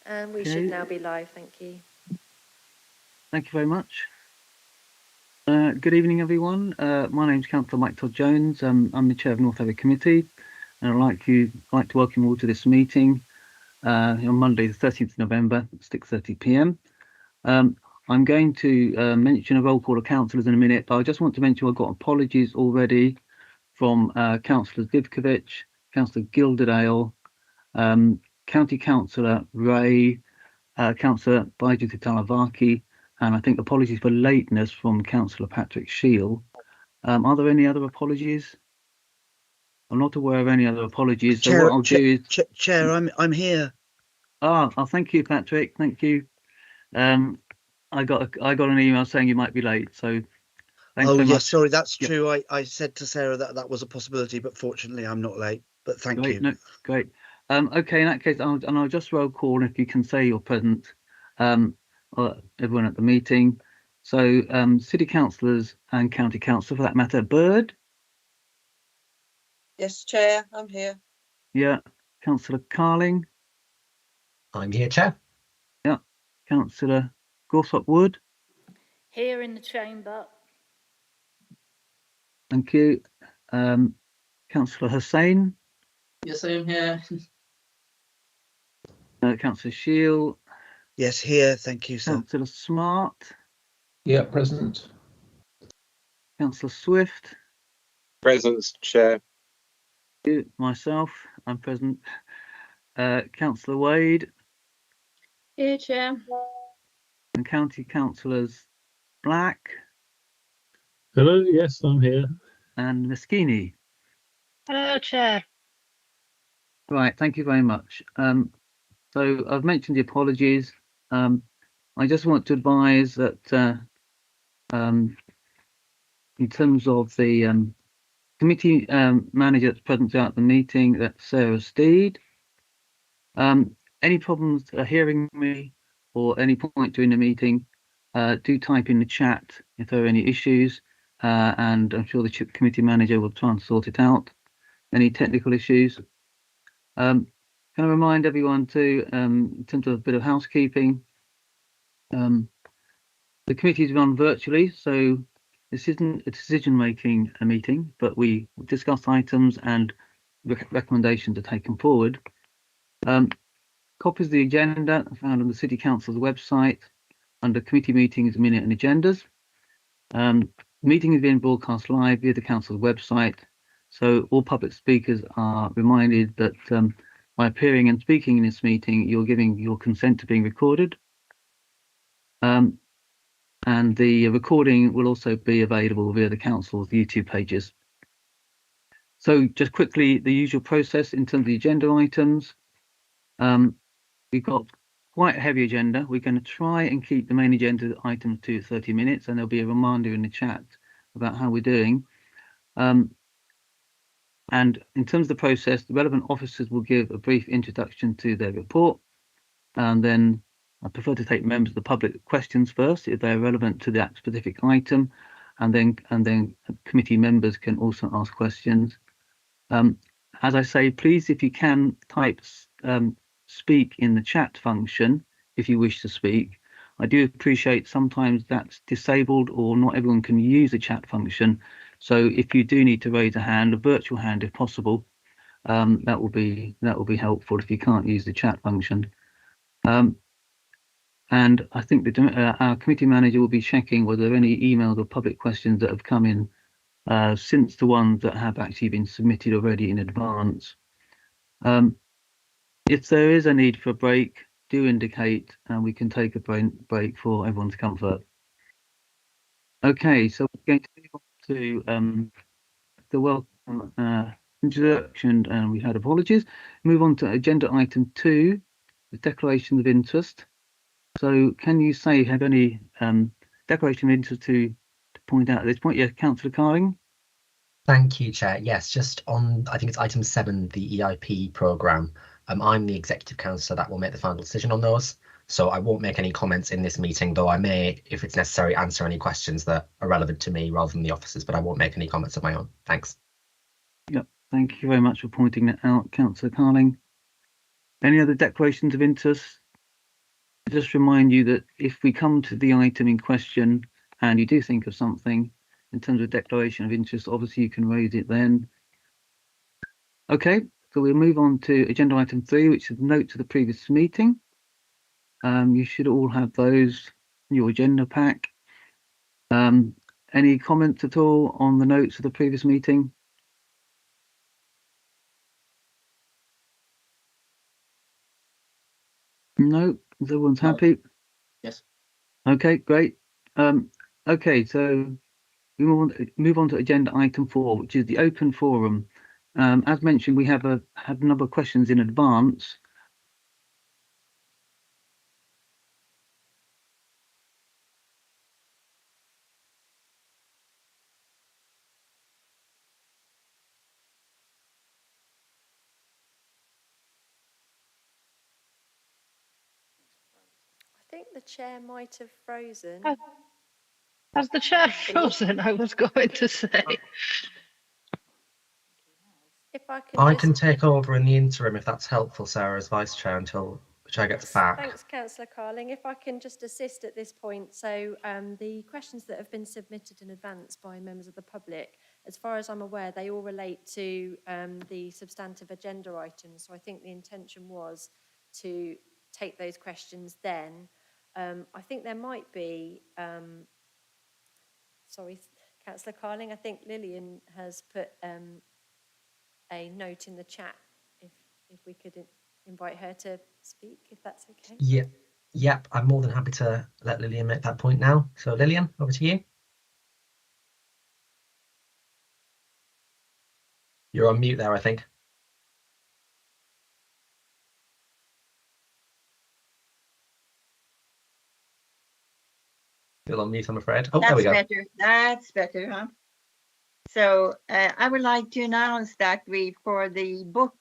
And we should now be live, thank you. Thank you very much. Good evening, everyone. My name is Councillor Mike Todd-Jones. I'm the Chair of North Area Committee, and I'd like to welcome you all to this meeting on Monday, the 13th of November, 6:30 p.m. I'm going to mention a roll call of councillors in a minute, but I just want to mention I've got apologies already from Councillor Zivkovic, Councillor Gilderdale, County Councillor Ray, Councillor Baidu Talavaki, and I think apologies for lateness from Councillor Patrick Shield. Are there any other apologies? I'm not aware of any other apologies. So what I'll do is, Chair, I'm here. Oh, thank you, Patrick. Thank you. I got an email saying you might be late, so thanks oh very yes, much. sorry, that's true. I said to Sarah that was a possibility, but fortunately I'm not late. But thank you. No, great. Okay, in that case, I'll just roll call if you can say you're present. Everyone at the meeting. So city councillors and county council for that matter. Bird? Yes, Chair, I'm here. Yeah. Councillor Carling? I'm here, Chair. Yeah. Councillor Gorsup Wood? Here in the chamber. Thank you. Councillor Hussain? Yes, I am here. Councillor Shield? Yes, here. Thank you, sir. Councillor Smart? Yeah, present. Councillor Swift? Present, Chair. Myself, I'm present. Councillor Wade? Here, Chair. And county councillors Black? Hello, yes, I'm here. And Moschini? Hello, Chair. Right, thank you very much. So I've mentioned the apologies. I just want to advise that in terms of the committee manager that's present throughout the meeting, that's Sarah Steed. Any problems hearing me or any point during the meeting, do type in the chat if there are any issues, and I'm sure the committee manager will try and sort it out. Any technical issues. Can I remind everyone to, in terms of a bit of housekeeping, the committee is run virtually, so this isn't a decision-making meeting, but we discuss items and recommendations are taken forward. Copies of the agenda are found on the City Council's website under committee meetings, minute and agendas. The meeting is being broadcast live via the council's website, so all public speakers are reminded that by appearing and speaking in this meeting, you're giving your consent to being recorded. And the recording will also be available via the council's YouTube pages. So just quickly, the usual process in terms of the agenda items. We've got quite a heavy agenda. We're going to try and keep the main agenda items to 30 minutes, and there'll be a reminder in the chat about how we're doing. And in terms of the process, the relevant officers will give a brief introduction to their report, and then I prefer to take members of the public questions first if they're relevant to that specific item, and then committee members can also ask questions. As I say, please, if you can, type speak in the chat function if you wish to speak. I do appreciate sometimes that's disabled or not everyone can use the chat function. So if you do need to raise a hand, a virtual hand if possible, that will be helpful if you can't use the chat function. And I think that our committee manager will be checking whether there are any emails or public questions that have come in since the ones that have actually been submitted already in advance. If there is a need for a break, do indicate, and we can take a break for everyone's comfort. Okay, so we're going to move on to the welcome introduction, and we had apologies. Move on to agenda item 2, the declaration of interest. So can you say, have any declaration of interest to point out at this point? Yeah, Councillor Carling. Thank you, Chair. Yes, just on, I think it's item 7, the EIP programme. I'm the executive councillor that will make the final decision on those. So I won't make any comments in this meeting, though I may, if it's necessary, answer any questions that are relevant to me rather than the officers, but I won't make any comments of my own. Thanks. Yep, thank you very much for pointing that out, Councillor Carling. Any other declarations of interest Just remind you that if we come to the item in question and you do think of something in terms of declaration of interest, obviously you can raise it then. Okay, so we'll move on to agenda item 3, which is note to the previous meeting. You should all have those in your agenda pack. Any comments at all on the notes of the previous meeting? No, everyone's happy. Yes. Okay, great. Okay, so we move on to agenda item 4, which is the open forum. As mentioned, we have had a number of questions in advance. I think the chair might have frozen. Oh. Has the chair frozen? I was going to say. If I can I just... can take over in the interim if that's helpful, Sarah, as vice chair until the chair gets back. Thanks, Councillor Carling. If I can just assist at this point. So the questions that have been submitted in advance by members of the public, as far as I'm aware, they all relate to the substantive agenda items. So I think the intention was to take those questions then. I think there might be, sorry, Councillor Carling, I think Lillian has put a note in the chat if we could invite her to speak, if that's okay. Yeah, yep, I'm more than happy to let Lillian make that point now. So Lillian, over to you. You're on mute there, I think. Still on mute, I'm afraid. Oh, there we go. Better. That's better, huh? So I would like to announce that for the book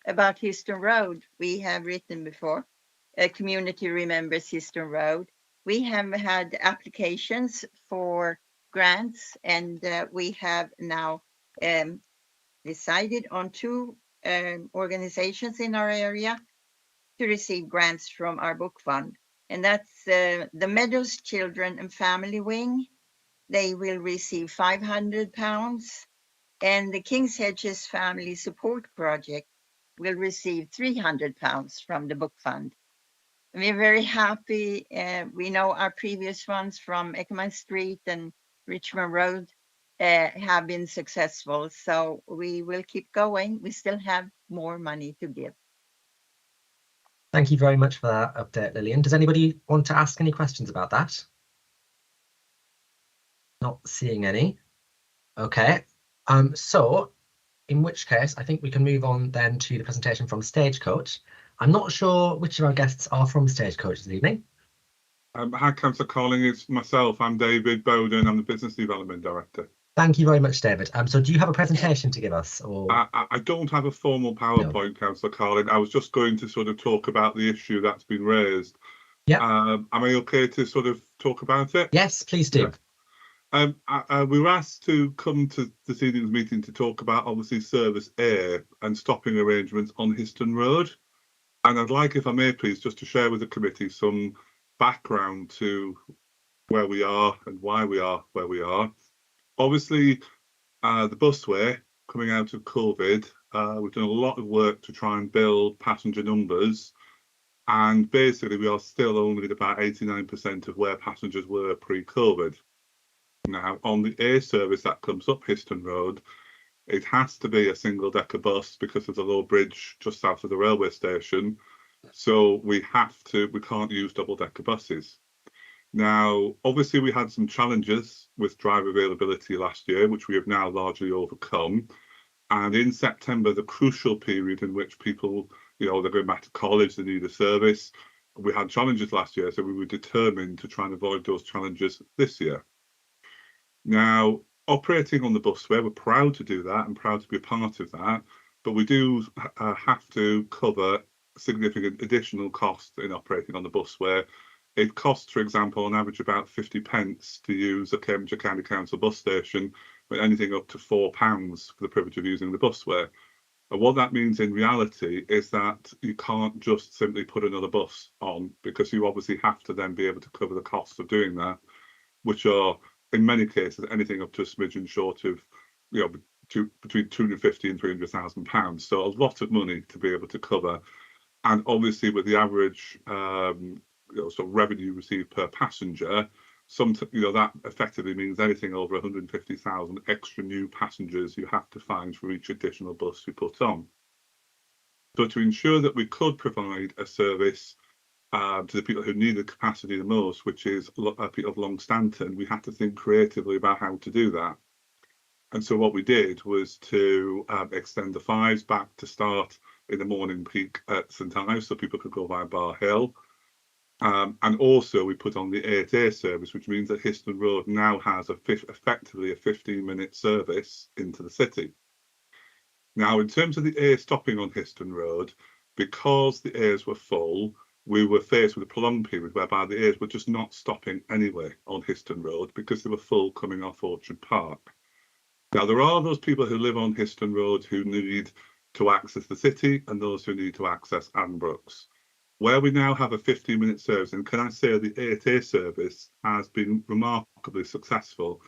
about Histon Road, we have written before, Community Remembers Histon Road. We have had applications for grants, and we have now decided on 2 organizations in our area to receive grants from our book fund. And that's the Meadows Children and Family Wing. They will receive £500, and the King's Hedges Family Support Project will receive £300 from the book fund. And we're very happy. We know our previous ones from Ekman Street and Richmond Road have been successful, so we will keep going. We still have more money to give. Thank you very much for that update, Lillian. Does anybody want to ask any questions about that? Not seeing any. Okay. So in which case, I think we can move on then to the presentation from Stagecoach. I'm not sure which of our guests are from Stagecoach this evening. Hi, Councillor Carling. It's myself. I'm David Bowden. I'm the Business Development Director. Thank you very much, David. So do you have a presentation to give us? Or I don't have a formal PowerPoint, no. Councillor Carling. I was just going to sort of talk about the issue that's been raised. Yeah. Am I okay to sort of talk about it? Yes, please do. Yeah. We were asked to come to this evening's meeting to talk about, obviously, Service A and stopping arrangements on Histon Road. And I'd like, if I may, please, just to share with the committee some background to where we are and why we are where we are. Obviously, the busway coming out of COVID, we've done a lot of work to try and build passenger numbers. And basically, we are still only at about 89% of where passengers were pre-COVID. Now, on the A service that comes up Histon Road, it has to be a single-decker bus because of the low bridge just south of the railway station. So we can't use double-decker buses. Now, obviously, we had some challenges with driver availability last year, which we have now largely overcome. And in September, the crucial period in which people, they're going back to college, they need a service. We had challenges last year, so we were determined to try and avoid those challenges this year. Now, operating on the busway, we're proud to do that and proud to be a part of that, but we do have to cover significant additional costs in operating on the busway. It costs, for example, on average about 50p to use a Cambridgeshire County Council bus station, but anything up to £4 for the privilege of using the busway. And what that means in reality is that you can't just simply put another bus on, because you obviously have to then be able to cover the costs of doing that, which are in many cases anything up to a smidgen short of, you know, between 250 and 300,000 pounds. So a lot of money to be able to cover. And obviously with the average sort of revenue received per passenger, that effectively means anything over 150,000 extra new passengers you have to find for each additional bus you put on. So to ensure that we could provide a service to the people who need the capacity the most, which is people of Long Stanton, we had to think creatively about how to do that. And so what we did was to extend the 5s back to start in the morning peak at St Ives, so people could go via Bar Hill. And also we put on the 8A service, which means that Histon Road now has effectively a 15-minute service into the city. Now, in terms of the A stopping on Histon Road, because the A's were full, we were faced with a prolonged period whereby the A's were just not stopping anyway on Histon Road because they were full coming off Orchard Park. Now, there are those people who live on Histon Road who need to access the city and those who need to access Addenbrooks. Where we now have a 15-minute service, and can I say the 8A service has been remarkably successful.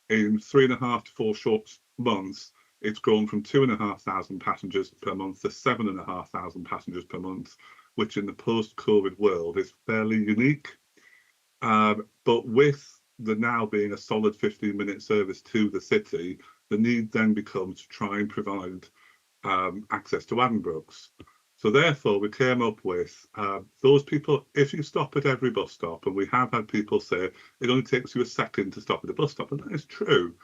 In 3.5 to 4 short months, it's grown from 2,500 passengers per month to 7,500 passengers per month, which in the post-COVID world is fairly unique. But with the now being a solid 15-minute service to the city, the need then becomes to try and provide access to Addenbrooks. So therefore, we came up with those people, if you stop at every bus stop, and we have had people say it only takes you a second to stop at a bus stop, and that is true,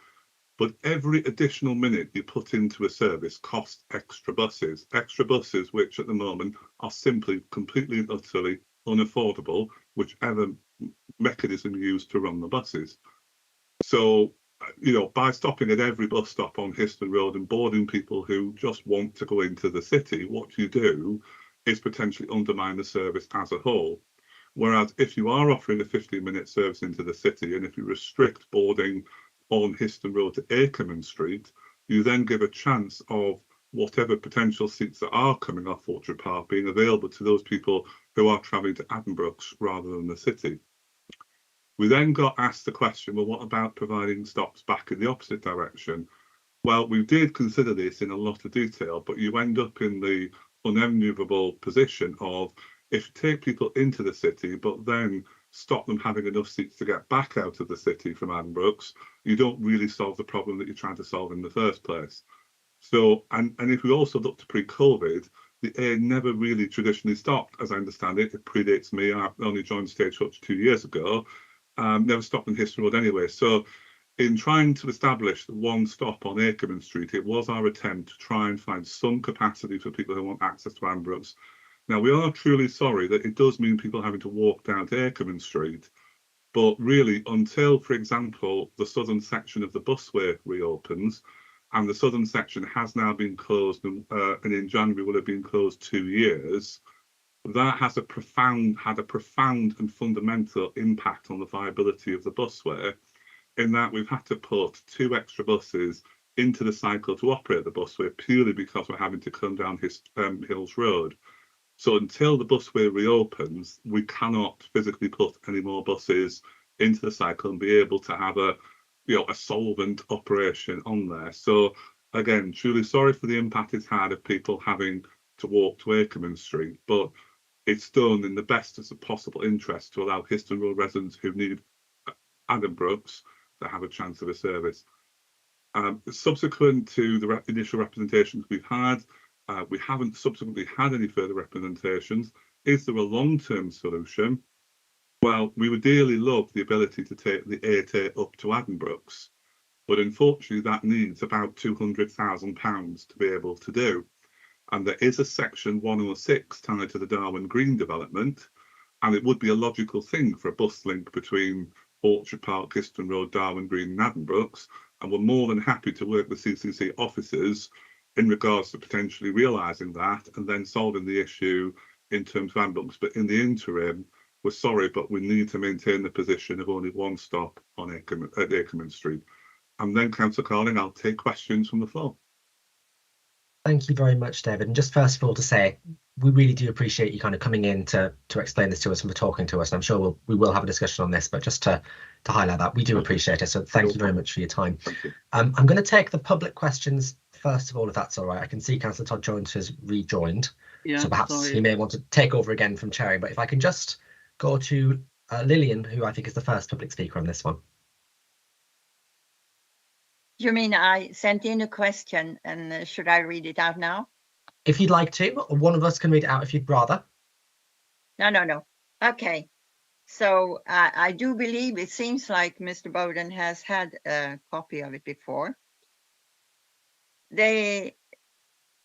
but every additional minute you put into a service costs extra buses which at the moment are simply completely and utterly unaffordable, whichever mechanism used to run the buses. So, by stopping at every bus stop on Histon Road and boarding people who just want to go into the city, what you do is potentially undermine the service as a whole. Whereas if you are offering a 15-minute service into the city, and if you restrict boarding on Histon Road to Akerman Street, you then give a chance of whatever potential seats that are coming off Orchard Park being available to those people who are travelling to Addenbrooks rather than the city. We then got asked the question, well, what about providing stops back in the opposite direction? Well, we did consider this in a lot of detail, but you end up in the unenviable position of, if you take people into the city, but then stop them having enough seats to get back out of the city from Addenbrooks, you don't really solve the problem that you're trying to solve in the first place. So, and if we also look to pre-COVID, the A never really traditionally stopped, as I understand it. It predates me. I only joined Stagecoach 2 years ago. Never stopped in Histon Road anyway. So in trying to establish one stop on Akerman Street, it was our attempt to try and find some capacity for people who want access to Addenbrooks. Now, we are truly sorry that it does mean people having to walk down to Akerman Street, but really until, for example, the southern section of the busway reopens, and the southern section has now been closed, and in January will have been closed 2 years, that has had a profound and fundamental impact on the viability of the busway, in that we've had to put 2 extra buses into the cycle to operate the busway purely because we're having to come down Hills Road. So until the busway reopens, we cannot physically put any more buses into the cycle and be able to have a solvent operation on there. So again, truly sorry for the impact it's had of people having to walk to Akerman Street, but it's done in the best of the possible interest to allow Histon Road residents who need Addenbrooks to have a chance of a service. Subsequent to the initial representations we've had, we haven't subsequently had any further representations. Is there a long-term solution? Well, we would dearly love the ability to take the 8A up to Addenbrooks, but unfortunately that needs about £200,000 to be able to do. And there is a section 106 tied to the Darwin Green development, and it would be a logical thing for a bus link between Orchard Park, Histon Road, Darwin Green and Addenbrooks, and we're more than happy to work with CCC officers in regards to potentially realising that and then solving the issue in terms of Addenbrooks. But in the interim, we're sorry, but we need to maintain the position of only one stop on at Akerman Street. And then, Councillor Carling, I'll take questions from the floor. Thank you very much, David. And just first of all to say, we really do appreciate you kind of coming in to explain this to us and for talking to us. And I'm sure we will have a discussion on this, but just to highlight that, we do appreciate it. So thank you very much for your time. I'm going to take the public questions first of all, if that's all right. I can see Councillor Todd Jones has rejoined. Yeah, So perhaps sorry. he may want to take over again from chairing. But if I can just go to Lillian, who I think is the first public speaker on this one. You mean I sent in a question and should I read it out now? If you'd like to, or one of us can read it out if you'd rather. No. Okay. So I do believe it seems like Mr. Bowden has had a copy of it before.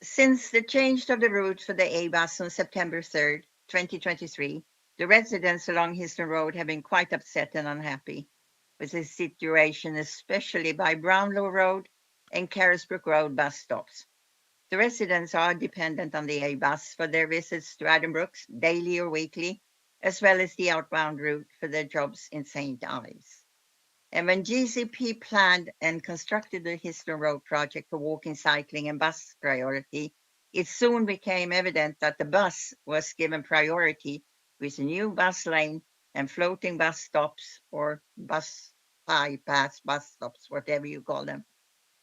Since the change of the route for the A-bus on September 3rd, 2023, the residents along Histon Road have been quite upset and unhappy with the situation, especially by Brownlow Road and Carisbrook Road bus stops. The residents are dependent on the A-bus for their visits to Addenbrooks daily or weekly, as well as the outbound route for their jobs in St. Ives. And when GCP planned and constructed the Histon Road project for walking, cycling and bus priority, it soon became evident that the bus was given priority with a new bus lane and floating bus stops or bus bypass bus stops, whatever you call them,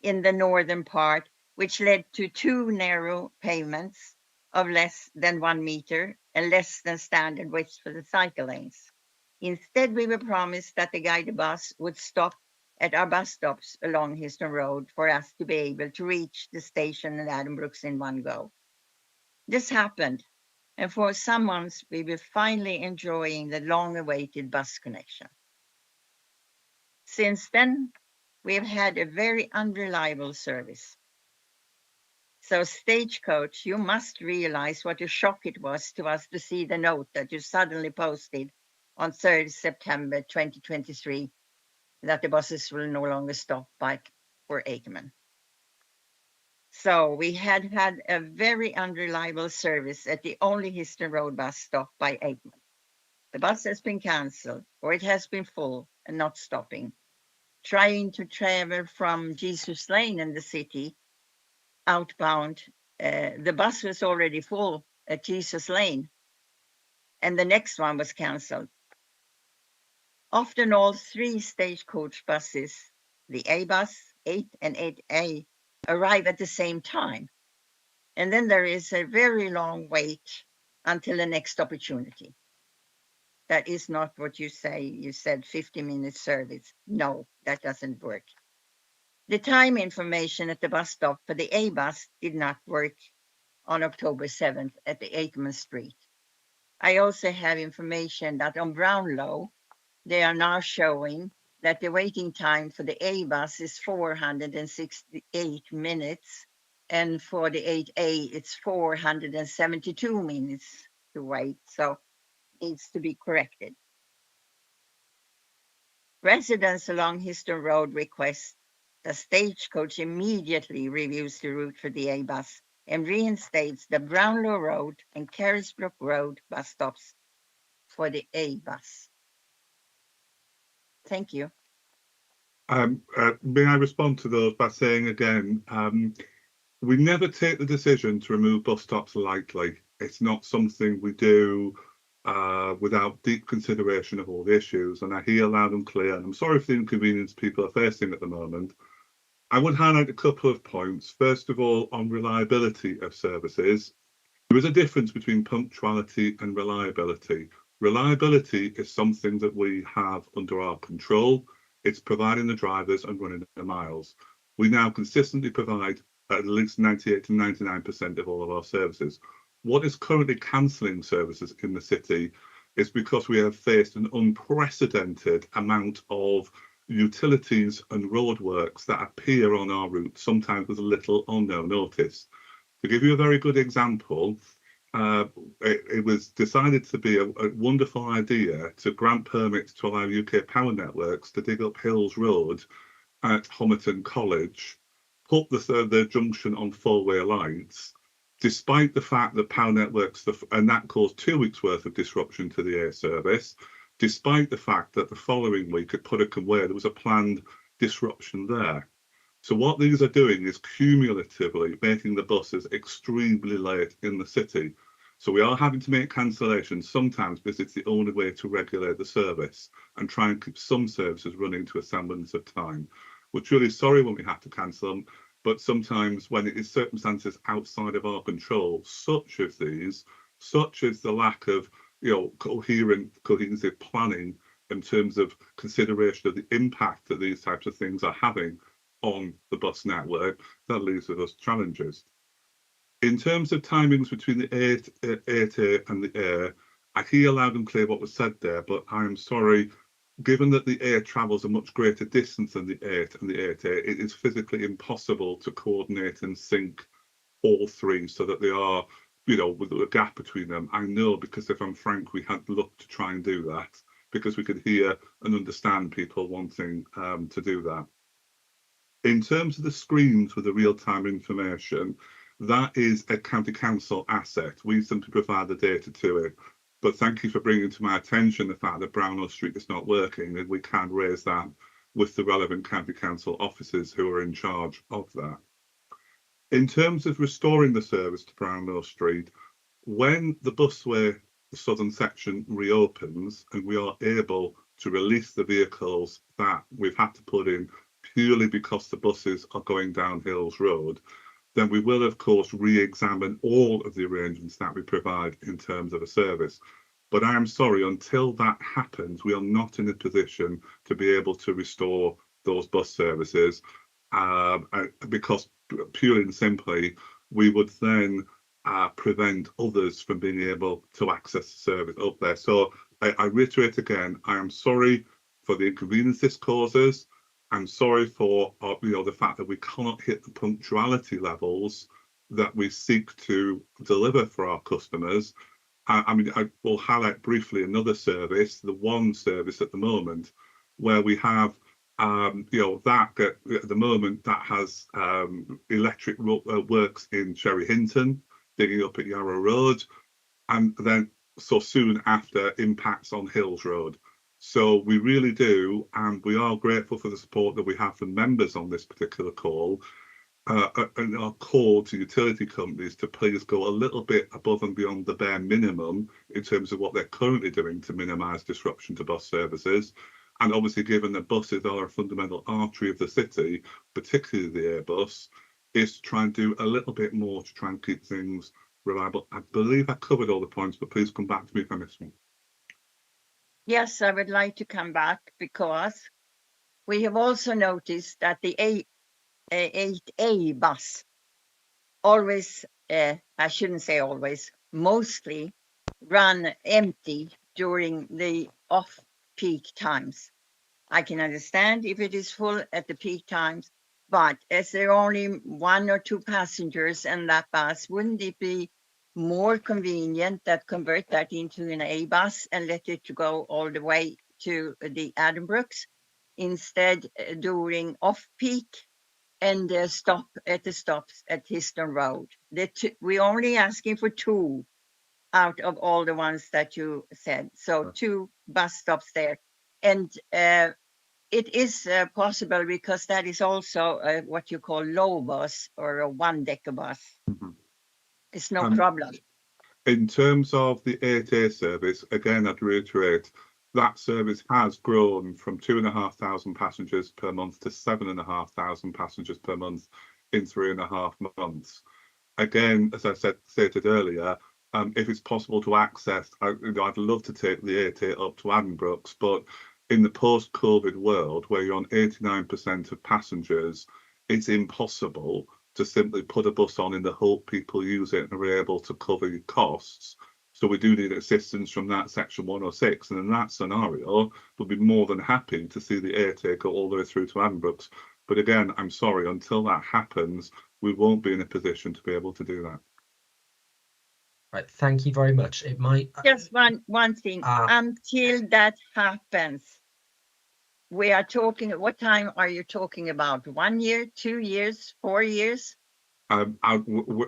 in the northern part, which led to 2 narrow pavements of less than 1 meter and less than standard width for the cycle lanes. Instead, we were promised that the guided bus would stop at our bus stops along Histon Road for us to be able to reach the station in Addenbrooks in one go. This happened, and for some months we were finally enjoying the long-awaited bus connection. Since then, we have had a very unreliable service. So Stagecoach, you must realize what a shock it was to us to see the note that you suddenly posted on 3rd September 2023 that the buses will no longer stop for Akerman. So we had a very unreliable service at the only Histon Road bus stop by Akerman. The bus has been cancelled or it has been full and not stopping. Trying to travel from Jesus Lane in the city outbound, the bus was already full at Jesus Lane and the next one was cancelled. Often all 3 Stagecoach buses, the A-bus, 8 and 8A, arrive at the same time. And then there is a very long wait until the next opportunity. That is not what you say. You said 50-minute service. No, that doesn't work. The time information at the bus stop for the A-bus did not work on October 7th at the Akerman Street. I also have information that on Brownlow, they are now showing that the waiting time for the A-bus is 468 minutes, and for the 8A, it's 472 minutes to wait, so it needs to be corrected. Residents along Histon Road request the Stagecoach immediately reviews the route for the A-bus and reinstates the Brownlow Road and Carisbrook Road bus stops for the A-bus. Thank you. May I respond to those by saying again, we never take the decision to remove bus stops lightly. It's not something we do without deep consideration of all the issues, and I hear loud and clear, and I'm sorry for the inconvenience people are facing at the moment. I would highlight a couple of points. First of all, on reliability of services, there is a difference between punctuality and reliability. Reliability is something that we have under our control. It's providing the drivers and running the miles. We now consistently provide at least 98 to 99% of all of our services. What is currently cancelling services in the city is because we have faced an unprecedented amount of utilities and roadworks that appear on our route, sometimes with little or no notice. To give you a very good example, it was decided to be a wonderful idea to grant permits to allow UK Power Networks to dig up Hills Road at Homerton College, put the junction on 4-way lights, despite the fact that Power Networks, and that caused 2 weeks worth of disruption to the air service, despite the fact that the following week at Puddock and Wear there was a planned disruption there. So what these are doing is cumulatively making the buses extremely late in the city. So we are having to make cancellations sometimes because it's the only way to regulate the service and try and keep some services running to a semblance of time. We're truly sorry when we have to cancel them, but sometimes when it is circumstances outside of our control, such as these, such as the lack of cohesive planning in terms of consideration of the impact that these types of things are having on the bus network, that leaves with us challenges. In terms of timings between the 8A and the Air, I hear loud and clear what was said there, but I'm sorry, given that the Air travels a much greater distance than the 8 and the 8A, it is physically impossible to coordinate and sync all three so that they are, with a gap between them. I know, because if I'm frank, we had looked to try and do that because we could hear and understand people wanting to do that. In terms of the screens with the real-time information, that is a county council asset. We simply provide the data to it. But thank you for bringing to my attention the fact that Brownlow Street is not working, and we can raise that with the relevant county council officers who are in charge of that. In terms of restoring the service to Brownlow Street, when the busway, the southern section, reopens and we are able to release the vehicles that we've had to put in purely because the buses are going down Hills Road, then we will, of course, re-examine all of the arrangements that we provide in terms of a service. But I am sorry, until that happens, we are not in a position to be able to restore those bus services because purely and simply, we would then prevent others from being able to access the service up there. So I reiterate again, I am sorry for the inconvenience this causes. I'm sorry for the fact that we cannot hit the punctuality levels that we seek to deliver for our customers. I will highlight briefly another service, the one service at the moment, where we have that at the moment that has electric works in Cherry Hinton, digging up at Yarrow Road, and then so soon after impacts on Hills Road. So we really do, and we are grateful for the support that we have from members on this particular call, and our call to utility companies to please go a little bit above and beyond the bare minimum in terms of what they're currently doing to minimise disruption to bus services. And obviously, given that buses are a fundamental artery of the city, particularly the Airbus, is to try and do a little bit more to try and keep things reliable. I believe I covered all the points, but please come back to me if I missed one. Yes, I would like to come back because we have also noticed that the 8A bus always, I shouldn't say always, mostly run empty during the off-peak times. I can understand if it is full at the peak times, but as there are only 1 or 2 passengers in that bus, wouldn't it be more convenient that convert that into an A bus and let it go all the way to the Addenbrooks instead during off-peak and stop at the stops at Histon Road? We're only asking for 2 out of all the ones that you said. So 2 bus stops there. And it is possible because that is also what you call low bus or a 1-decker bus. Mm-hmm. It's no problem. In terms of the 8A service, again, I'd reiterate, that service has grown from 2,500 passengers per month to 7,500 passengers per month in 3.5 months. Again, as I stated earlier, if it's possible to access, I'd love to take the 8A up to Addenbrooks, but in the post-COVID world, where you're on 89% of passengers, it's impossible to simply put a bus on in the hope people use it and are able to cover your costs. So we do need assistance from that section 106. And in that scenario, we'll be more than happy to see the 8A go all the way through to Addenbrooks. But again, I'm sorry, until that happens, we won't be in a position to be able to do that. Right, thank you very much. It might just one thing. Until that happens, we are talking. What time are you talking about? 1 year, 2 years, 4 years?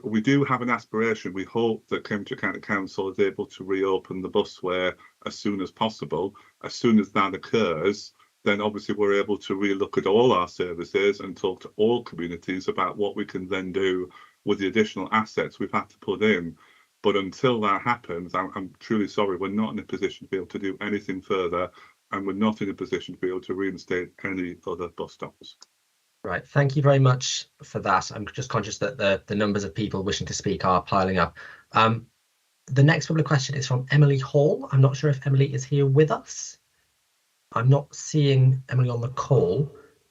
We do have an aspiration. We hope that Cambridgeshire County Council is able to reopen the busway as soon as possible. As soon as that occurs, then obviously we're able to relook at all our services and talk to all communities about what we can then do with the additional assets we've had to put in. But until that happens, I'm truly sorry, we're not in a position to be able to do anything further, and we're not in a position to be able to reinstate any other bus stops. Right, thank you very much for that. I'm just conscious that the numbers of people wishing to speak are piling up. The next public question is from Emily Hall. I'm not sure if Emily is here with us. I'm not seeing Emily on the call.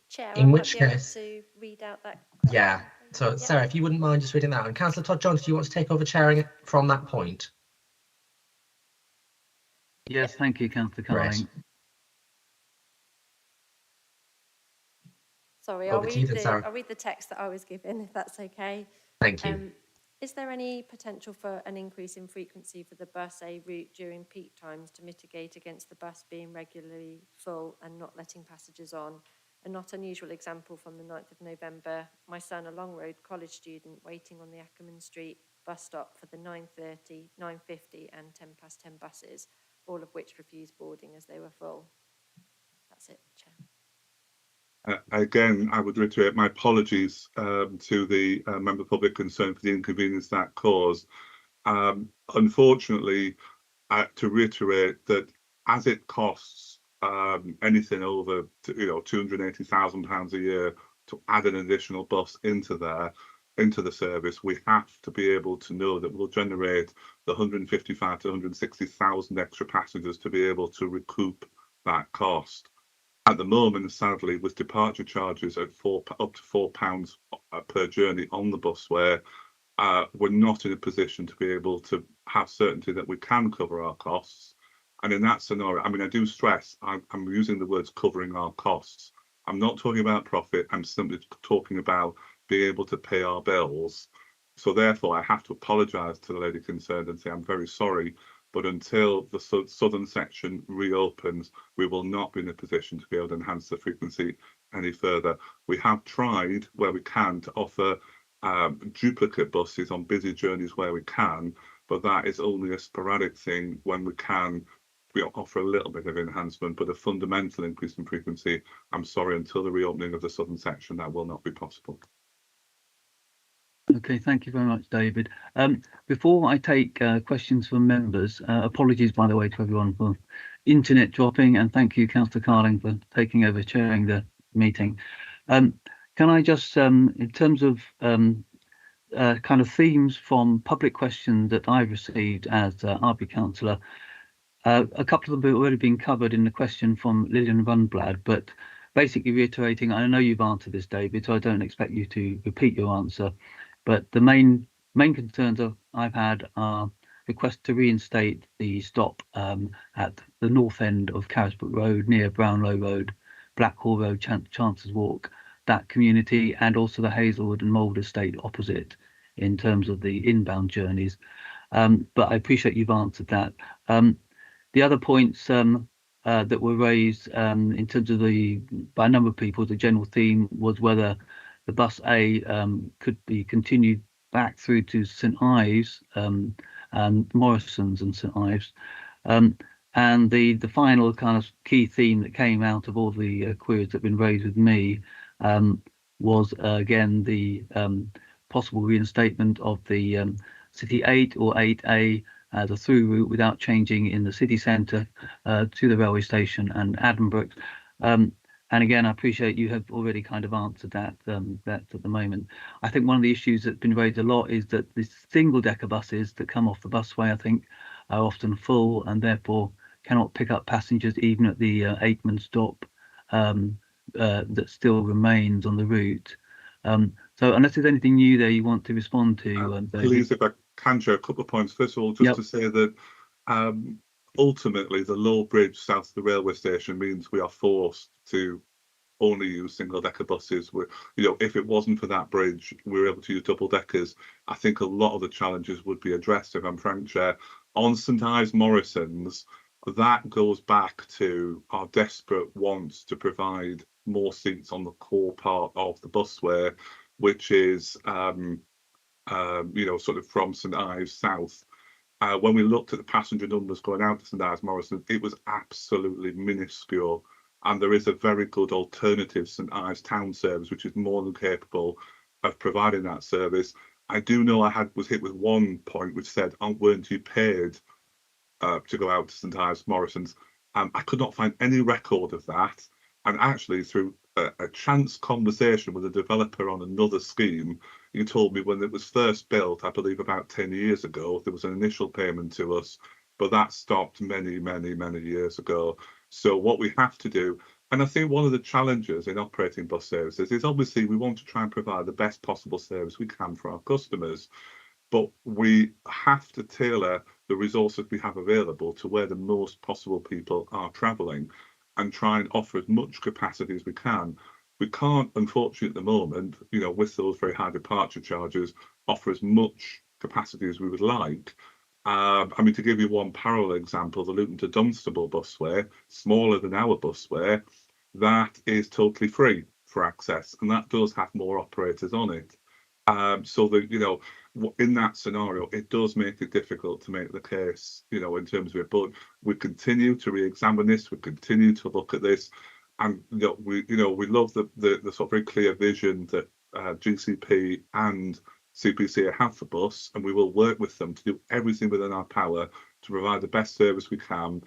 Chair, In I which might be able case- to read out that question. Yeah, so Yeah. Sarah, if you wouldn't mind just reading that. And Councillor Todd Jones, do you want to take over chairing it from that point? Yes, thank you, Councillor Great. Carling. Sorry, Over to you then, Sarah. I'll read the text that I was given, if that's okay. Thank you. Is there any potential for an increase in frequency for the bus A route during peak times to mitigate against the bus being regularly full and not letting passengers on? A not unusual example from the 9th of November, my son, a Long Road college student, waiting on the Ackerman Street bus stop for the 9:30, 9:50 and 10:10 buses, all of which refused boarding as they were full. That's it, Chair. Again, I would reiterate my apologies to the member public concerned for the inconvenience that caused. Unfortunately, to reiterate that as it costs anything over £280,000 a year to add an additional bus into the service, we have to be able to know that we'll generate the 155 to 160,000 extra passengers to be able to recoup that cost. At the moment, sadly, with departure charges at up to £4 per journey on the busway, we're not in a position to be able to have certainty that we can cover our costs. And in that scenario, I mean, I do stress, I'm using the words covering our costs. I'm not talking about profit. I'm simply talking about being able to pay our bills. So therefore, I have to apologise to the lady concerned and say I'm very sorry. But until the southern section reopens, we will not be in a position to be able to enhance the frequency any further. We have tried where we can to offer duplicate buses on busy journeys where we can, but that is only a sporadic thing when we can. We offer a little bit of enhancement, but a fundamental increase in frequency, I'm sorry, until the reopening of the southern section, that will not be possible. Okay, thank you very much, David. Before I take questions from members, apologies, by the way, to everyone for internet dropping, and thank you, Councillor Carling, for taking over chairing the meeting. Can I just, in terms of kind of themes from public questions that I've received as RP councillor, a couple of them have already been covered in the question from Lillian Rundblad, but basically reiterating, I know you've answered this, David, so I don't expect you to repeat your answer. But the main concerns I've had are requests to reinstate the stop at the north end of Carisbrooke Road near Brownlow Road, Blackhall Road, Chancellors Walk, that community, and also the Hazelwood and Mould Estate opposite in terms of the inbound journeys. But I appreciate you've answered that. The other points that were raised in terms of by a number of people, the general theme was whether the bus A could be continued back through to St Ives and Morrison's and St Ives. And the final kind of key theme that came out of all the queries that have been raised with me was again the possible reinstatement of the City 8 or 8A as a through route without changing in the city centre to the railway station and Addenbrooke. And again, I appreciate you have already kind of answered that at the moment. I think one of the issues that's been raised a lot is that the single-decker buses that come off the busway, I think, are often full and therefore cannot pick up passengers even at the Aikman stop that still remains on the route. So unless there's anything new there you want to respond to, please, if I can share a couple of points. First of all, just to say that ultimately the low bridge south of the railway station means we are forced to only use single-decker buses. If it wasn't for that bridge, we were able to use double-deckers. I think a lot of the challenges would be addressed, if I'm frank, Chair. On St Ives Morrison's, that goes back to our desperate wants to provide more seats on the core part of the busway, which is sort of from St Ives south. When we looked at the passenger numbers going out to St Ives Morrison, it was absolutely minuscule. and there is a very good alternative St Ives Town service, which is more than capable of providing that service. I do know I was hit with one point which said, weren't you paid to go out to St Ives Morrison's? I could not find any record of that. And actually, through a chance conversation with a developer on another scheme, he told me when it was first built, I believe about 10 years ago, there was an initial payment to us, but that stopped many, many, many years ago. So what we have to do, and I think one of the challenges in operating bus services is obviously we want to try and provide the best possible service we can for our customers, but we have to tailor the resources we have available to where the most possible people are travelling and try and offer as much capacity as we can. We can't, unfortunately, at the moment, you know, with those very high departure charges, offer as much capacity as we would like. I mean, to give you one parallel example, the Luton to Dunstable busway, smaller than our busway, that is totally free for access, and that does have more operators on it. So that, you know, in that scenario, it does make it difficult to make the case, you know, in terms of it. But we continue to re-examine this. We continue to look at this, and we love the sort of very clear vision that GCP and CPC have for bus, and we will work with them to do everything within our power to provide the best service we can.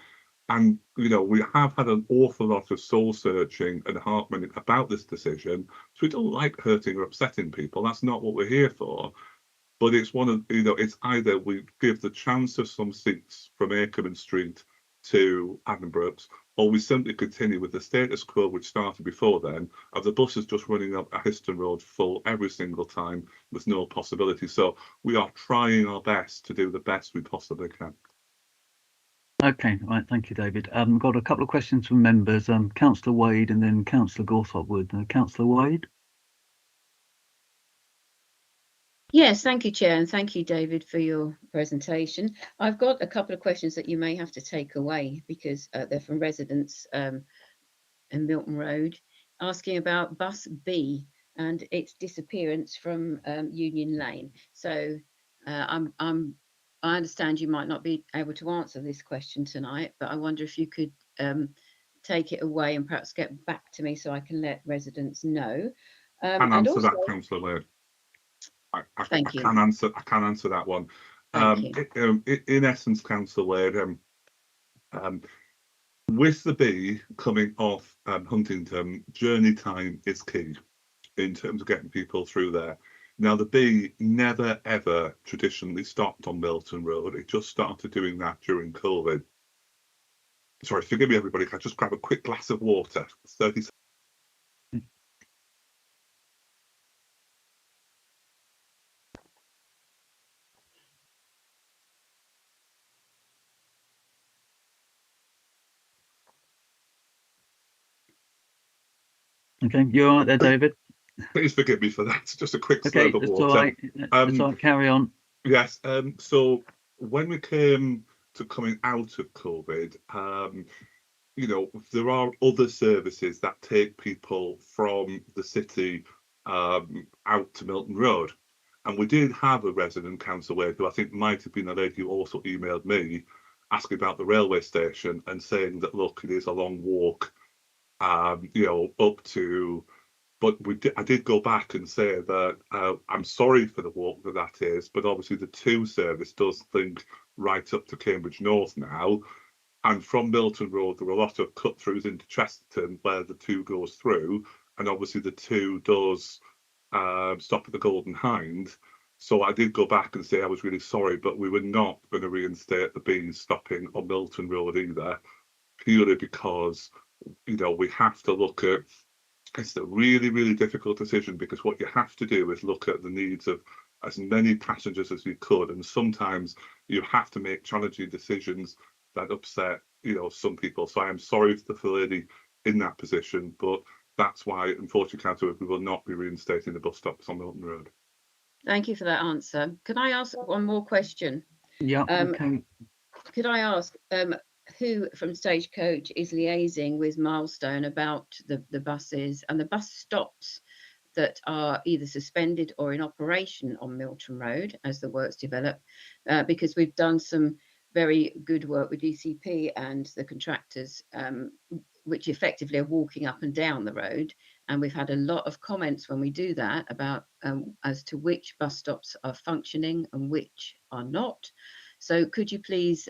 And, you know, we have had an awful lot of soul searching and heart-mending about this decision. So we don't like hurting or upsetting people. That's not what we're here for. But it's one of, you know, it's either we give the chance of some seats from Akerman Street to Addenbrooke's, or we simply continue with the status quo which started before then, of the buses just running up Histon Road full every single time with no possibility. So we are trying our best to do the best we possibly can. Okay, right. Thank you, David. Got a couple of questions from members. Councillor Wade and then Councillor Gorthop-Wood. Councillor Wade. Yes, thank you, Chair, and thank you, David, for your presentation. I've got a couple of questions that you may have to take away because they're from residents in Milton Road, asking about Bus B and its disappearance from Union Lane. So I understand you might not be able to answer this question tonight, but I wonder if you could take it away and perhaps get back to me so I can let residents know. And answer that, Councillor Wade. I can answer that one. In essence, Councillor Wade, with the B coming off Huntington, journey time is key in terms of getting people through there. Now, the B never, ever traditionally stopped on Milton Road. It just started doing that during COVID. Sorry, forgive me, everybody. Can I just grab a quick glass of water? 30 seconds. Okay, you all right there, David? Please forgive me for that. It's just a quick Okay, slurp of that's water. all right. That's all right. Carry on. Yes. So when we came to coming out of COVID, you know, there are other services that take people from the city out to Milton Road. And we did have a resident, Councillor Wade, who I think might have been a lady who also emailed me, asking about the railway station and saying that, look, it is a long walk, you know, up to. But I did go back and say that I'm sorry for the walk that is, but obviously the 2 service does link right up to Cambridge North now. And from Milton Road, there are a lot of cut-throughs into Chesterton where the 2 goes through. And obviously the 2 does stop at the Golden Hind. So I did go back and say I was really sorry, but we were not going to reinstate the Bs stopping on Milton Road either, purely because, you know, we have to look at. It's a really, really difficult decision because what you have to do is look at the needs of as many passengers as you could, and sometimes you have to make challenging decisions that upset, you know, some people. So I am sorry for the lady in that position, but that's why, unfortunately, Councillor, we will not be reinstating the bus stops on Milton Road. Thank you for that answer. Can I ask one more question? Yeah. Okay. Could I ask who from Stagecoach is liaising with Milestone about the buses and the bus stops that are either suspended or in operation on Milton Road as the works develop? Because we've done some very good work with DCP and the contractors which effectively are walking up and down the road. And we've had a lot of comments when we do that about as to which bus stops are functioning and which are not. So could you please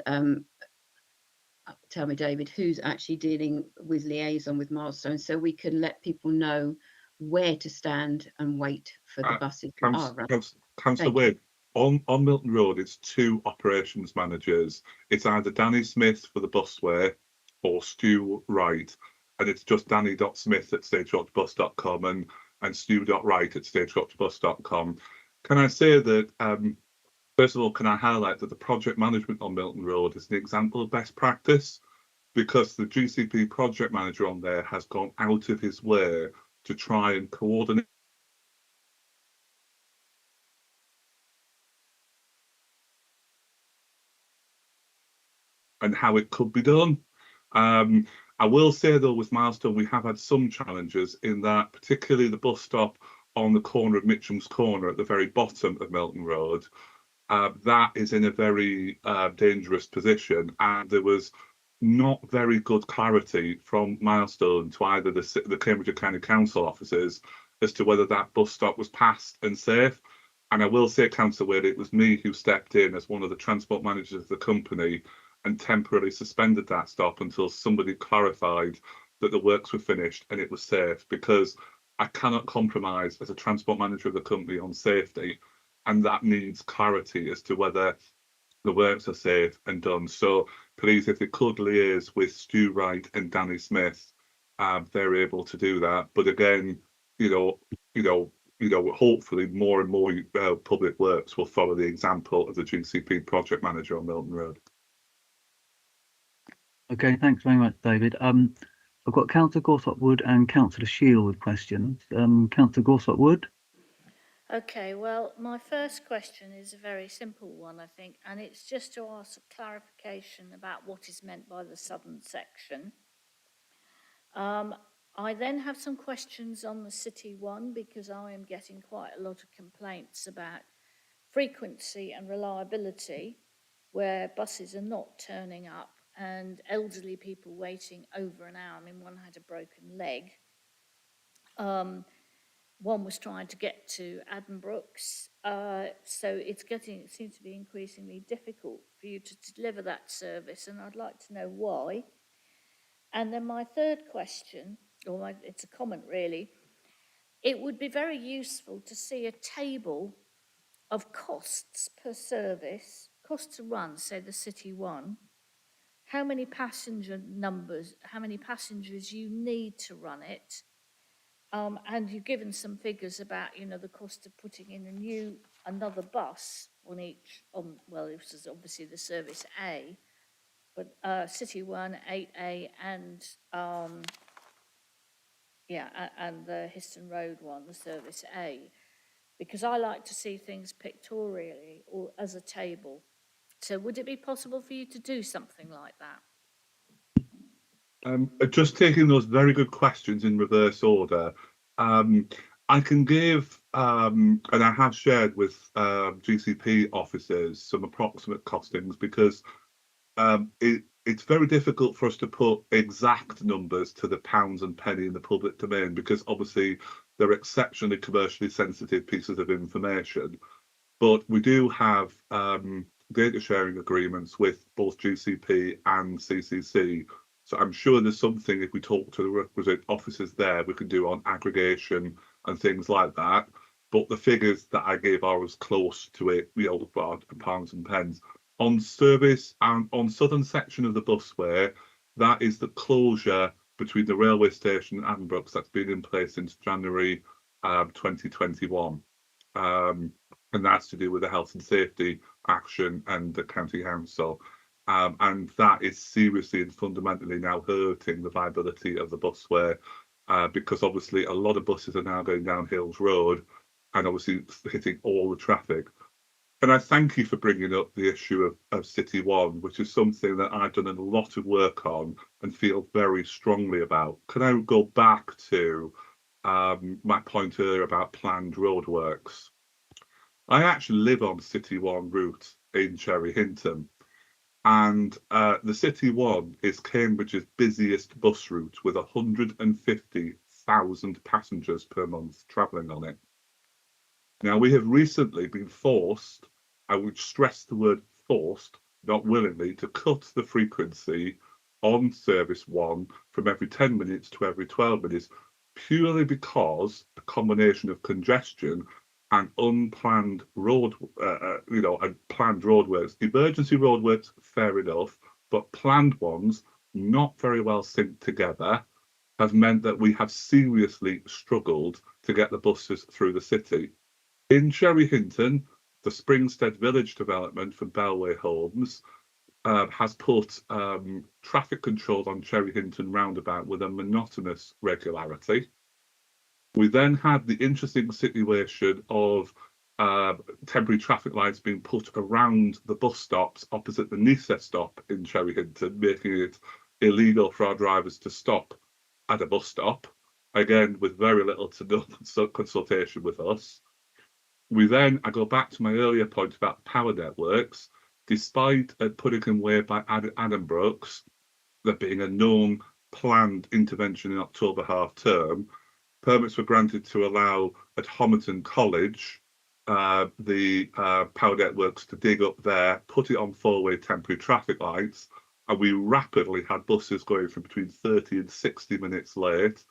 tell me, David, who's actually dealing with liaison with Milestone, so we can let people know where to stand and wait for the buses that are running? Councillor Thank Wade, on Milton Road, it's 2 operations managers. It's either Danny Smith for the busway or Stu Wright, and it's just danny.smith at stagecoachbus.com and stu.wright at stagecoachbus.com. Can I say that, first of all, can I highlight that the project management on Milton Road is an example of best practice, because the GCP project manager on there has gone out of his way to try and coordinate and how it could be done. I will say though, with Milestone, we have had some challenges in that, particularly the bus stop on the corner of Mitcham's Corner at the very bottom of Milton Road, that is in a very dangerous position, and there was not very good clarity from Milestone to either the Cambridgeshire County Council offices as to whether that bus stop was passed and safe. And I will say, Councillor Wade, it was me who stepped in as one of the transport managers of the company and temporarily suspended that stop until somebody clarified that the works were finished and it was safe, because I cannot compromise as a transport manager of the company on safety, and that needs clarity as to whether the works are safe and done. So please, if they could liaise with Stu Wright and Danny Smith, they're able to do that. But again, hopefully more and more public works will follow the example of the GCP project manager on Milton Road. Okay, thanks very much, David. I've got Councillor Gorsuch-Wood and Councillor Shield with questions. Councillor Gorsuch-Wood. Okay, well, my first question is a very simple one, I think, and it's just to ask clarification about what is meant by the southern section. I then have some questions on the City One, because I am getting quite a lot of complaints about frequency and reliability, where buses are not turning up and elderly people waiting over an hour. I mean, one had a broken leg. One was trying to get to Addenbrooks, so it seems to be increasingly difficult for you to deliver that service, and I'd like to know why. And then my third question, it's a comment really, it would be very useful to see a table of costs per service, cost to run, say the City One, how many passenger numbers, how many passengers you need to run it. And you've given some figures about, the cost of putting in another bus on each, well, this is obviously the service A, but City One, 8A, and and the Histon Road one, the service A, because I like to see things pictorially or as a table. So would it be possible for you to do something like that? Just taking those very good questions in reverse order, I can give, and I have shared with GCP officers some approximate costings, because it's very difficult for us to put exact numbers to the pounds and penny in the public domain, because obviously they're exceptionally commercially sensitive pieces of information. But we do have data sharing agreements with both GCP and CCC. So I'm sure there's something, if we talk to the requisite officers there, we can do on aggregation and things like that. But the figures that I gave are as close to it, pounds and pence. On service and on southern section of the busway, that is the closure between the railway station and Addenbrooks that's been in place since January 2021. And that's to do with the health and safety action and the county council. And that is seriously and fundamentally now hurting the viability of the busway, because obviously a lot of buses are now going down Hills Road and obviously hitting all the traffic. And I thank you for bringing up the issue of City One, which is something that I've done a lot of work on and feel very strongly about. Can I go back to my point earlier about planned roadworks? I actually live on City One route in Cherry Hinton. And the City One is Cambridge's busiest bus route with 150,000 passengers per month travelling on it. Now, we have recently been forced, I would stress the word forced, not willingly, to cut the frequency on Service 1 from every 10 minutes to every 12 minutes, purely because a combination of congestion and unplanned road, and planned roadworks. Emergency roadworks, fair enough, but planned ones, not very well synced together, has meant that we have seriously struggled to get the buses through the city. In Cherry Hinton, the Springstead Village development for Bellway Homes has put traffic control on Cherry Hinton roundabout with a monotonous regularity. We then had the interesting situation of temporary traffic lights being put around the bus stops opposite the Nisa stop in Cherry Hinton, making it illegal for our drivers to stop at a bus stop, again with very little to no consultation with us. We then, I go back to my earlier point about power networks, despite at Puddingham Way by Adam Brooks, there being a known planned intervention in October half term, permits were granted to allow at Homerton College the power networks to dig up there, put it on four-way temporary traffic lights, and we rapidly had buses going from between 30 and 60 minutes late.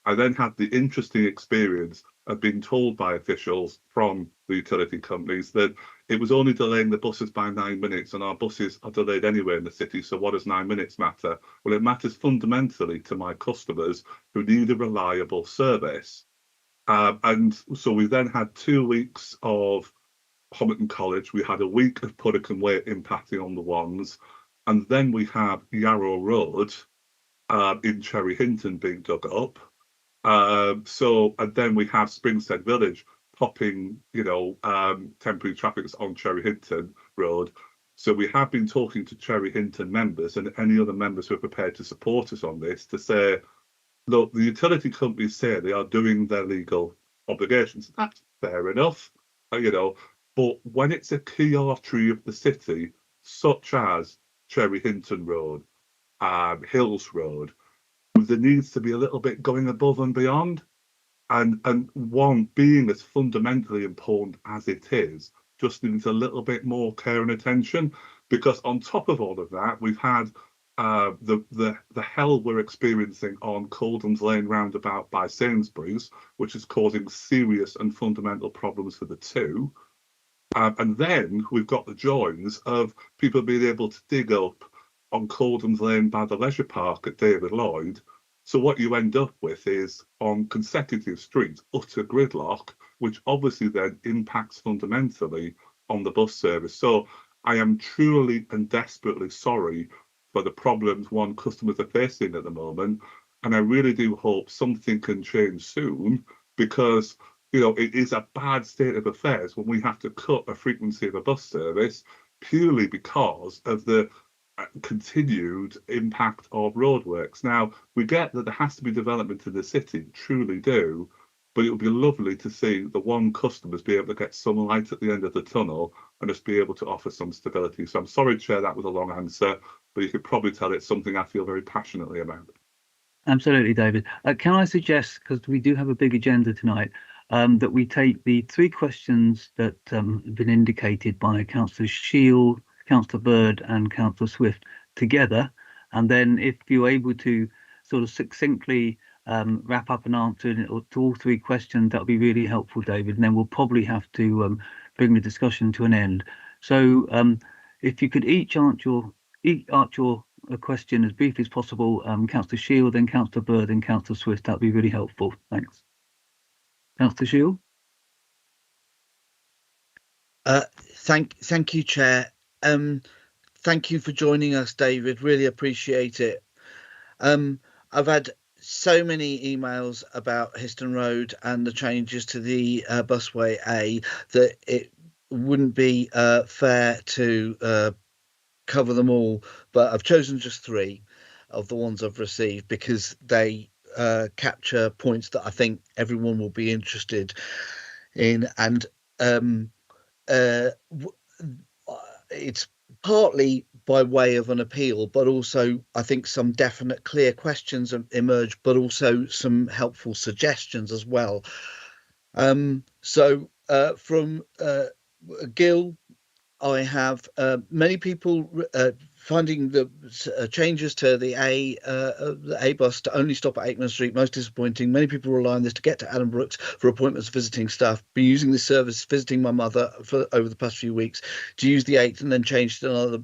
I then had the interesting experience of being told by officials from the utility companies that it was only delaying the buses by 9 minutes, and our buses are delayed anywhere in the city, so what does 9 minutes matter? Well, it matters fundamentally to my customers who need a reliable service. And so we then had 2 weeks of Homerton College, we had a week of Puddingham Way impacting on the ones, and then we have Yarrow Road in Cherry Hinton being dug up. And then we have Springstead Village popping, temporary traffic on Cherry Hinton Road. So we have been talking to Cherry Hinton members and any other members who are prepared to support us on this to say, look, the utility companies say they are doing their legal obligations. That's fair enough, but when it's a key artery of the city, such as Cherry Hinton Road, Hills Road, there needs to be a little bit going above and beyond, and one being as fundamentally important as it is, just needs a little bit more care and attention, because on top of all of that, we've had the hell we're experiencing on Coldham's Lane roundabout by Sainsbury's, which is causing serious and fundamental problems for the two. And then we've got the joys of people being able to dig up on Coldham's Lane by the leisure park at David Lloyd. So what you end up with is on consecutive streets, utter gridlock, which obviously then impacts fundamentally on the bus service. So I am truly and desperately sorry for the problems customers are facing at the moment. And I really do hope something can change soon, because it is a bad state of affairs when we have to cut a frequency of a bus service purely because of the continued impact of roadworks. Now, we get that there has to be development in the city, truly do, but it would be lovely to see the customers be able to get some light at the end of the tunnel and just be able to offer some stability. So I'm sorry, Chair, that was a long answer, but you could probably tell it's something I feel very passionately about. Absolutely, David. Can I suggest, because we do have a big agenda tonight, that we take the 3 questions that have been indicated by Councillor Shield, Councillor Bird and Councillor Swift together, and then if you're able to sort of succinctly wrap up an answer to all 3 questions, that would be really helpful, David, and then we'll probably have to bring the discussion to an end. So if you could each answer a question as briefly as possible, Councillor Shield, then Councillor Bird and Councillor Swift, that would be really helpful. Thanks. Councillor Shield. Thank you, Chair. Thank you for joining us, David. Really appreciate it. I've had so many emails about Histon Road and the changes to the busway A that it wouldn't be fair to cover them all, but I've chosen just 3 of the ones I've received because they capture points that I think everyone will be interested in, and it's partly by way of an appeal, but also I think some definite clear questions emerge, but also some helpful suggestions as well. So from Gil, I have many people finding the changes to the A bus to only stop at Aikman Street most disappointing. Many people rely on this to get to Addenbrooke's for appointments, visiting staff. Been using this service, visiting my mother for over the past few weeks. To use the 8th and then change to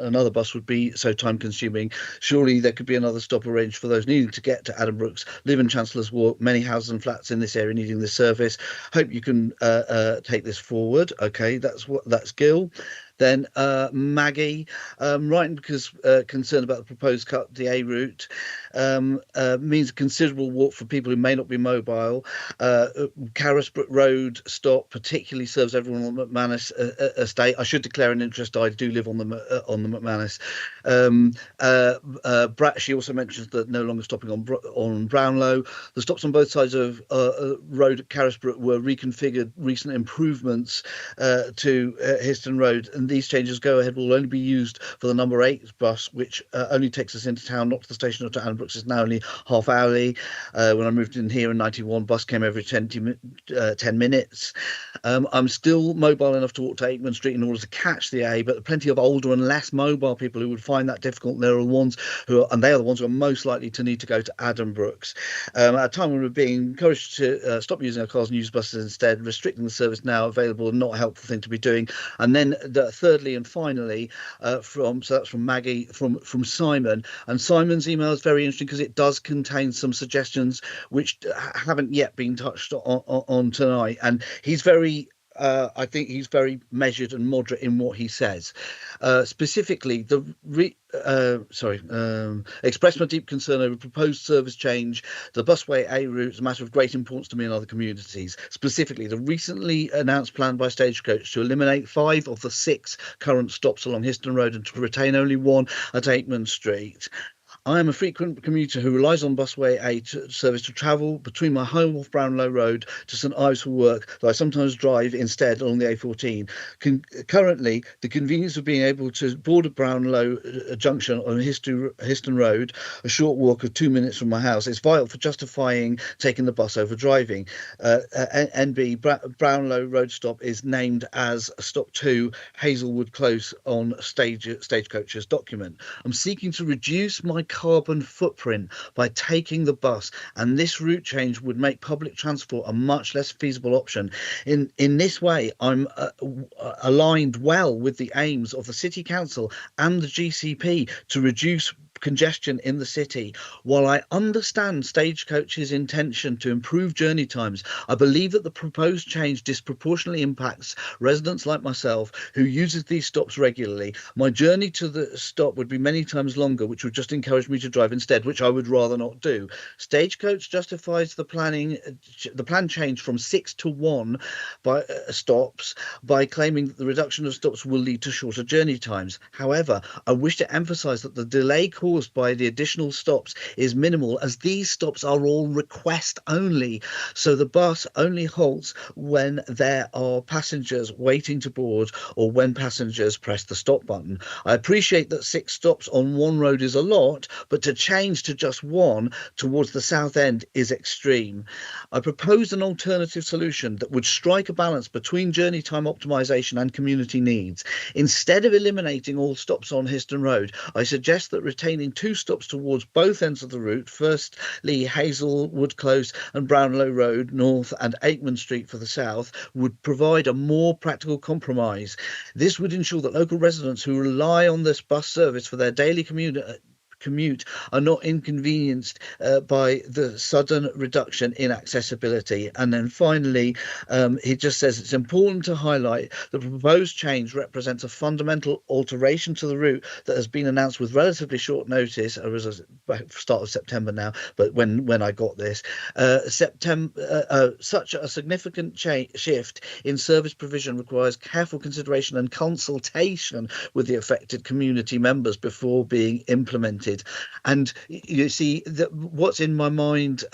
another bus would be so time consuming. Surely there could be another stop arranged for those needing to get to Addenbrooke's. Live in Chancellor's Walk, many houses and flats in this area needing this service. Hope you can take this forward. Okay, that's Gil. Then Maggie, writing because concerned about the proposed cut, the A route means a considerable walk for people who may not be mobile. Carisbrooke Road stop particularly serves everyone on the McManus estate. I should declare an interest. I do live on the McManus. She also mentions that no longer stopping on Brownlow. The stops on both sides of road at Carisbrooke were reconfigured. Recent improvements to Histon Road, and these changes go ahead will only be used for the number 8 bus, which only takes us into town, not to the station or to Addenbrooke's. It's now only half hourly. When I moved in here in 91, bus came every 10 minutes. I'm still mobile enough to walk to Aikman Street in order to catch the A, but there are plenty of older and less mobile people who would find that difficult. And they are the ones who are most likely to need to go to Addenbrooke's. At a time when we're being encouraged to stop using our cars and use buses instead, restricting the service now available and not a helpful thing to be doing. And then thirdly and finally, that's from Maggie, from Simon. And Simon's email is very interesting because it does contain some suggestions which haven't yet been touched on tonight. And he's very I think he's very measured and moderate in what he says. Specifically, expressed my deep concern over proposed service change. The busway A route is a matter of great importance to me and other communities. Specifically, the recently announced plan by Stagecoach to eliminate 5 of the 6 current stops along Histon Road and to retain only 1 at Aikman Street. I am a frequent commuter who relies on busway A service to travel between my home off Brownlow Road to St Ives for work, though I sometimes drive instead along the A14. Currently, the convenience of being able to board at Brownlow Junction on Histon Road, a short walk of 2 minutes from my house, is vital for justifying taking the bus over driving. NB Brownlow Road stop is named as stop 2 Hazelwood Close on Stagecoach's document. I'm seeking to reduce my carbon footprint by taking the bus, and this route change would make public transport a much less feasible option. In this way, I'm aligned well with the aims of the City Council and the GCP to reduce congestion in the city. While I understand Stagecoach's intention to improve journey times, I believe that the proposed change disproportionately impacts residents like myself who uses these stops regularly. My journey to the stop would be many times longer, which would just encourage me to drive instead, which I would rather not do. Stagecoach justifies the plan change from 6 to 1 by stops by claiming that the reduction of stops will lead to shorter journey times. However, I wish to emphasize that the delay caused by the additional stops is minimal, as these stops are all request only, so the bus only halts when there are passengers waiting to board or when passengers press the stop button. I appreciate that 6 stops on one road is a lot, but to change to just 1 towards the south end is extreme. I proposed an alternative solution that would strike a balance between journey time optimization and community needs. Instead of eliminating all stops on Histon Road, I suggest that retaining 2 stops towards both ends of the route, firstly Hazelwood Close and Brownlow Road north and Aikman Street for the south, would provide a more practical compromise. This would ensure that local residents who rely on this bus service for their daily commute are not inconvenienced by the sudden reduction in accessibility. And then finally, he just says it's important to highlight the proposed change represents a fundamental alteration to the route that has been announced with relatively short notice. It was the start of September now, but when I got this, such a significant shift in service provision requires careful consideration and consultation with the affected community members before being implemented. limited. And you see that what's in my mind,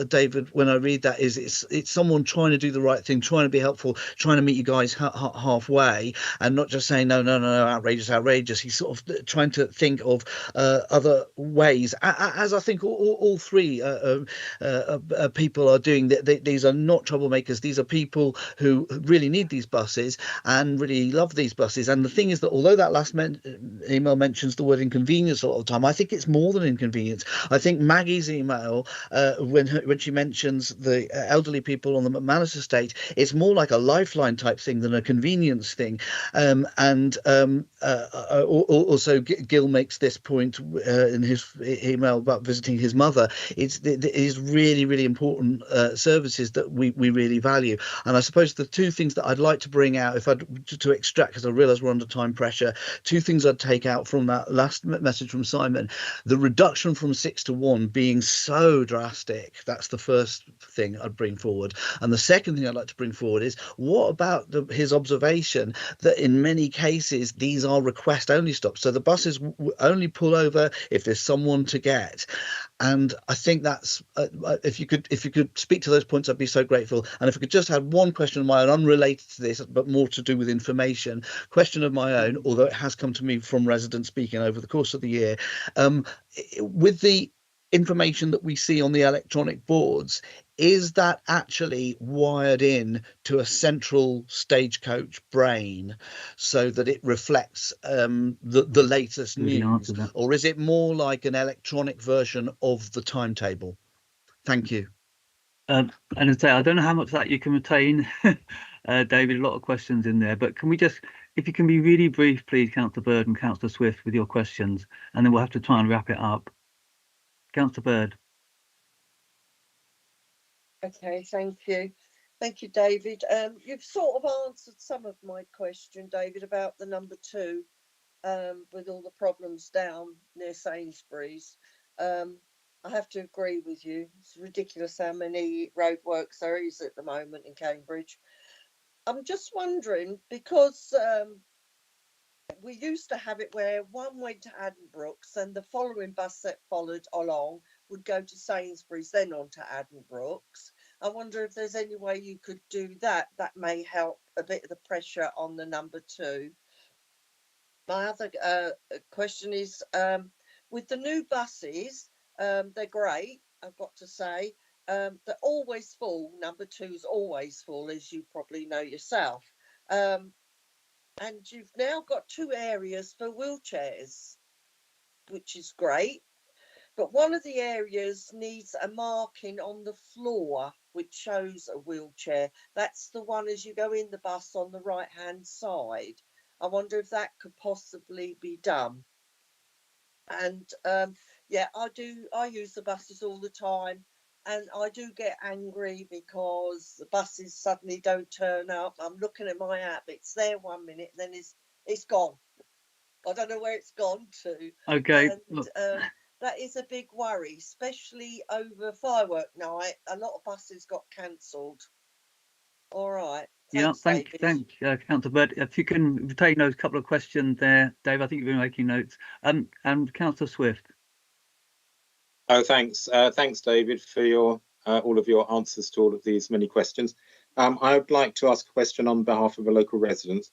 David, when I read that is it's someone trying to do the right thing, trying to be helpful, trying to meet you guys halfway, and not just saying no, outrageous. He's sort of trying to think of other ways, as I think all three people are doing. These are not troublemakers. These are people who really need these buses and really love these buses. And the thing is that although that last email mentions the word inconvenience a lot of the time, I think it's more than inconvenience. I think Maggie's email, when she mentions the elderly people on the McManus estate, it's more like a lifeline type thing than a convenience thing. Also, Gil makes this point in his email about visiting his mother. It is really, really important services that we really value. And I suppose the two things that I'd like to bring out, if I'd to extract, because I realise we're under time pressure, two things I'd take out from that last message from Simon: the reduction from 6 to 1 being so drastic. That's the first thing I'd bring forward. And the second thing I'd like to bring forward is, what about his observation that in many cases these are request only stops, so the buses only pull over if there's someone to get. And I think that's if you could speak to those points, I'd be so grateful. And if I could just have one question of my own, unrelated to this but more to do with information, question of my own, although it has come to me from residents speaking over the course of the year, with the information that we see on the electronic boards, is that actually wired in to a central Stagecoach brain so that it reflects the latest news, or is it more like an electronic version of the timetable? Thank you. And I say, I don't know how much that you can retain, David, a lot of questions in there, but can we just, if you can be really brief, please, Councillor Bird and Councillor Swift, with your questions, and then we'll have to try and wrap it up. Councillor Bird. Okay, thank you. Thank you, David. You've sort of answered some of my question, David, about the number 2, with all the problems down near Sainsbury's. I have to agree with you. It's ridiculous how many roadworks there is at the moment in Cambridge. I'm just wondering, because we used to have it where one went to Addenbrooke's and the following bus that followed along would go to Sainsbury's, then on to Addenbrooke's. I wonder if there's any way you could do that. That may help a bit of the pressure on the number 2. My other question is, with the new buses, they're great, I've got to say. They're always full. Number 2's always full, as you probably know yourself. And you've now got 2 areas for wheelchairs, which is great. But one of the areas needs a marking on the floor, which shows a wheelchair. That's the one as you go in the bus on the right-hand side. I wonder if that could possibly be done. And yeah, I use the buses all the time, and I do get angry because the buses suddenly don't turn up. I'm looking at my app, it's there 1 minute, then it's gone. I don't know where it's gone to. Okay. And that is a big worry, especially over firework night. A lot of buses got cancelled. All right. Thanks, thank Councillor Bird. If you can retain those couple of questions there, Dave, I think you've been making notes. And Councillor Swift. Oh, thanks. Thanks, David, for your all of your answers to all of these many questions. I would like to ask a question on behalf of a local resident.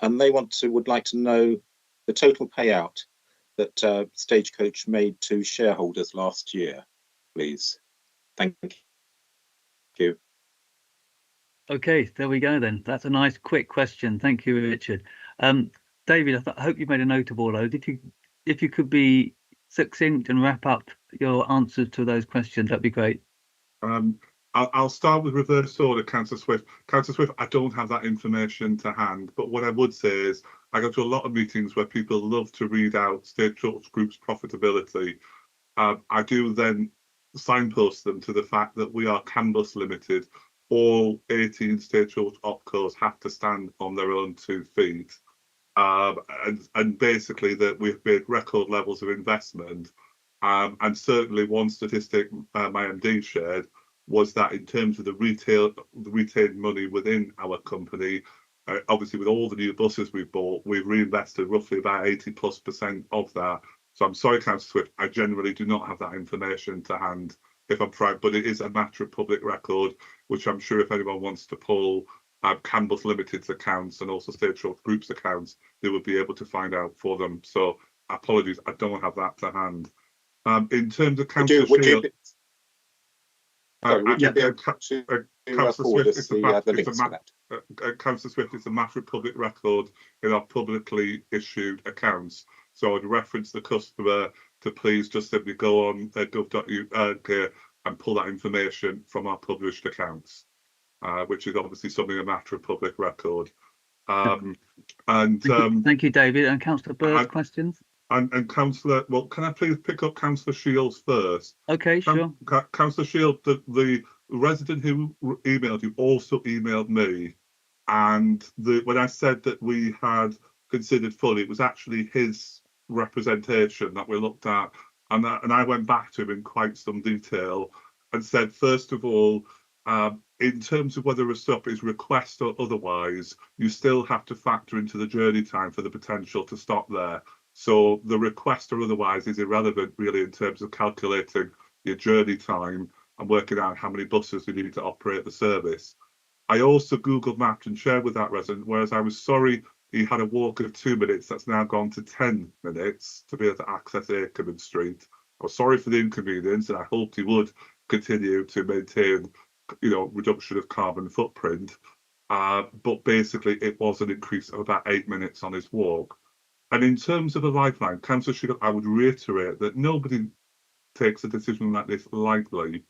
And they would like to know the total payout that Stagecoach made to shareholders last year, please. Thank you. Okay, there we go then. That's a nice quick question. Thank you, Richard. David, I hope you made a note of all those. If you could be succinct and wrap up your answers to those questions, that'd be great. I'll start with reverse order, Councillor Swift. Councillor Swift, I don't have that information to hand, but what I would say is I go to a lot of meetings where people love to read out Stagecoach Group's profitability. I do then signpost them to the fact that we are CANBUS limited. All 18 Stagecoach opcos have to stand on their own 2 feet. And basically that we've made record levels of investment. And certainly one statistic my MD shared was that in terms of the retained money within our company, Obviously, with all the new buses we've bought, we've reinvested roughly about 80+% of that. So I'm sorry, Councillor Swift, I generally do not have that information to hand, if I'm frank, but it is a matter of public record, which I'm sure if anyone wants to pull CAN-Bus Limited's accounts and also Stage Road Group's accounts, they would be able to find out for them. So apologies, I don't have that to hand. In terms of Councillor Shield, Councillor Swift, it's a matter of public record in our publicly issued accounts. So I'd reference the customer to please just simply go on gov.uk and pull that information from our published accounts, which is obviously something a matter of public record. Thank you, David. And Councillor Bird's questions? And Councillor, well, can I please pick up Councillor Shields first? Okay, sure. Councillor Shield, the resident who emailed you also emailed me, and when I said that we had considered fully, it was actually his representation that we looked at, and I went back to him in quite some detail and said, first of all, in terms of whether a stop is request or otherwise, you still have to factor into the journey time for the potential to stop there. So the request or otherwise is irrelevant really in terms of calculating your journey time and working out how many buses you need to operate the service. I also Googled mapped and shared with that resident, whereas I was sorry he had a walk of 2 minutes, that's now gone to 10 minutes to be able to access Akerman Street. I was sorry for the inconvenience, and I hoped he would continue to maintain, reduction of carbon footprint. But basically it was an increase of about 8 minutes on his walk. And in terms of a lifeline, Councillor Shield, I would reiterate that nobody takes a decision like this lightly.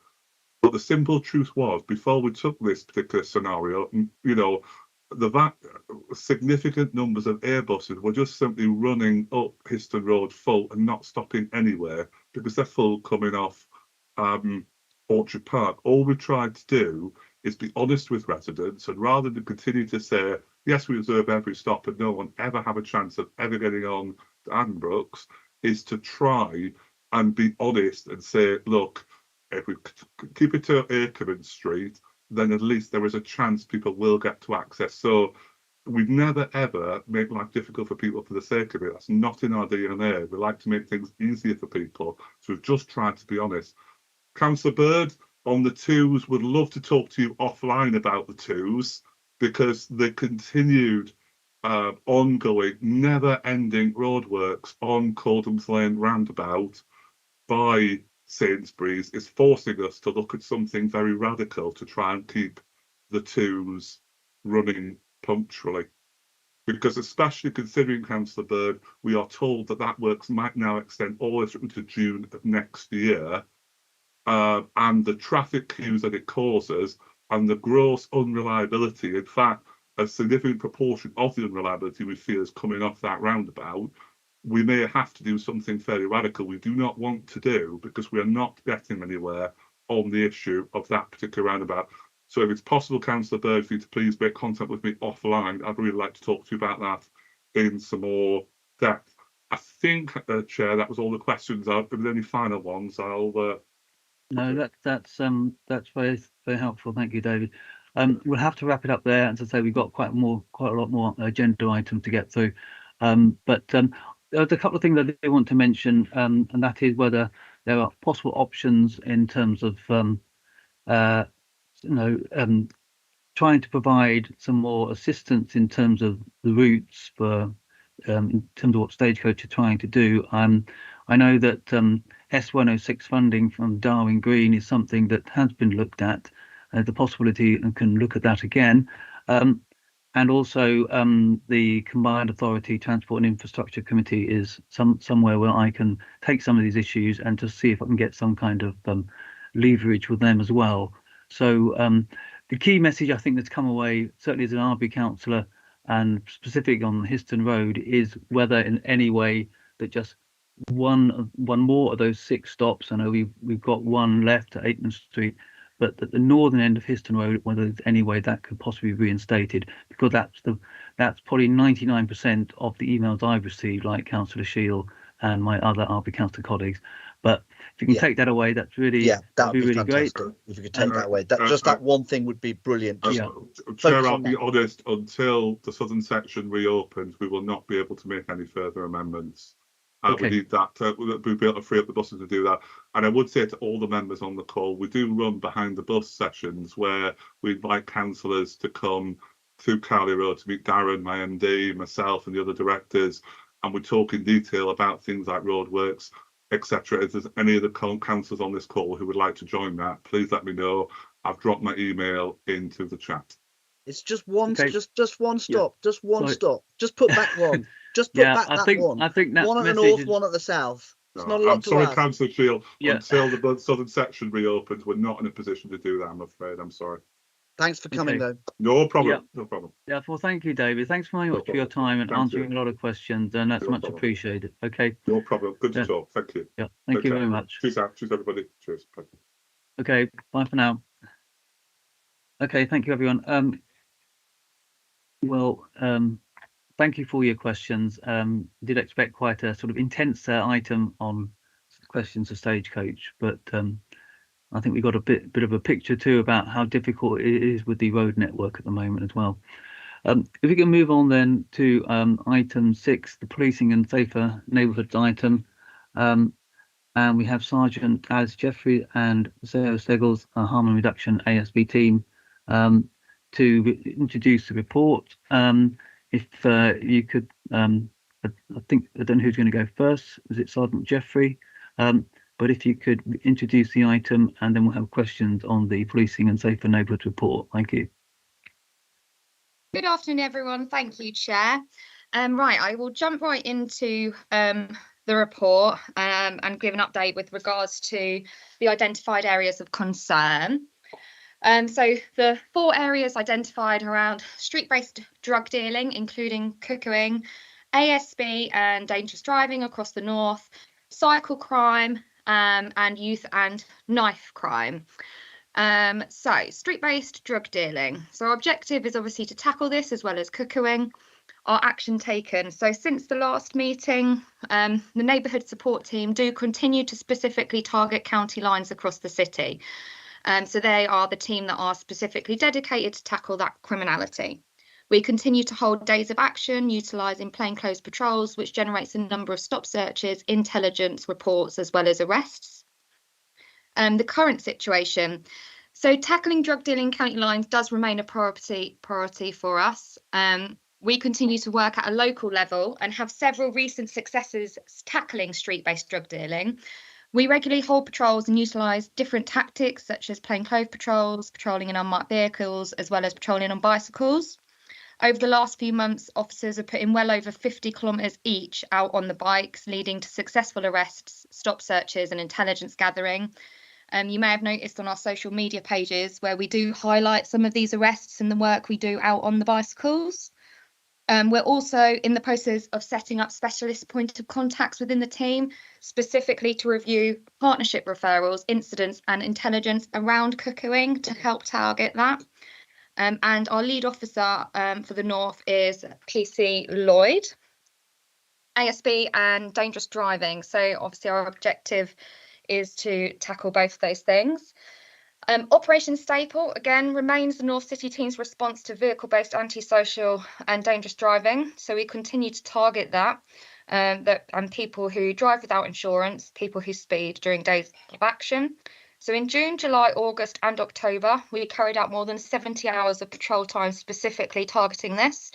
But the simple truth was, before we took this particular scenario, the significant numbers of Airbuses were just simply running up Histon Road full and not stopping anywhere because they're full coming off Orchard Park. All we tried to do is be honest with residents, and rather than continue to say, yes, we observe every stop and no one ever have a chance of ever getting on to Addenbrooke's, is to try and be honest and say, look, if we keep it to Akerman Street, then at least there is a chance people will get to access. So we'd never ever make life difficult for people for the sake of it. That's not in our DNA. We like to make things easier for people. So we've just tried to be honest. Councillor Bird, on the twos, would love to talk to you offline about the twos, because the continued ongoing, never-ending roadworks on Coldham's Lane roundabout by Sainsbury's is forcing us to look at something very radical to try and keep the twos running punctually. Because especially considering, Councillor Bird, we are told that works might now extend all the way through to June of next year, and the traffic queues that it causes and the gross unreliability. In fact, a significant proportion of the unreliability we feel is coming off that roundabout. We may have to do something fairly radical we do not want to do, because we are not getting anywhere on the issue of that particular roundabout. So if it's possible, Councillor Bird, for you to please make contact with me offline, I'd really like to talk to you about that in some more depth. I think, Chair, that was all the questions. If there's any final ones, I'll... No, that's very, very helpful. Thank you, David. We'll have to wrap it up there. As I say, we've got quite a lot more agenda items to get through. But there's a couple of things I do want to mention, and that is whether there are possible options in terms of trying to provide some more assistance in terms of the routes for in terms of what Stagecoach are trying to do. I know that S106 funding from Darwin Green is something that has been looked at, the possibility, and can look at that again. And also the Combined Authority Transport and Infrastructure Committee is somewhere where I can take some of these issues and to see if I can get some kind of leverage with them as well. So the key message I think that's come away, certainly as an RB councillor and specific on Histon Road, is whether in any way that just one more of those 6 stops, I know we've got one left at Aitman Street, but at the northern end of Histon Road, whether there's any way that could possibly be reinstated, because that's probably 99% of the emails I've received, like Councillor Shield and my other RB councillor colleagues. But if you can Yeah. take that away, that's really Yeah, that would be really great. fantastic if you could take And, that away. That just that one thing would be brilliant. Just Yeah. Chair, focus I'll on be that. honest, until the southern section reopens, we will not be able to make any further amendments. Okay. We need that, we'll be able to free up the buses to do that. And I would say to all the members on the call, we do run behind the bus sessions where we invite councillors to come to Cowley Road to meet Darren, my MD, myself and the other directors, and we talk in detail about things like roadworks, etc. If there's any of the councillors on this call who would like to join that, please let me know. I've dropped my email into the chat. It's just one, Okay. just one stop, just one Sorry. stop. Just put back one. Just put Yeah, back I that think one. I think that One at the message north, is, one at the south. It's No, not a lot I'm to sorry, ask. Councillor Shield. Yeah. Until the southern section reopens, we're not in a position to do that, I'm afraid. I'm sorry. Thanks for coming, Okay. though. No problem. Yeah. No problem. Yeah, well, thank you, David. Thanks very No much for your problem. time and Thank answering you. a lot of questions, and that's No much problem. appreciated. Okay. No problem. Good to Yeah. talk. Thank you. Yeah. Thank Take you care. very much. Cheers out. Cheers, everybody. Cheers. Bye. Okay. Bye for now. Okay. Thank you, everyone. Well, thank you for your questions. Did expect quite a sort of intense item on questions of Stagecoach, but I think we got a bit of a picture too about how difficult it is with the road network at the moment as well. If we can move on then to item 6, the policing and safer neighbourhoods item, and we have Sergeant Alice Jeffrey and Sarah Steggles, a harm and reduction ASB team, to introduce the report. If you could, I think, I don't know who's going to go first. Is it Sergeant Jeffrey? But if you could introduce the item, and then we'll have questions on the policing and safer neighbourhood report. Thank you. Good afternoon, everyone. Thank you, Chair. Right, I will jump right into the report and give an update with regards to the identified areas of concern. So the 4 areas identified around street-based drug dealing, including cuckooing, ASB and dangerous driving across the north, cycle crime, and youth and knife crime. So street-based drug dealing. So our objective is obviously to tackle this as well as cuckooing. Our action taken. So since the last meeting, the neighbourhood support team do continue to specifically target county lines across the city. So they are the team that are specifically dedicated to tackle that criminality. We continue to hold days of action, utilising plainclothes patrols, which generates a number of stop searches, intelligence reports, as well as arrests. The current situation. So tackling drug dealing county lines does remain a priority for us. We continue to work at a local level and have several recent successes tackling street-based drug dealing. We regularly hold patrols and utilise different tactics such as plainclothes patrols, patrolling in unmarked vehicles, as well as patrolling on bicycles. Over the last few months, officers have put in well over 50 kilometres each out on the bikes, leading to successful arrests, stop searches and intelligence gathering. You may have noticed on our social media pages where we do highlight some of these arrests and the work we do out on the bicycles. We're also in the process of setting up specialist point of contacts within the team, specifically to review partnership referrals, incidents and intelligence around cuckooing to help target that. And our lead officer for the North is PC Lloyd. ASB and dangerous driving. So obviously our objective is to tackle both of those things. Operation Staple, again, remains the North City team's response to vehicle-based antisocial and dangerous driving. So we continue to target that, and people who drive without insurance, people who speed during days of action. So in June, July, August and October, we carried out more than 70 hours of patrol time specifically targeting this.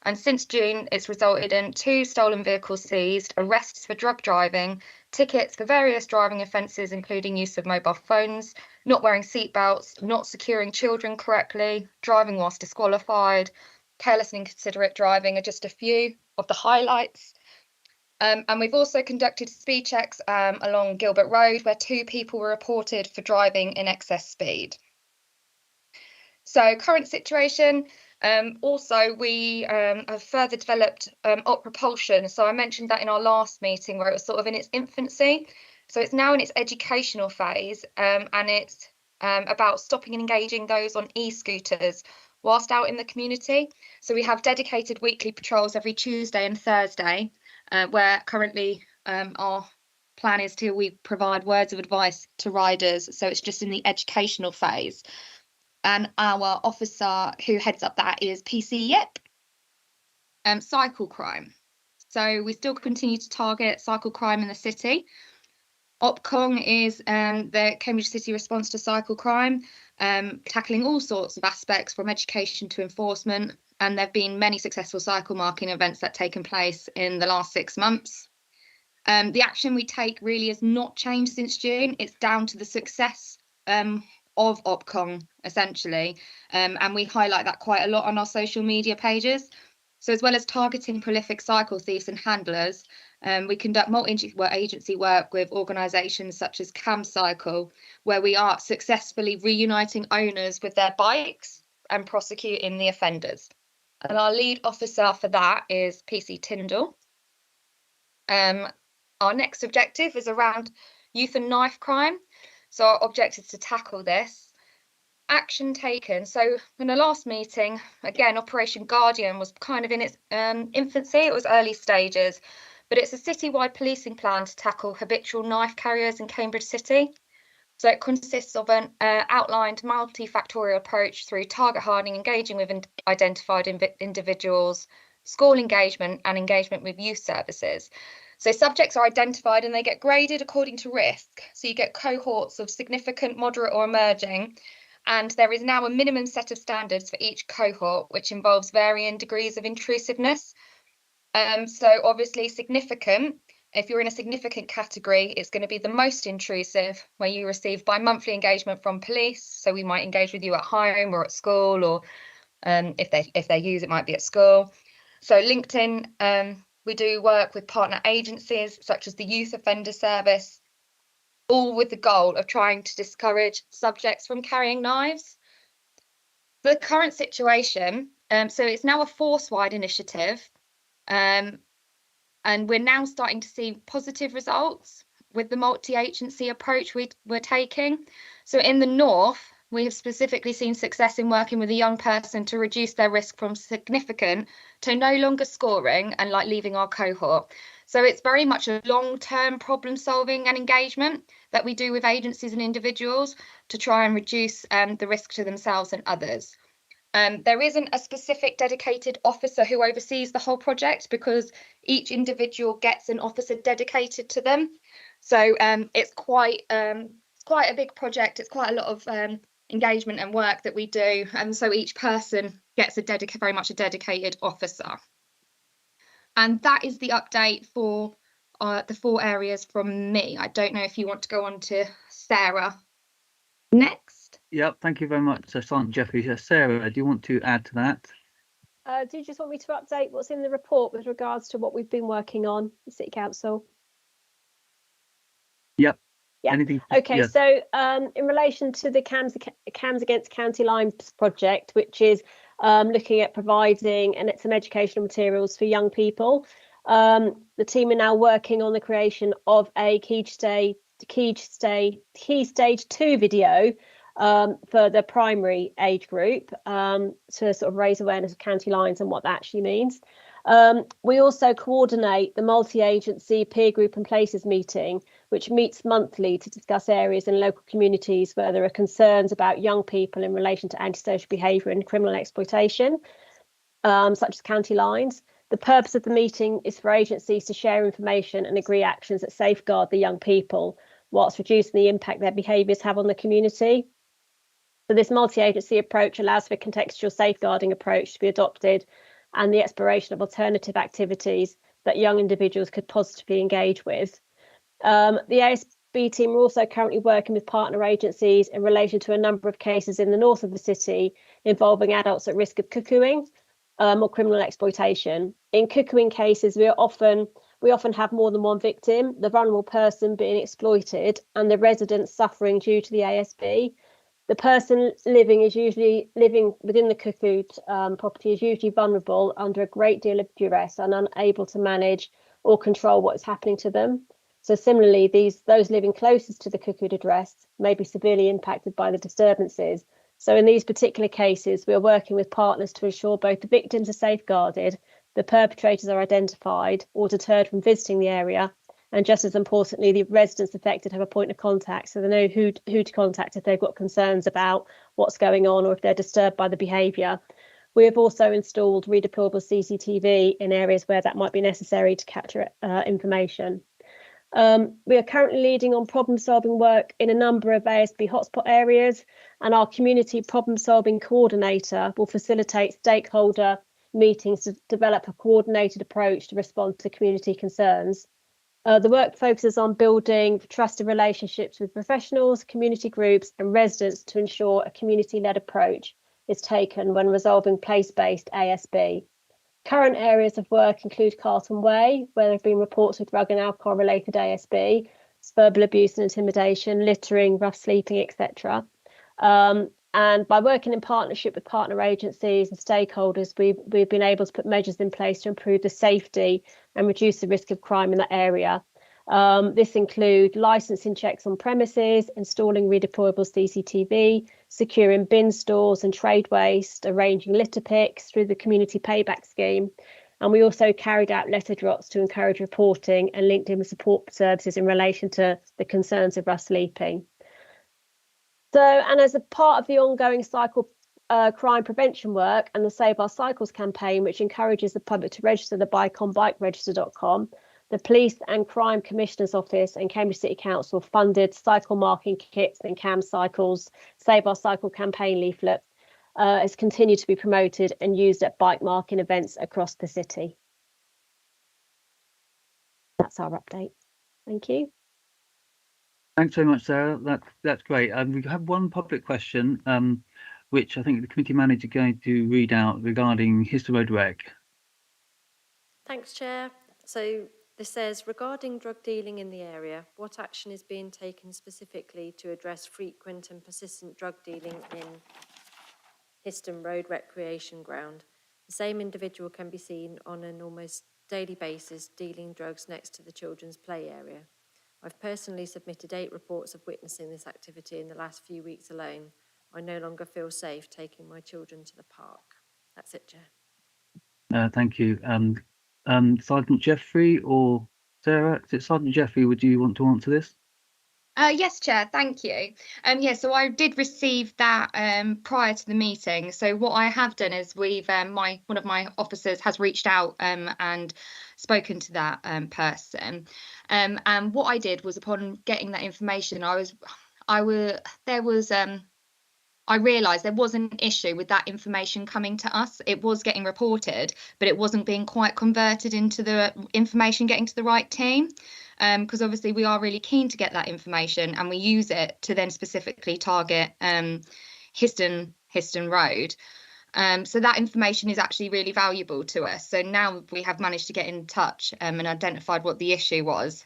And since June, it's resulted in 2 stolen vehicles seized, arrests for drug driving, tickets for various driving offences, including use of mobile phones, not wearing seatbelts, not securing children correctly, driving whilst disqualified, careless and inconsiderate driving are just a few of the highlights. And we've also conducted speed checks along Gilbert Road, where 2 people were reported for driving in excess speed. So current situation. Also, we have further developed Op Propulsion. So I mentioned that in our last meeting where it was sort of in its infancy. So it's now in its educational phase, and it's about stopping and engaging those on e-scooters whilst out in the community. So we have dedicated weekly patrols every Tuesday and Thursday, where currently our plan is we provide words of advice to riders, so it's just in the educational phase. And our officer who heads up that is PC Yep. Cycle crime. So we still continue to target cycle crime in the city. OPCON is the Cambridge City response to cycle crime, tackling all sorts of aspects from education to enforcement. And there have been many successful cycle marking events that have taken place in the last 6 months. The action we take really has not changed since June. It's down to the success of OPCON, essentially. And we highlight that quite a lot on our social media pages. So as well as targeting prolific cycle thieves and handlers, we conduct multi-agency work with organisations such as CamCycle, where we are successfully reuniting owners with their bikes and prosecuting the offenders. And our lead officer for that is PC Tyndall. Our next objective is around youth and knife crime. So our objective is to tackle this. Action taken. So in the last meeting, again, Operation Guardian was kind of in its infancy. It was early stages, but it's a citywide policing plan to tackle habitual knife carriers in Cambridge City. So it consists of an outlined multifactorial approach through target hardening, engaging with identified individuals, school engagement and engagement with youth services. So subjects are identified and they get graded according to risk. So you get cohorts of significant, moderate or emerging. And there is now a minimum set of standards for each cohort, which involves varying degrees of intrusiveness. So obviously significant, if you're in a significant category, it's going to be the most intrusive, where you receive bi-monthly engagement from police. So we might engage with you at home or at school, or if they use it might be at school. So LinkedIn, we do work with partner agencies such as the Youth Offender Service, all with the goal of trying to discourage subjects from carrying knives. The current situation, so it's now a force-wide initiative, and we're now starting to see positive results with the multi-agency approach we're taking. So in the north, we have specifically seen success in working with a young person to reduce their risk from significant to no longer scoring and like leaving our cohort. So it's very much a long-term problem solving and engagement that we do with agencies and individuals to try and reduce the risk to themselves and others. There isn't a specific dedicated officer who oversees the whole project because each individual gets an officer dedicated to them. So it's quite a big project. It's quite a lot of engagement and work that we do. And so each person gets very much a dedicated officer. And that is the update for the 4 areas from me. I don't know if you want to go on to Sarah next. Yep, thank you very much, Sergeant Jeffrey. Sarah, do you want to add to that? Do you just want me to update what's in the report with regards to what we've been working on, the City Council? Yep. Yeah. Anything? Okay, Yeah. so in relation to the CAMS Against County Limes project, which is looking at providing some educational materials for young people, the team are now working on the creation of a Key Stage 2 video for the primary age group to sort of raise awareness of county lines and what that actually means. We also coordinate the multi-agency peer group and places meeting, which meets monthly to discuss areas in local communities where there are concerns about young people in relation to antisocial behaviour and criminal exploitation, such as county lines. The purpose of the meeting is for agencies to share information and agree actions that safeguard the young people, whilst reducing the impact their behaviours have on the community. So this multi-agency approach allows for a contextual safeguarding approach to be adopted and the exploration of alternative activities that young individuals could positively engage with. The ASB team are also currently working with partner agencies in relation to a number of cases in the north of the city involving adults at risk of cuckooing or criminal exploitation. In cuckooing cases, we often have more than one victim, the vulnerable person being exploited and the residents suffering due to the ASB. The person living within the cuckooed property is usually vulnerable under a great deal of duress and unable to manage or control what is happening to them. So similarly, those living closest to the cuckooed address may be severely impacted by the disturbances. So in these particular cases, we are working with partners to ensure both the victims are safeguarded, the perpetrators are identified or deterred from visiting the area, And just as importantly, the residents affected have a point of contact, so they know who to contact if they've got concerns about what's going on or if they're disturbed by the behaviour. We have also installed redeployable CCTV in areas where that might be necessary to capture information. We are currently leading on problem-solving work in a number of ASB hotspot areas, and our community problem-solving coordinator will facilitate stakeholder meetings to develop a coordinated approach to respond to community concerns. The work focuses on building trusted relationships with professionals, community groups and residents to ensure a community-led approach is taken when resolving place-based ASB. Current areas of work include Carlton Way, where there have been reports of drug and alcohol-related ASB, verbal abuse and intimidation, littering, rough sleeping, etc. And by working in partnership with partner agencies and stakeholders, we've been able to put measures in place to improve the safety and reduce the risk of crime in that area. This includes licensing checks on premises, installing redeployable CCTV, securing bin stores and trade waste, arranging litter picks through the community payback scheme. And we also carried out letter drops to encourage reporting and linked in with support services in relation to the concerns of rough sleeping. So, and as a part of the ongoing cycle crime prevention work and the Save Our Cycles campaign, which encourages the public to register the bike on bikeregister.com, the Police and Crime Commissioner's Office and Cambridge City Council funded cycle marking kits and CAM cycles, Save Our Cycle campaign leaflet has continued to be promoted and used at bike marking events across the city. That's our update. Thank you. Thanks very much, Sarah. That's great. We have one public question, which I think the committee manager is going to read out regarding Histon Road Rec. Thanks, Chair. So this says, regarding drug dealing in the area, what action is being taken specifically to address frequent and persistent drug dealing in Histon Road Recreation Ground? The same individual can be seen on an almost daily basis dealing drugs next to the children's play area. I've personally submitted 8 reports of witnessing this activity in the last few weeks alone. I no longer feel safe taking my children to the park. That's it, Chair. Thank you. Sergeant Jeffrey or Sarah? Is it Sergeant Jeffrey? Would you want to answer this? Yes, Chair, thank you. Yeah, so I did receive that prior to the meeting. So what I have done is we've one of my officers has reached out and spoken to that person. And what I did was, upon getting that information, I realised there was an issue with that information coming to us. It was getting reported, but it wasn't being quite converted into the information getting to the right team. Because obviously we are really keen to get that information and we use it to then specifically target Histon Road. So that information is actually really valuable to us. So now we have managed to get in touch and identified what the issue was.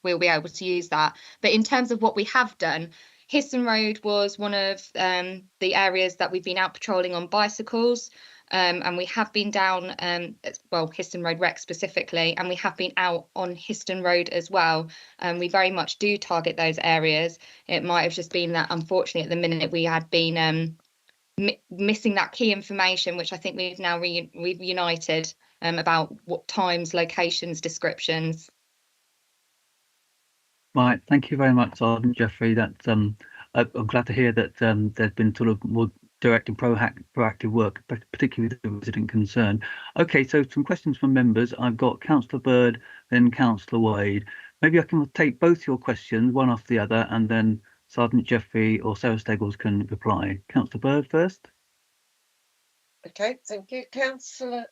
We'll be able to use that. But in terms of what we have done, Histon Road was one of the areas that we've been out patrolling on bicycles. And we have been down, Histon Road Rec specifically, and we have been out on Histon Road as well. We very much do target those areas. It might have just been that, unfortunately, at the minute we had been missing that key information, which I think we've now reunited about what times, locations, descriptions. Right. Thank you very much, Sergeant Jeffrey. That's I'm glad to hear that there's been sort of more direct and proactive work, particularly with the resident concern. Okay, so some questions from members. I've got Councillor Bird, then Councillor Wade. Maybe I can take both your questions, one after the other, and then Sergeant Jeffrey or Sarah Steggles can reply. Councillor Bird first. Okay, thank you. Councillor,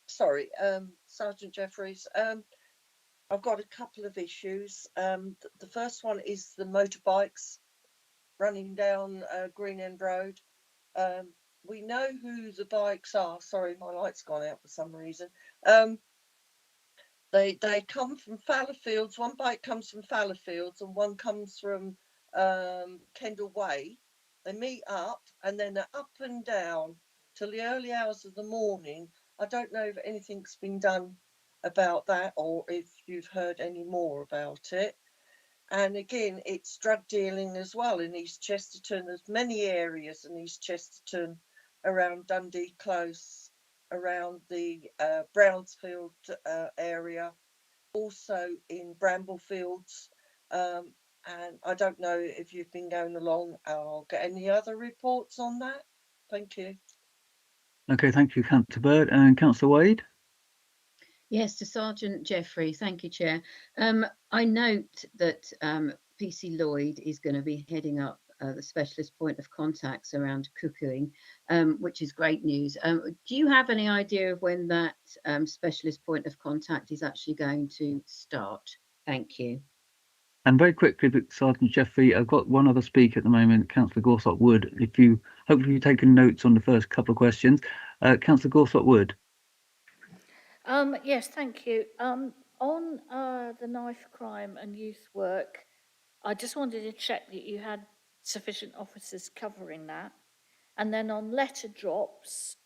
Sergeant Jeffreys. I've got a couple of issues. The first one is the motorbikes running down Green End Road. We know who the bikes are. Sorry, my light's gone out for some reason. They come from Fallowfields. One bike comes from Fallowfields and one comes from Kendall Way. They meet up and then they're up and down till the early hours of the morning. I don't know if anything's been done about that or if you've heard any more about it. And again, it's drug dealing as well in East Chesterton. There's many areas in East Chesterton, around Dundee Close, around the Brownsfield area, also in Bramblefields. And I don't know if you've been going along or get any other reports on that. Thank you. Okay, thank you, Councillor Bird. And Councillor Wade? Yes, to Sergeant Jeffrey. Thank you, Chair. I note that PC Lloyd is going to be heading up the specialist point of contacts around cuckooing, which is great news. Do you have any idea of when that specialist point of contact is actually going to start? Thank you. And very quickly, Sergeant Jeffrey, I've got one other speaker at the moment, Councillor Gorsott Wood. If you hopefully you've taken notes on the first couple of questions. Councillor Gorsott Wood. Yes, thank you. On the knife crime and youth work, I just wanted to check that you had sufficient officers covering that. And then on letter drops,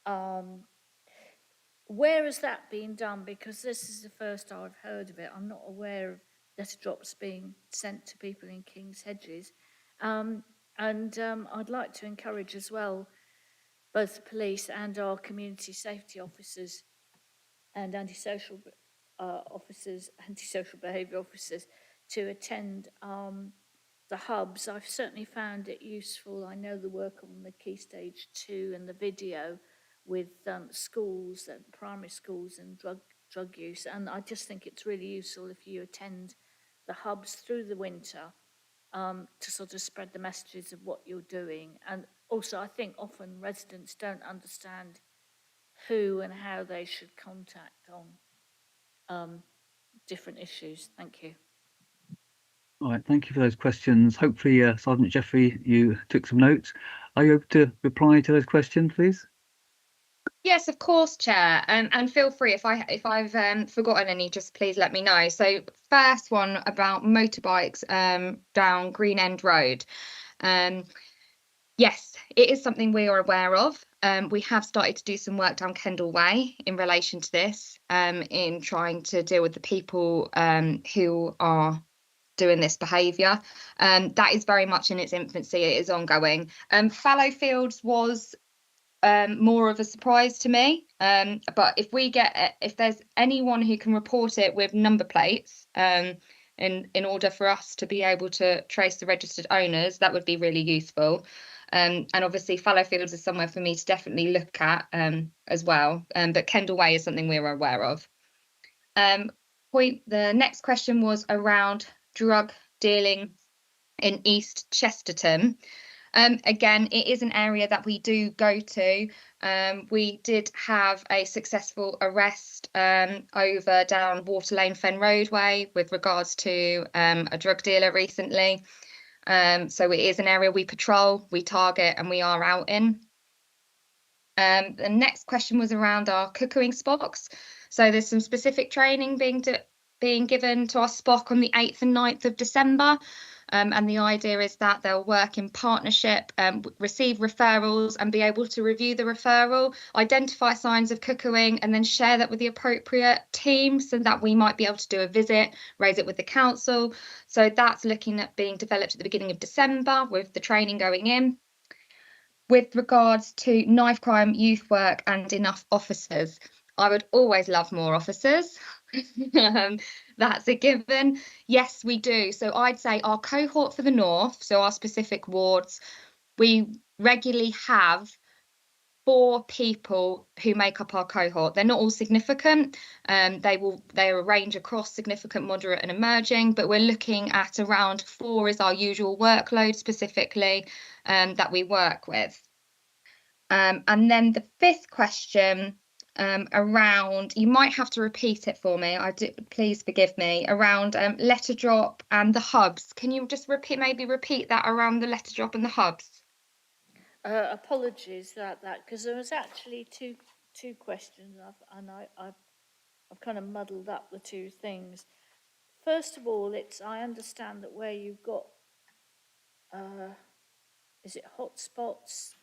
where has that been done? Because this is the first I've heard of it. I'm not aware of letter drops being sent to people in King's Hedges. I'd like to encourage as well both the police and our community safety officers and antisocial behaviour officers to attend the hubs. I've certainly found it useful. I know the work on the Key Stage 2 and the video with schools, primary schools and drug use, and I just think it's really useful if you attend the hubs through the winter to sort of spread the messages of what you're doing. And also I think often residents don't understand who and how they should contact on different issues. Thank you. All right, thank you for those questions. Hopefully, Sergeant Jeffrey, you took some notes. Are you able to reply to those questions, please? Yes, of course, Chair, and feel free if I've forgotten any, just please let me know. So first one about motorbikes down Green End Road. Yes, it is something we are aware of. We have started to do some work down Kendall Way in relation to this, in trying to deal with the people who are doing this behaviour. That is very much in its infancy. It is ongoing. Fallowfields was more of a surprise to me, but if there's anyone who can report it with number plates, in order for us to be able to trace the registered owners, that would be really useful. And obviously Fallowfields is somewhere for me to definitely look at as well, but Kendall Way is something we're aware of. The next question was around drug dealing in East Chesterton. Again, it is an area that we do go to. We did have a successful arrest over down Water Lane Fen Roadway with regards to a drug dealer recently. So it is an area we patrol, we target, and we are out in. The next question was around our cuckooing Spocks. So there's some specific training being given to our Spock on the 8th and 9th of December. And the idea is that they'll work in partnership, receive referrals and be able to review the referral, identify signs of cuckooing, and then share that with the appropriate team so that we might be able to do a visit, raise it with the council. So that's looking at being developed at the beginning of December with the training going in. With regards to knife crime, youth work and enough officers, I would always love more officers. That's a given. Yes, we do. So I'd say our cohort for the north, so our specific wards, we regularly have 4 people who make up our cohort. They're not all significant. They range across significant, moderate and emerging, but we're looking at around 4 is our usual workload specifically that we work with. And then the 5th question around, you might have to repeat it for me, please forgive me, around letter drop and the hubs. Can you just repeat that around the letter drop and the hubs? Apologies about that, because there was actually two questions, and I've kind of muddled up the two things. First of all, I understand that where you've got, is it hotspots?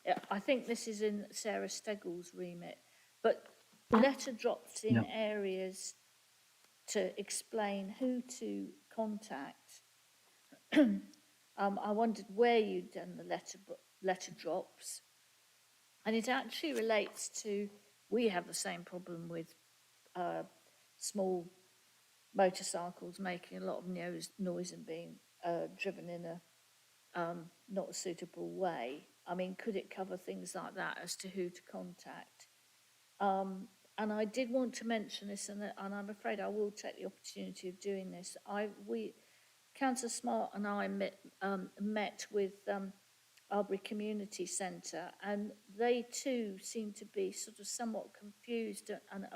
Yeah, I think this is in Sarah Steggall's remit, but letter drops in areas to explain who to contact. I wondered where you'd done the letter drops, and it actually relates to, we have the same problem with small motorcycles making a lot of noise and being driven in a not a suitable way. I mean, could it cover things like that as to who to contact? And I did want to mention this, and I'm afraid I will take the opportunity of doing this. Councillor Smart and I met with Albury Community Centre, and they too seem to be sort of somewhat confused and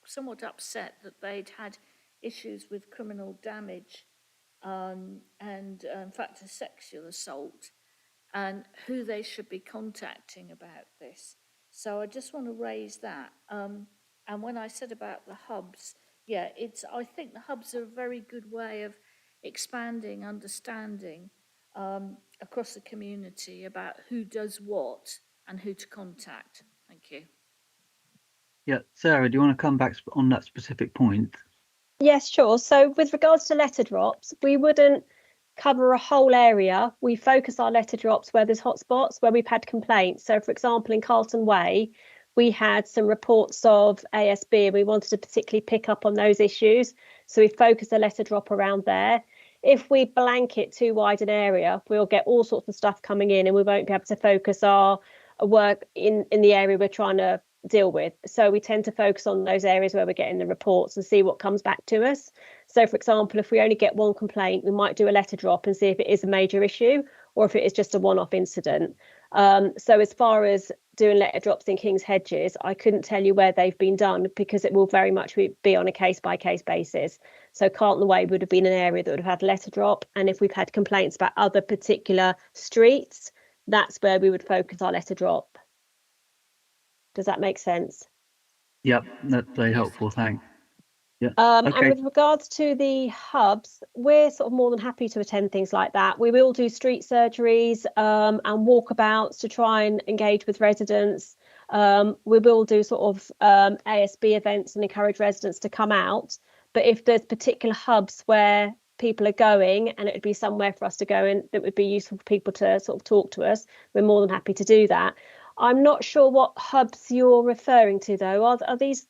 somewhat upset that they'd had issues with criminal damage and in fact a sexual assault, and who they should be contacting about this. So I just want to raise that. And when I said about the hubs, yeah, I think the hubs are a very good way of expanding understanding across the community about who does what and who to contact. Thank you. Yeah, Sarah, do you want to come back on that specific point? Yes, sure. So with regards to letter drops, we wouldn't cover a whole area. We focus our letter drops where there's hotspots, where we've had complaints. So for example, in Carlton Way, we had some reports of ASB and we wanted to particularly pick up on those issues. So we focused a letter drop around there. If we blanket too wide an area, we'll get all sorts of stuff coming in and we won't be able to focus our work in the area we're trying to deal with. So we tend to focus on those areas where we're getting the reports and see what comes back to us. So for example, if we only get one complaint, we might do a letter drop and see if it is a major issue or if it is just a one-off incident. So as far as doing letter drops in King's Hedges, I couldn't tell you where they've been done because it will very much be on a case-by-case basis. So Carlton Way would have been an area that would have had a letter drop, and if we've had complaints about other particular streets, that's where we would focus our letter drop. Does that make sense? Yep, that's very helpful. Thanks. Yeah. And with regards to the hubs, we're sort of more than happy to attend things like that. We will do street surgeries and walkabouts to try and engage with residents. We will do sort of ASB events and encourage residents to come out. But if there's particular hubs where people are going and it would be somewhere for us to go and that would be useful for people to sort of talk to us, we're more than happy to do that. I'm not sure what hubs you're referring to, though. Are these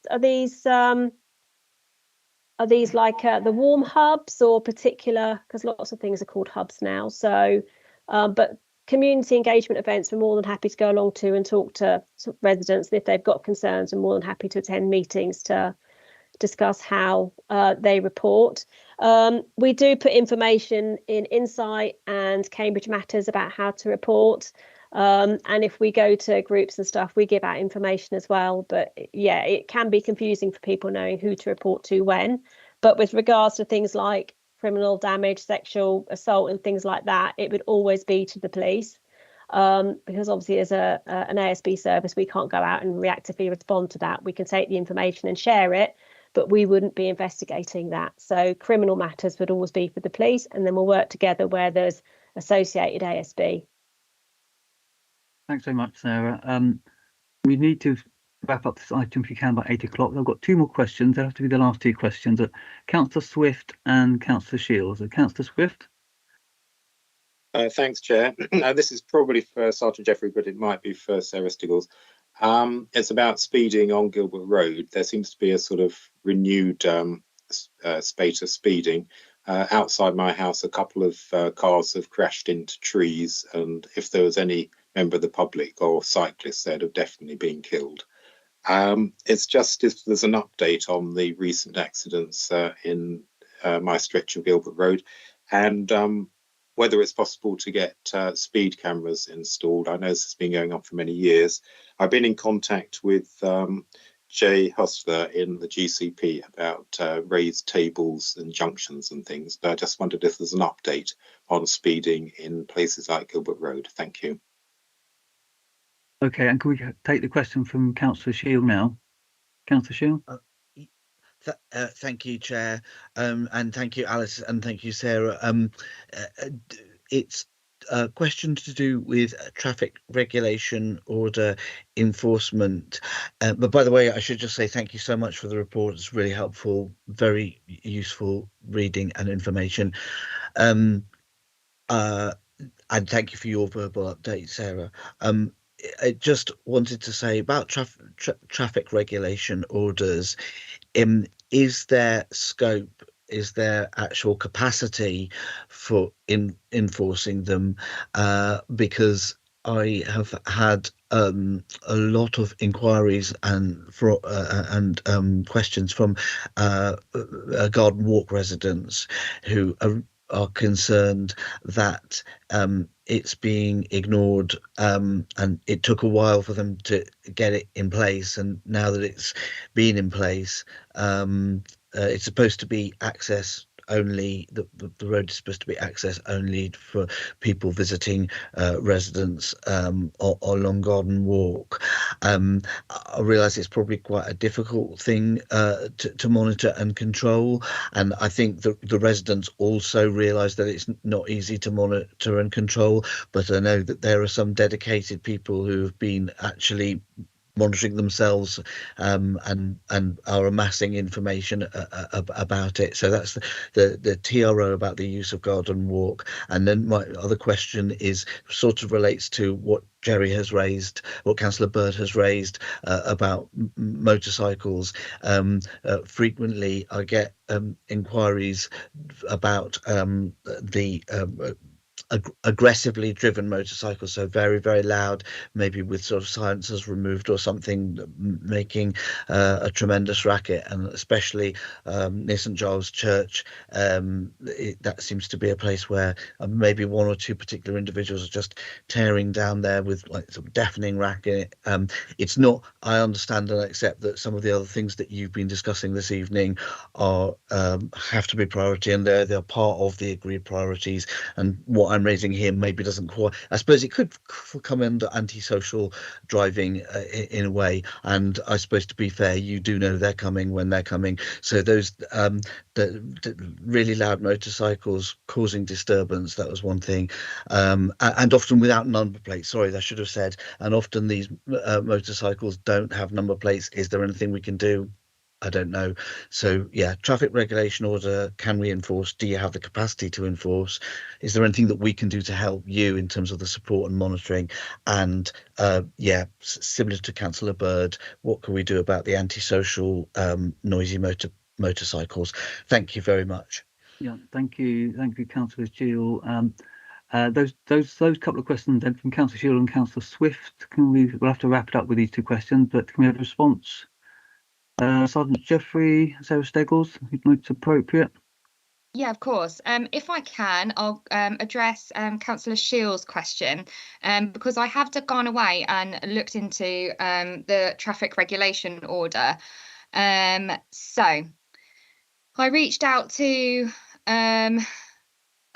like the warm hubs or particular? Because lots of things are called hubs now. So, but community engagement events, we're more than happy to go along to and talk to residents. And if they've got concerns, we're more than happy to attend meetings to discuss how they report. We do put information in Insight and Cambridge Matters about how to report. And if we go to groups and stuff, we give out information as well. But yeah, it can be confusing for people knowing who to report to when. But with regards to things like criminal damage, sexual assault and things like that, it would always be to the police. Because obviously as an ASB service, we can't go out and reactively respond to that. We can take the information and share it, but we wouldn't be investigating that. So criminal matters would always be for the police, and then we'll work together where there's associated ASB. Thanks very much, Sarah. We need to wrap up this item if you can by 8 o'clock. I've got two more questions. They'll have to be the last two questions. Councillor Swift and Councillor Shields. Councillor Swift. Thanks, Chair. This is probably for Sergeant Jeffrey, but it might be for Sarah Stiggles. It's about speeding on Gilbert Road. There seems to be a sort of renewed spate of speeding. Outside my house, a couple of cars have crashed into trees, and if there was any member of the public or cyclists, they'd have definitely been killed. It's just if there's an update on the recent accidents in my stretch of Gilbert Road, and whether it's possible to get speed cameras installed. I know this has been going on for many years. I've been in contact with Jay Hustler in the GCP about raised tables and junctions and things, but I just wondered if there's an update on speeding in places like Gilbert Road. Thank you. Okay, and can we take the question from Councillor Shield now? Councillor Shield. Thank you, Chair, and thank you, Alice, and thank you, Sarah. It's a question to do with traffic regulation order enforcement. But by the way, I should just say thank you so much for the report. It's really helpful, very useful reading and information. And thank you for your verbal update, Sarah. I just wanted to say about traffic regulation orders. Is there scope is their actual capacity for enforcing them, because I have had a lot of inquiries and questions from Garden Walk residents who are concerned that it's being ignored, and it took a while for them to get it in place, and now that it's been in place, it's supposed to be access only. The road is supposed to be access only for people visiting residents along Garden Walk. I realise it's probably quite a difficult thing to monitor and control, and I think the residents also realise that it's not easy to monitor and control, but I know that there are some dedicated people who have been actually monitoring themselves, and are amassing information about it. So that's the TRO about the use of Garden Walk. And then my other question is sort of relates to what Jerry has raised, what Councillor Bird has raised about motorcycles. Frequently I get inquiries about the aggressively driven motorcycles, so very, very loud, maybe with sort of silencers removed or something, making a tremendous racket, and especially near St Giles Church, that seems to be a place where maybe one or two particular individuals are just tearing down there with like some deafening racket. It's not, I understand and accept that some of the other things that you've been discussing this evening are have to be priority, and they're part of the agreed priorities, and what I'm raising here maybe doesn't quite, I suppose it could come under antisocial driving in a way, and I suppose to be fair, you do know they're coming when they're coming. So those the really loud motorcycles causing disturbance, that was one thing, and often without number plates. Sorry, I should have said. And often these motorcycles don't have number plates. Is there anything we can do? I don't know. So yeah, traffic regulation order, can we enforce? Do you have the capacity to enforce? Is there anything that we can do to help you in terms of the support and monitoring? And yeah, similar to Councillor Bird, what can we do about the antisocial noisy motorcycles? Thank you very much. Yeah, thank you, Councillor Shield. Those couple of questions then from Councillor Shield and Councillor Swift. We'll have to wrap it up with these two questions, but can we have a response? Sergeant Jeffrey, Sarah Steggles, if it's appropriate. Yeah, of course. If I can, I'll address Councillor Shield's question, because I have gone away and looked into the traffic regulation order. So I reached out to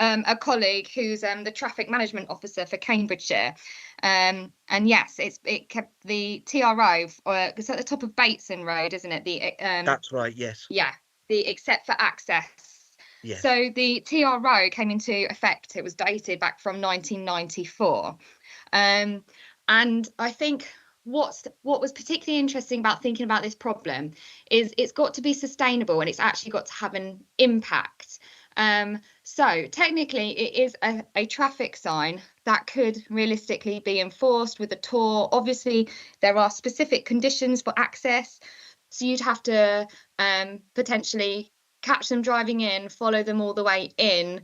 a colleague who's the traffic management officer for Cambridgeshire, and yes, it kept the TRO. It's at the top of Bateson Road, isn't it? That's right. Yes. Yeah, the except for access. Yes. So the TRO came into effect. It was dated back from 1994, and I think what was particularly interesting about thinking about this problem is it's got to be sustainable and it's actually got to have an impact. So technically it is a traffic sign that could realistically be enforced with a tour. Obviously there are specific conditions for access, so you'd have to potentially catch them driving in, follow them all the way in,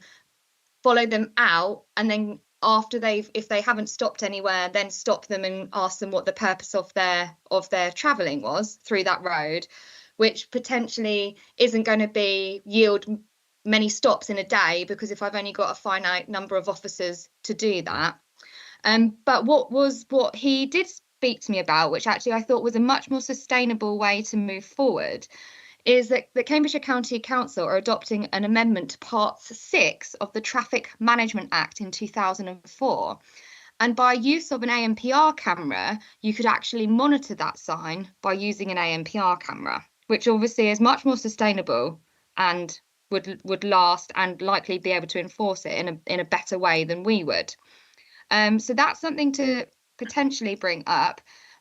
follow them out, and then after if they haven't stopped anywhere, then stop them and ask them what the purpose of their travelling was through that road, which potentially isn't going to yield many stops in a day, because if I've only got a finite number of officers to do that. But what he did speak to me about, which actually I thought was a much more sustainable way to move forward, is that the Cambridgeshire County Council are adopting an amendment to Part 6 of the Traffic Management Act in 2004. And by use of an ANPR camera, you could actually monitor that sign by using an ANPR camera, which obviously is much more sustainable and would last and likely be able to enforce it in a better way than we would. So that's something to potentially bring up.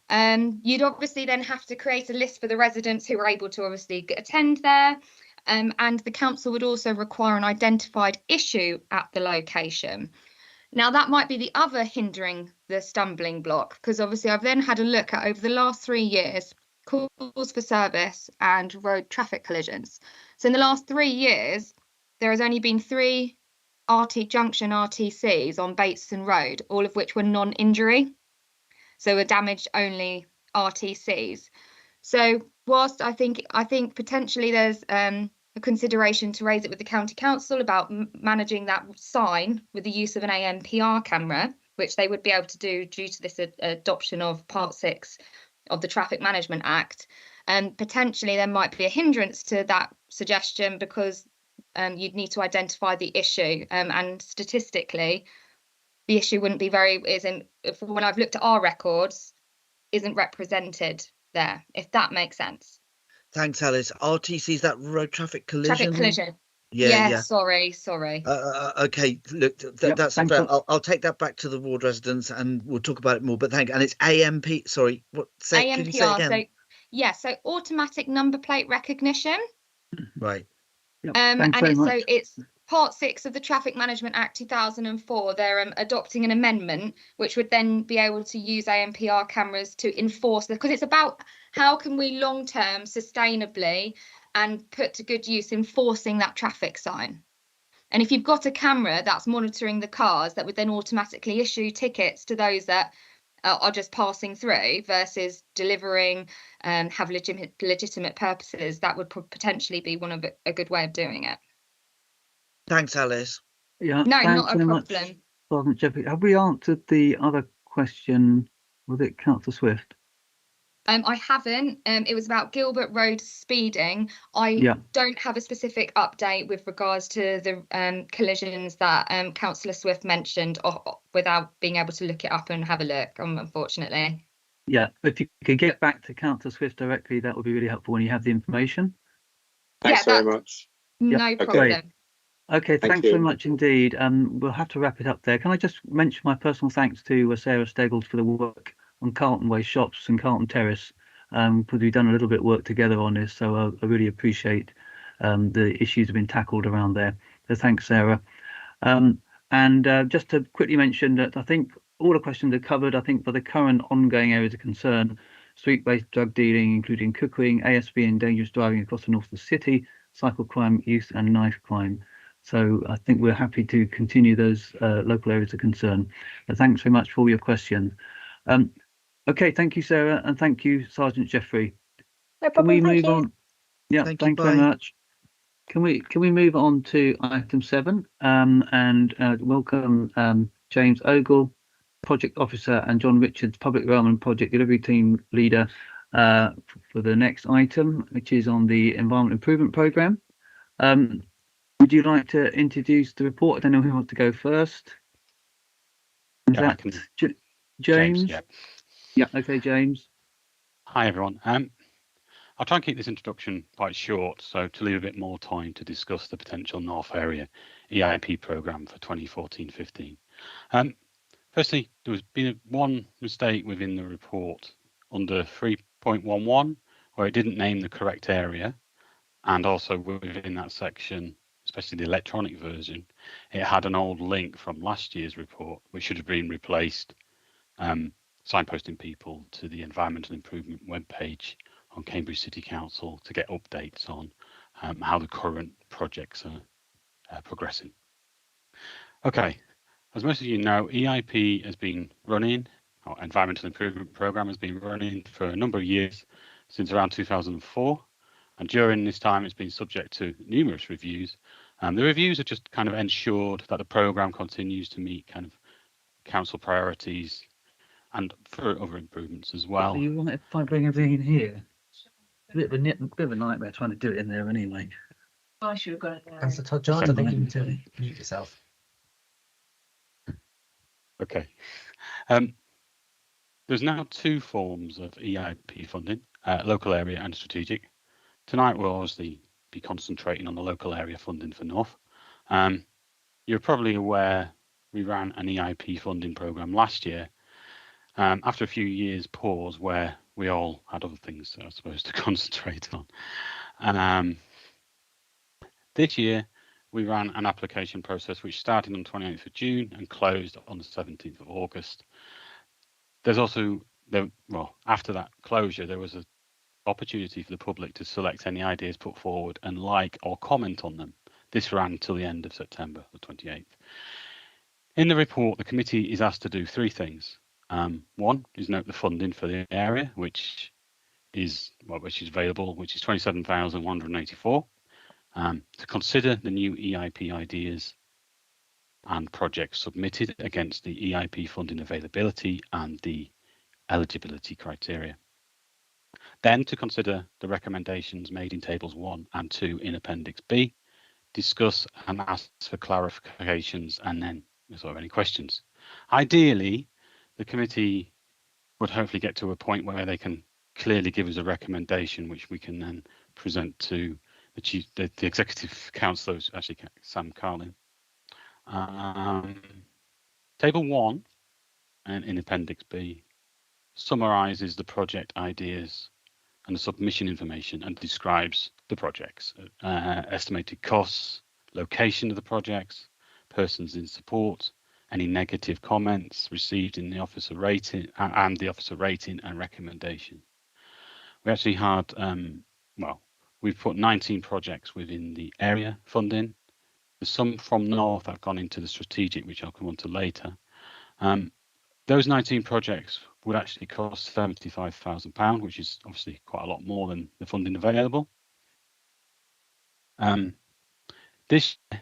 You'd obviously then have to create a list for the residents who are able to obviously attend there, and the council would also require an identified issue at the location. Now that might be the other hindering the stumbling block, because obviously I've then had a look at over the last 3 years calls for service, and road traffic collisions. So in the last 3 years, there has only been 3 junction RTCs on Bateson Road, all of which were non-injury. So were damaged only RTCs. So whilst I think potentially there's a consideration to raise it with the county council about managing that sign with the use of an ANPR camera, which they would be able to do due to this adoption of Part 6 of the Traffic Management Act, and potentially there might be a hindrance to that suggestion because you'd need to identify the issue, and statistically the issue wouldn't be when I've looked at our records, isn't represented there, if that makes sense. Thanks, Alice. RTC, is that road traffic collision? Traffic collision. Yeah. Sorry. Okay, look, that's fair. I'll take that back to the ward residents and we'll talk about it more. But thank you. And it's AMP. Sorry, what? Could you say it again? So automatic number plate recognition. Right. It's Part 6 of the Traffic Management Act 2004. They're adopting an amendment which would then be able to use ANPR cameras to enforce, because it's about how can we long-term sustainably and put to good use enforcing that traffic sign. And if you've got a camera that's monitoring the cars, that would then automatically issue tickets to those that are just passing through versus delivering and have legitimate purposes, that would potentially be a good way of doing it. Thanks, Alice. Yeah. No, thanks not a very problem. much, Sergeant Jeffrey. Have we answered the other question? Was it Councillor Swift? I haven't. It was about Gilbert Road speeding. I don't have a specific update with regards to the collisions that Councillor Swift mentioned, without being able to look it up and have a look, unfortunately. Yeah, if you could get back to Councillor Swift directly, that would be really helpful when you have the information. Thanks very much. No problem. Okay, thanks very much indeed. We'll have to wrap it up there. Can I just mention my personal thanks to Sarah Steggles for the work on Carlton Way Shops and Carlton Terrace, because we've done a little bit of work together on this, so I really appreciate the issues have been tackled around there. So thanks, Sarah. Just to quickly mention that I think all the questions are covered. I think for the current ongoing areas of concern, street-based drug dealing, including cookering, ASB and dangerous driving across the north of the city, cycle crime, youth and knife crime. So I think we're happy to continue those local areas of concern. But thanks very much for all your questions. Okay, thank you, Sarah, and thank you, Sergeant Jeffrey. No problem. Can we move on? Yeah, thanks very bye. much. Can we move on to item 7 and welcome James Ogle, Project Officer, and John Richards, Public Realm and Project Delivery Team Leader, for the next item, which is on the Environment Improvement Programme. Would you like to introduce the report? I don't know who wants to go first. Is that James? Yeah. Okay, James. Hi, everyone. I'll try and keep this introduction quite short, so to leave a bit more time to discuss the potential North Area EIP programme for 2014-15. Firstly, there has been one mistake within the report under 3.11, where it didn't name the correct area, and also within that section, especially the electronic version, it had an old link from last year's report, which should have been replaced, signposting people to the Environmental Improvement webpage on Cambridge City Council to get updates on how the current projects are progressing. Okay, as most of you know, EIP has been running, or Environmental Improvement Programme has been running for a number of years, since around 2004. And during this time, it's been subject to numerous reviews. The reviews have just kind of ensured that the programme continues to meet kind of council priorities and for other improvements as well. You want it if I bring everything in here? A bit of a nightmare trying to do it in there anyway. I should have got it there. Councillor Todd Jones, I think you need to mute yourself. Okay. There's now 2 forms of EIP funding, local area and strategic. Tonight we'll obviously be concentrating on the local area funding for North. You're probably aware we ran an EIP funding programme last year after a few years pause where we all had other things I suppose to concentrate on. This year we ran an application process which started on 28th of June and closed on the 17th of August. There's also, after that closure, there was a opportunity for the public to select any ideas put forward and like or comment on them. This ran until the end of September the 28th. In the report, the committee is asked to do three things. One is note the funding for the area, which is available, which is 27,184. To consider the new EIP ideas and projects submitted against the EIP funding availability and the eligibility criteria. Then to consider the recommendations made in tables 1 and 2 in Appendix B, discuss and ask for clarifications, and then resolve any questions. Ideally, the committee would hopefully get to a point where they can clearly give us a recommendation, which we can then present to the executive councillor, actually Sam Carlin. Table 1 and in Appendix B summarises the project ideas and the submission information and describes the projects, estimated costs, location of the projects, persons in support, any negative comments received in the officer rating and the officer rating and recommendation. We actually had, we've put 19 projects within the area funding. There's some from North that have gone into the strategic, which I'll come on to later. Those 19 projects would actually cost £75,000, which is obviously quite a lot more than the funding available. This year,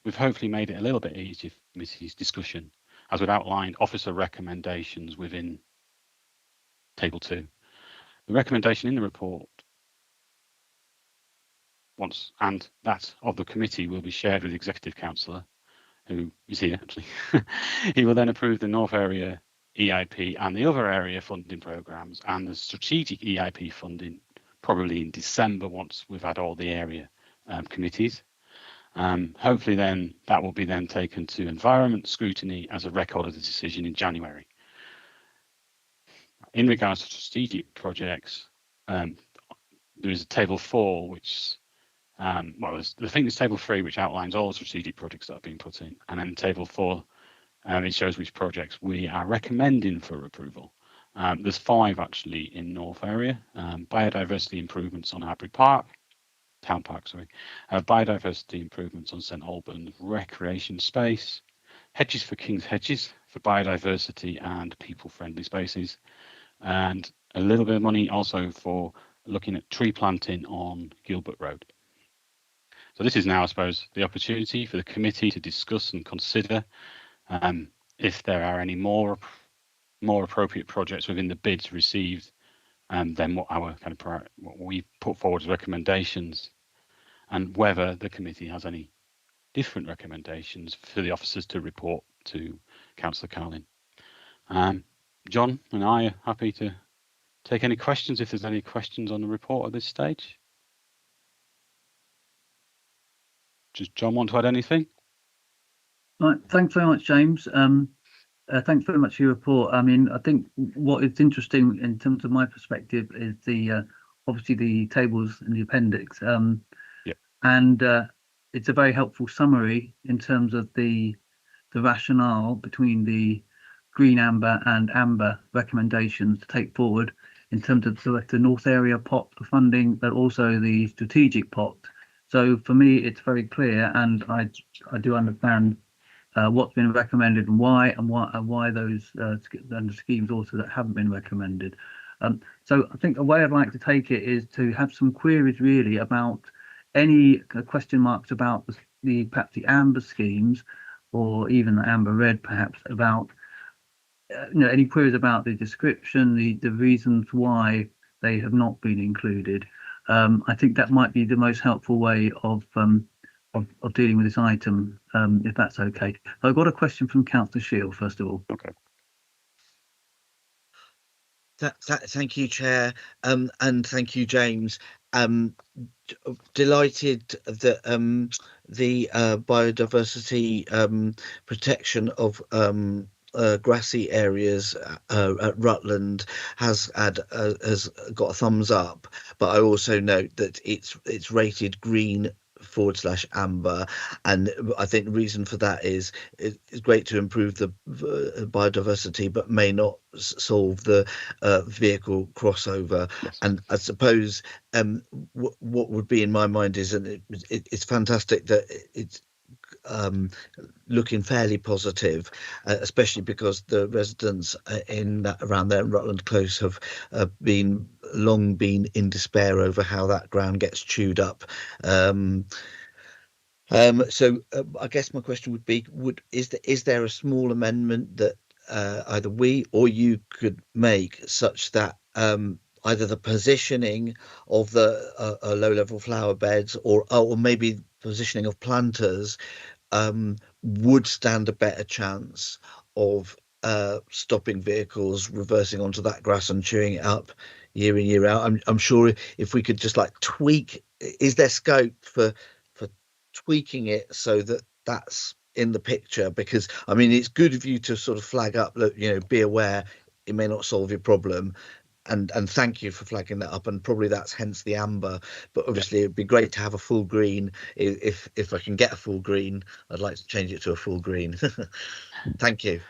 we've hopefully made it a little bit easier for committee's discussion, as we've outlined officer recommendations within Table 2. The recommendation in the report and that of the committee will be shared with the executive councillor, who is here actually. He will then approve the North Area EIP and the other area funding programmes and the strategic EIP funding probably in December, once we've had all the area committees. Hopefully then that will be then taken to environment scrutiny as a record of the decision in January. In regards to strategic projects, there is a table 4 which I think there's table 3 which outlines all the strategic projects that have been put in, and then table 4 it shows which projects we are recommending for approval. There's 5 actually in North Area: biodiversity improvements on Harbury Park, Town Park, biodiversity improvements on St Albans recreation space, hedges for King's Hedges for biodiversity and people-friendly spaces, and a little bit of money also for looking at tree planting on Gilbert Road. So this is now, I suppose, the opportunity for the committee to discuss and consider if there are any more appropriate projects within the bids received than what our what we put forward as recommendations, and whether the committee has any different recommendations for the officers to report to Councillor Carlin. John and I are happy to take any questions if there's any questions on the report at this stage. Does John want to add anything? Right, thanks very much, James. Thanks very much for your report. I mean, I think what is interesting in terms of my perspective is the obviously the tables in the appendix, and it's a very helpful summary in terms of the rationale between the green, amber and amber recommendations to take forward in terms of the North Area pot for funding, but also the strategic pot. So for me, it's very clear, and I do understand what's been recommended and why those and the schemes also that haven't been recommended. So I think the way I'd like to take it is to have some queries really about any question marks about perhaps the amber schemes, or even the amber red, perhaps about any queries about the description, the reasons why they have not been included. I think that might be the most helpful way of dealing with this item, if that's okay. I've got a question from Councillor Shield, first of all. Okay. Thank you, Chair, and thank you, James. Delighted that the biodiversity protection of grassy areas at Rutland has got a thumbs up, but I also note that it's rated green /amber, and I think the reason for that is it's great to improve the biodiversity, but may not solve the vehicle crossover. And I suppose what would be in my mind is, and it's fantastic that it's looking fairly positive, especially because the residents around there in Rutland Close have long been in despair over how that ground gets chewed up. So I guess my question would be, is there a small amendment that either we or you could make such that either the positioning of the low-level flower beds or maybe positioning of planters would stand a better chance of stopping vehicles reversing onto that grass and chewing it up year in, year out? I'm sure if we could just like tweak, is there scope for tweaking it so that that's in the picture? Because I mean, it's good of you to sort of flag up, look, be aware it may not solve your problem. And thank you for flagging that up, and probably that's hence the amber, but obviously it'd be great to have a full green. If I can get a full green, I'd like to change it to a full green. Thank you.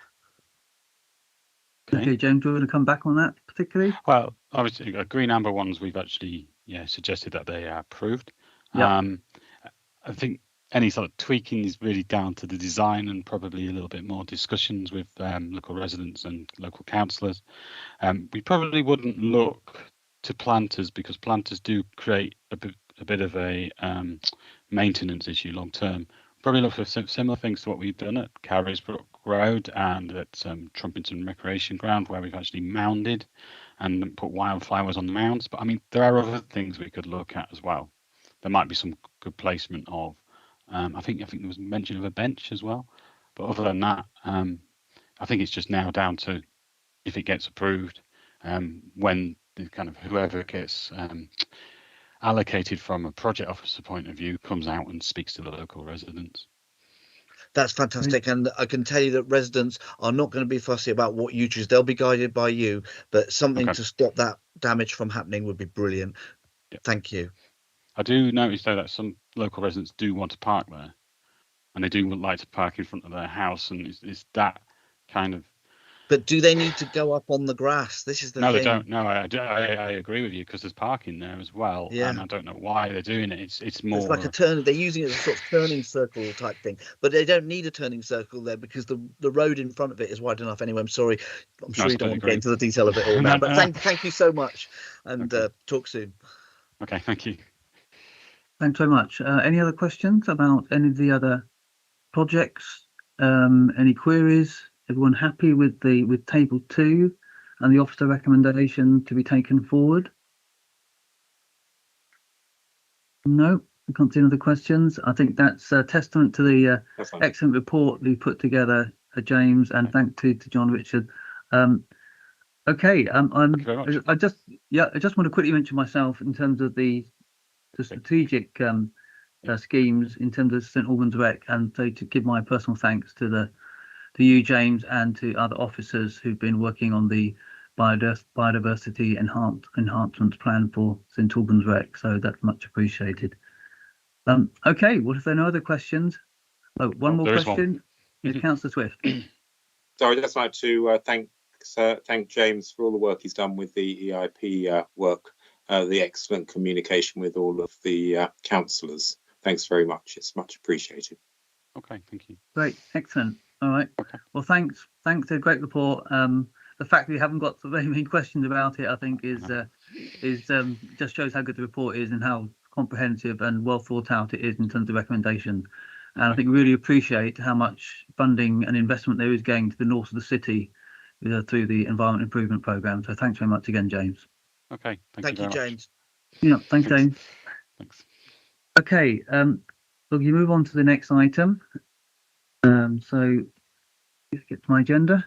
Okay, James, do you want to come back on that particularly? Well, obviously, green amber ones we've actually suggested that they are approved. Yeah. I think any sort of tweaking is really down to the design and probably a little bit more discussions with local residents and local councillors. We probably wouldn't look to planters because planters do create a bit of a maintenance issue long term. Probably look for similar things to what we've done at Carrisbrook Road and at Trumpington Recreation Ground, where we've actually mounded and put wildflowers on the mounds. But I mean, there are other things we could look at as well. There might be some good placement of I think there was mention of a bench as well, but other than that, I think it's just now down to if it gets approved, when the kind of whoever gets allocated from a project officer point of view comes out and speaks to the local residents. That's fantastic, and I can tell you that residents are not going to be fussy about what you choose. They'll be guided by you, but something to stop that damage from happening would be brilliant. Yep. Thank you. I do notice though that some local residents do want to park there, and they do like to park in front of their house, and it's that kind of. But do they need to go up on the grass? This is the thing. No, they don't. No, I agree with you because there's parking there as well, and I don't know why they're doing it. It's more. It's like a turn. They're using it as a sort of turning circle type thing, but they don't need a turning circle there because the road in front of it is wide enough. Anyway, I'm sorry. I'm sure you don't want to get into the detail of it all now, but thank you so much, and talk soon. Okay, thank you. Thanks very much. Any other questions about any of the other projects? Any queries? Everyone happy with table 2 and the officer recommendation to be taken forward? No, I can't see any other questions. I think that's a testament to the excellent report you put together, James, and thanks to John Richard. Okay, I just want to quickly mention myself in terms of the strategic schemes in terms of St Albans Rec, and so to give my personal thanks to you, James, and to other officers who've been working on the biodiversity enhancement plan for St Albans Rec. So that's much appreciated. Okay, well, if there are no other questions, one more question. Councillor Swift. So I'd just like to thank James for all the work he's done with the EIP work, the excellent communication with all of the councillors. Thanks very much. It's much appreciated. Okay, thank you. Great, excellent. All right. Okay. Well, thanks. A great report. The fact that you haven't got very many questions about it, I think, is just shows how good the report is and how comprehensive and well thought out it is in terms of recommendations. And I think we really appreciate how much funding and investment there is going to the north of the city through the Environment Improvement Programme. So thanks very much again, James. Okay. Thank you, James. Yeah, thanks, James. Thanks. Okay. So you move on to the next item. So let's get to my agenda.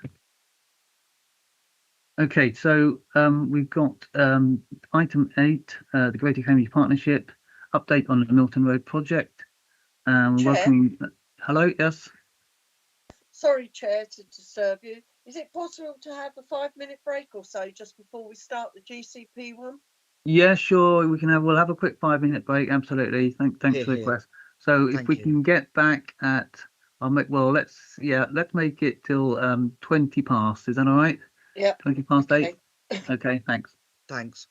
Okay, so we've got item 8, the Greater Cambridge Partnership update on the Milton Road project. Welcoming. Hello, yes. Sorry, Chair, to disturb you. Is it possible to have a 5-minute break or so just before we start the GCP one? Yeah, sure. We'll have a quick 5-minute break. Absolutely. Thanks for the request. So if Thank we you. can get back at, let's make it till 20 past. Is that all right? Yeah. 20 past Okay. 8. Okay, thanks. Thanks.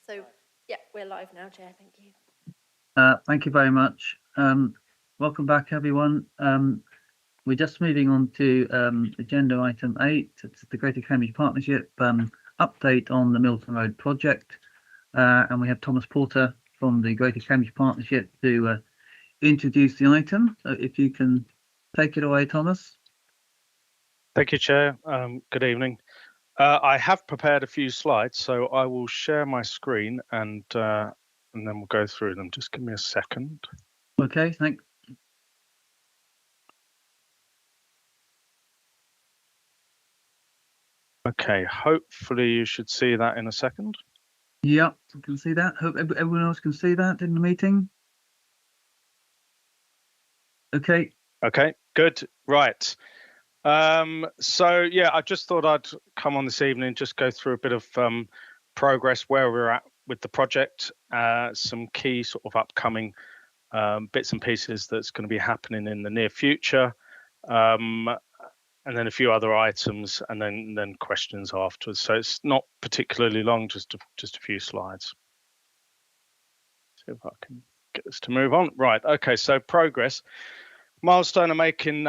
So, yeah, we're live now, Chair. Thank you. Thank you very much. Welcome back, everyone. We're just moving on to agenda item 8. It's the Greater Cambridge Partnership update on the Milton Road project. And we have Thomas Porter from the Greater Cambridge Partnership to introduce the item. So if you can take it away, Thomas. Thank you, Chair. Good evening. I have prepared a few slides, so I will share my screen and then we'll go through them. Just give me a second. Okay, thanks. Okay, hopefully you should see that in a second. Yeah, I can see that. Hope everyone else can see that in the meeting. Okay. Okay, good. Right. So yeah, I just thought I'd come on this evening, just go through a bit of progress where we're at with the project, some key sort of upcoming bits and pieces that's going to be happening in the near future, and then a few other items, and then questions afterwards. So it's not particularly long, just a few slides. See if I can get this to move on. Right. Okay. So progress. Milestone are making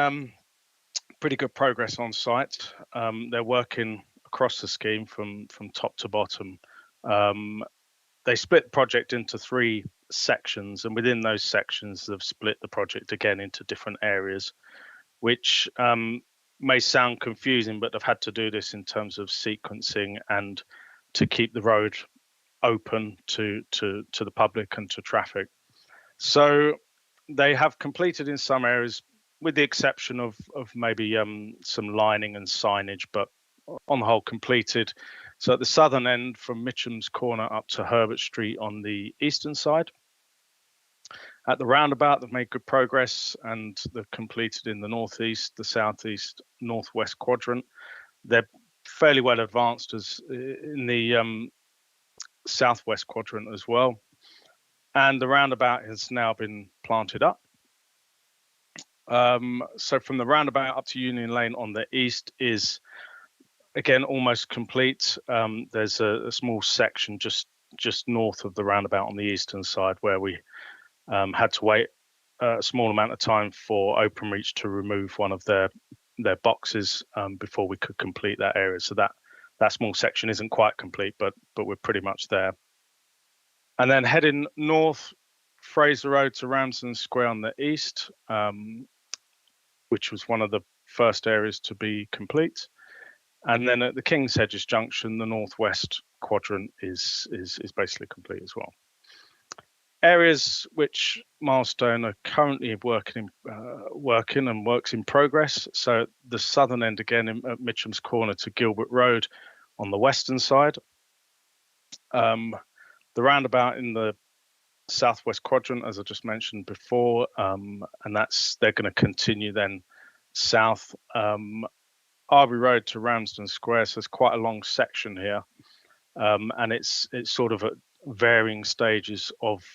pretty good progress on site. They're working across the scheme from top to bottom. They split the project into 3 sections, and within those sections, they've split the project again into different areas, which may sound confusing, but they've had to do this in terms of sequencing and to keep the road open to the public and to traffic. So they have completed in some areas, with the exception of maybe some lining and signage, but on the whole completed. So at the southern end, from Mitcham's Corner up to Herbert Street on the eastern side. At the roundabout, they've made good progress, and they've completed in the northeast, the southeast, northwest quadrant. They're fairly well advanced as in the southwest quadrant as well. And the roundabout has now been planted up. So from the roundabout up to Union Lane on the east is again almost complete. There's a small section just north of the roundabout on the eastern side where we had to wait a small amount of time for Openreach to remove one of their boxes before we could complete that area. So that small section isn't quite complete, but we're pretty much there. And then heading north, Fraser Road to Ramsden Square on the east, which was one of the first areas to be complete. And then at the King's Hedges Junction, the northwest quadrant is basically complete as well. Areas which Milestone are currently working and works in progress. So the southern end again at Mitcham's Corner to Gilbert Road on the western side. The roundabout in the southwest quadrant, as I just mentioned before, and they're going to continue then south. Arby Road to Ramsden Square, so it's quite a long section here, and it's sort of at varying stages of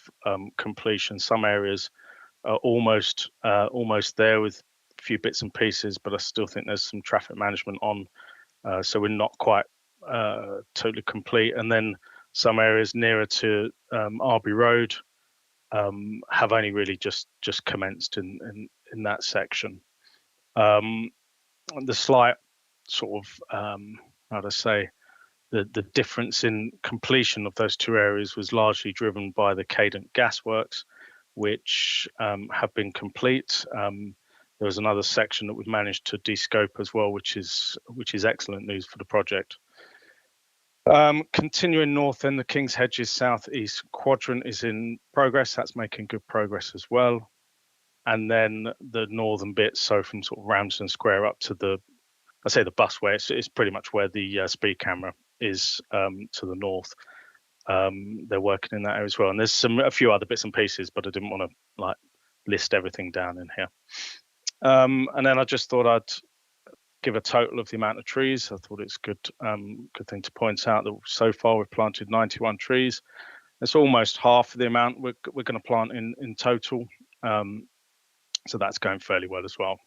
completion. Some areas are almost there with a few bits and pieces, but I still think there's some traffic management on, so we're not quite totally complete. And then some areas nearer to Arby Road have only really just commenced in that section. The slight sort of how to say, the difference in completion of those 2 areas was largely driven by the Cadent Gasworks, which have been complete. There was another section that we've managed to de-scope as well, which is excellent news for the project. Continuing north, then the King's Hedges southeast quadrant is in progress. That's making good progress as well. And then the northern bit, so from sort of Ramsden Square up to the busway, it's pretty much where the speed camera is to the north. They're working in that area as well. And there's a few other bits and pieces, but I didn't want to list everything down in here. And then I just thought I'd give a total of the amount of trees. I thought it's good thing to point out that so far we've planted 91 trees. That's almost half of the amount we're going to plant in total. So that's going fairly well as well.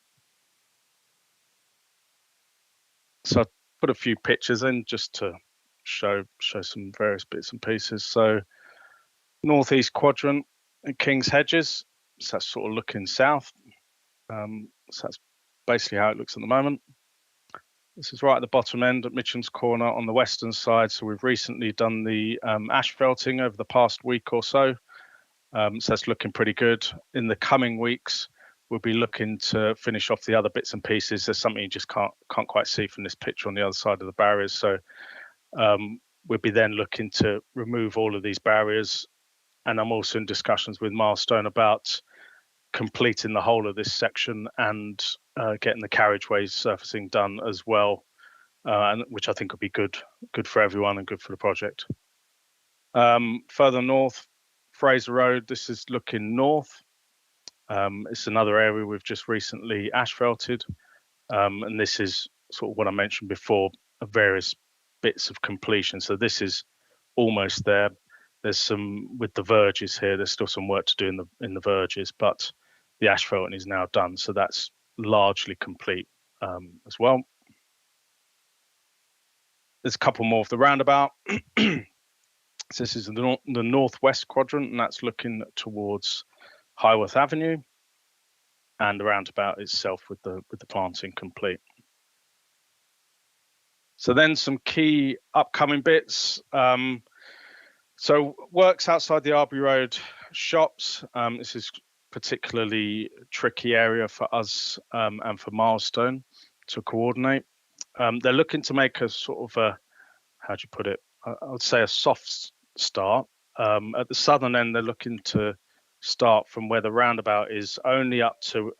So I put a few pictures in just to show some various bits and pieces. So northeast quadrant at King's Hedges, so that's sort of looking south. So that's basically how it looks at the moment. This is right at the bottom end at Mitcham's Corner on the western side. So we've recently done the asphalting over the past week or so. So that's looking pretty good. In the coming weeks, we'll be looking to finish off the other bits and pieces. There's something you just can't quite see from this picture on the other side of the barriers. So we'll be then looking to remove all of these barriers. And I'm also in discussions with Milestone about completing the whole of this section and getting the carriageways surfacing done as well, and which I think would be good for everyone and good for the project. Further north, Fraser Road, this is looking north. It's another area we've just recently asphalted, and this is sort of what I mentioned before, of various bits of completion. So this is almost there. There's some with the verges here. There's still some work to do in the verges, but the asphalting is now done, so that's largely complete as well. There's a couple more of the roundabout. So this is the northwest quadrant, and that's looking towards Highworth Avenue, and the roundabout itself with the planting complete. So then some key upcoming bits. So works outside the Arbury Road shops. This is particularly tricky area for us and for Milestone to coordinate. They're looking to make a sort of a, how do you put it? I would say a soft start. At the southern end, they're looking to start from where the roundabout is, only up to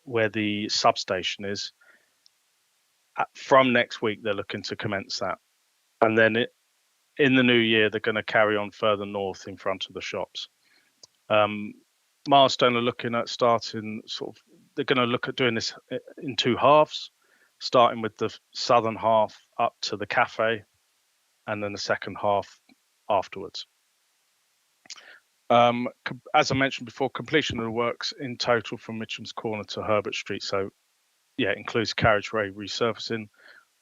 where the substation is. From next week, they're looking to commence that. And then in the new year, they're going to carry on further north in front of the shops. Milestone are looking at starting they're going to look at doing this in two halves, starting with the southern half up to the cafe, and then the second half afterwards. As I mentioned before, completion of the works in total from Mitcham's Corner to Herbert Street. So yeah, it includes carriageway resurfacing,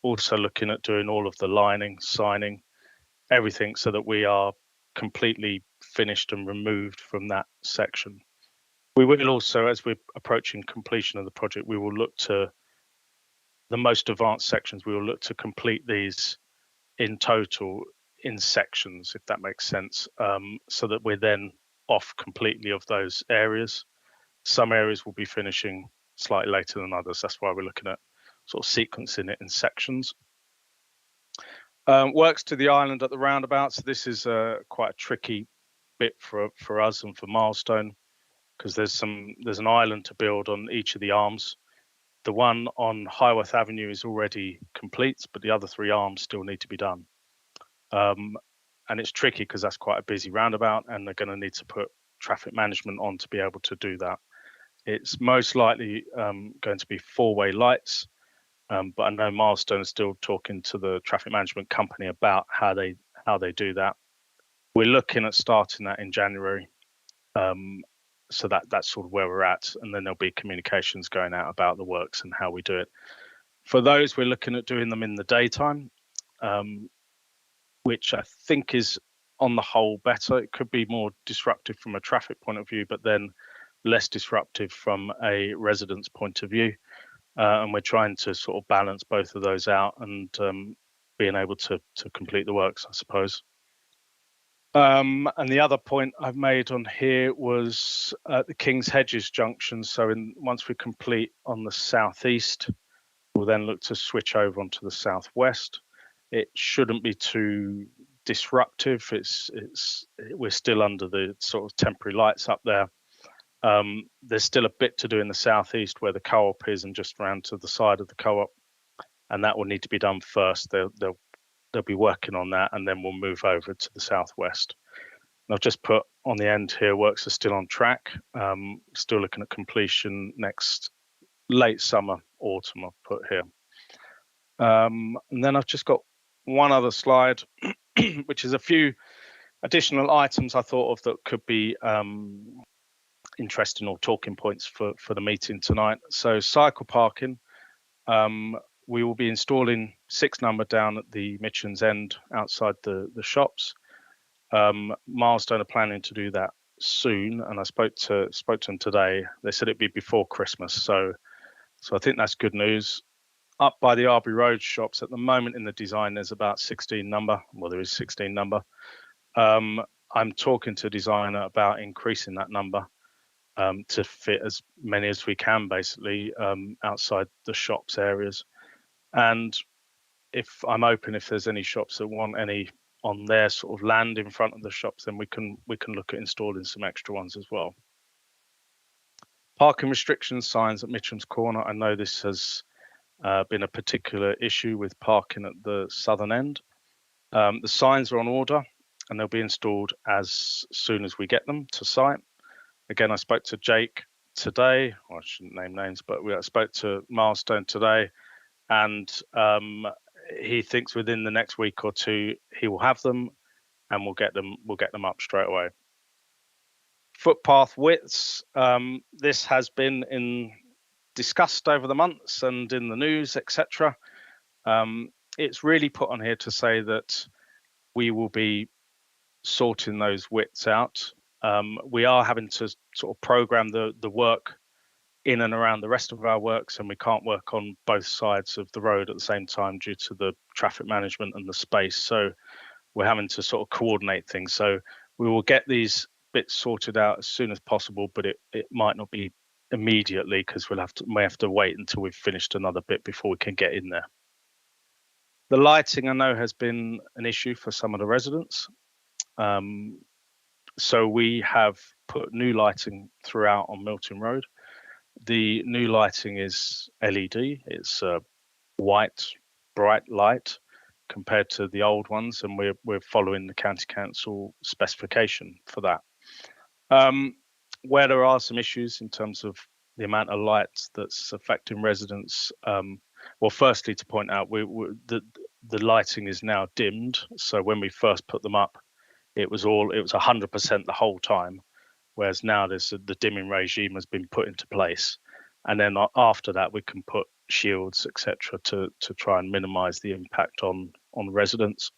also looking at doing all of the lining, signing, everything so that we are completely finished and removed from that section. We will also, as we're approaching completion of the project, we will look to the most advanced sections. We will look to complete these in total in sections, if that makes sense, so that we're then off completely of those areas. Some areas will be finishing slightly later than others. That's why we're looking at sort of sequencing it in sections. Works to the island at the roundabout. So this is quite a tricky bit for us and for Milestone, because there's an island to build on each of the arms. The one on Highworth Avenue is already complete, but the other three arms still need to be done. And it's tricky because that's quite a busy roundabout, and they're going to need to put traffic management on to be able to do that. It's most likely going to be four-way lights, but I know Milestone is still talking to the traffic management company about how they do that. We're looking at starting that in January, so that's sort of where we're at, and then there'll be communications going out about the works and how we do it. For those, we're looking at doing them in the daytime, which I think is on the whole better. It could be more disruptive from a traffic point of view, but then less disruptive from a resident's point of view. And we're trying to sort of balance both of those out and being able to complete the works, I suppose. And the other point I've made on here was at the King's Hedges junction. So once we complete on the southeast, we'll then look to switch over onto the southwest. It shouldn't be too disruptive. We're still under the sort of temporary lights up there. There's still a bit to do in the southeast where the co-op is and just around to the side of the co-op, and that will need to be done first. They'll be working on that, and then we'll move over to the southwest. And I've just put on the end here, works are still on track. Still looking at completion next late summer, autumn I've put here. And then I've just got one other slide, which is a few additional items I thought of that could be interesting or talking points for the meeting tonight. So cycle parking, we will be installing 6 number down at the Mitchens End outside the shops. Milestone are planning to do that soon, and I spoke to them today. They said it'd be before Christmas, so I think that's good news. Up by the Arbury Road shops at the moment in the design, there's about 16 number. Well, there is 16 number. I'm talking to a designer about increasing that number to fit as many as we can, basically, outside the shops areas. And if I'm open, if there's any shops that want any on their sort of land in front of the shops, then we can look at installing some extra ones as well. Parking restriction signs at Mitcham's Corner. I know this has been a particular issue with parking at the southern end. The signs are on order and they'll be installed as soon as we get them to site. Again, I spoke to Jake today. Well, I shouldn't name names, but I spoke to Milestone today, and he thinks within the next week or two he will have them, and we'll get them up straight away. Footpath widths. This has been discussed over the months and in the news, etc. It's really put on here to say that we will be sorting those widths out. We are having to sort of program the work in and around the rest of our works, and we can't work on both sides of the road at the same time due to the traffic management and the space. So we're having to sort of coordinate things. So we will get these bits sorted out as soon as possible, but it might not be immediately because may have to wait until we've finished another bit before we can get in there. The lighting, I know, has been an issue for some of the residents. So we have put new lighting throughout on Milton Road. The new lighting is LED. It's a white, bright light compared to the old ones, and we're following the County Council specification for that. Where there are some issues in terms of the amount of light that's affecting residents, well, firstly, to point out, the lighting is now dimmed. So when we first put them up, it was 100% the whole time, whereas now the dimming regime has been put into place, and then after that we can put shields, etc., to try and minimise the impact on residents.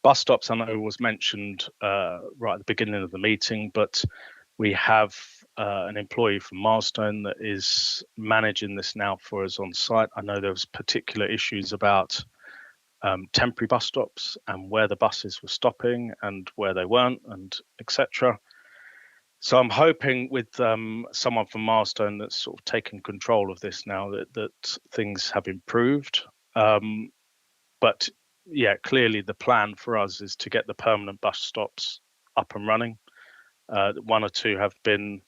Bus stops, I know, was mentioned right at the beginning of the meeting, but we have an employee from Milestone that is managing this now for us on site. I know there was particular issues about temporary bus stops and where the buses were stopping and where they weren't, and etc. So I'm hoping with someone from Milestone that's sort of taken control of this now that things have improved. But yeah, clearly the plan for us is to get the permanent bus stops up and running. 1 or 2 have been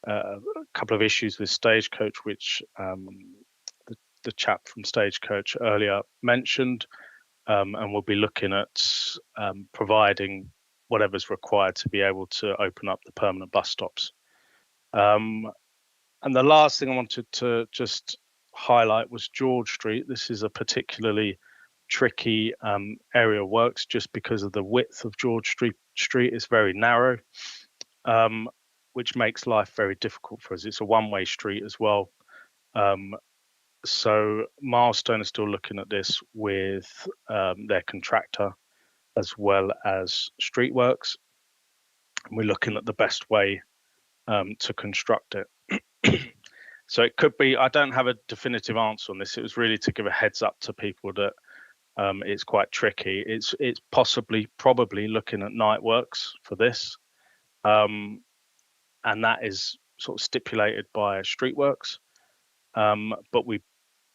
a couple of issues with Stagecoach, which the chap from Stagecoach earlier mentioned. And we'll be looking at providing whatever's required to be able to open up the permanent bus stops. And the last thing I wanted to just highlight was George Street. This is a particularly tricky area of works just because of the width of George Street is very narrow, which makes life very difficult for us. It's a one-way street as well. So Milestone is still looking at this with their contractor as well as Streetworks. And we're looking at the best way to construct it. So it could be, I don't have a definitive answer on this. It was really to give a heads up to people that it's quite tricky. It's probably looking at night works for this. And that is sort of stipulated by Streetworks. But we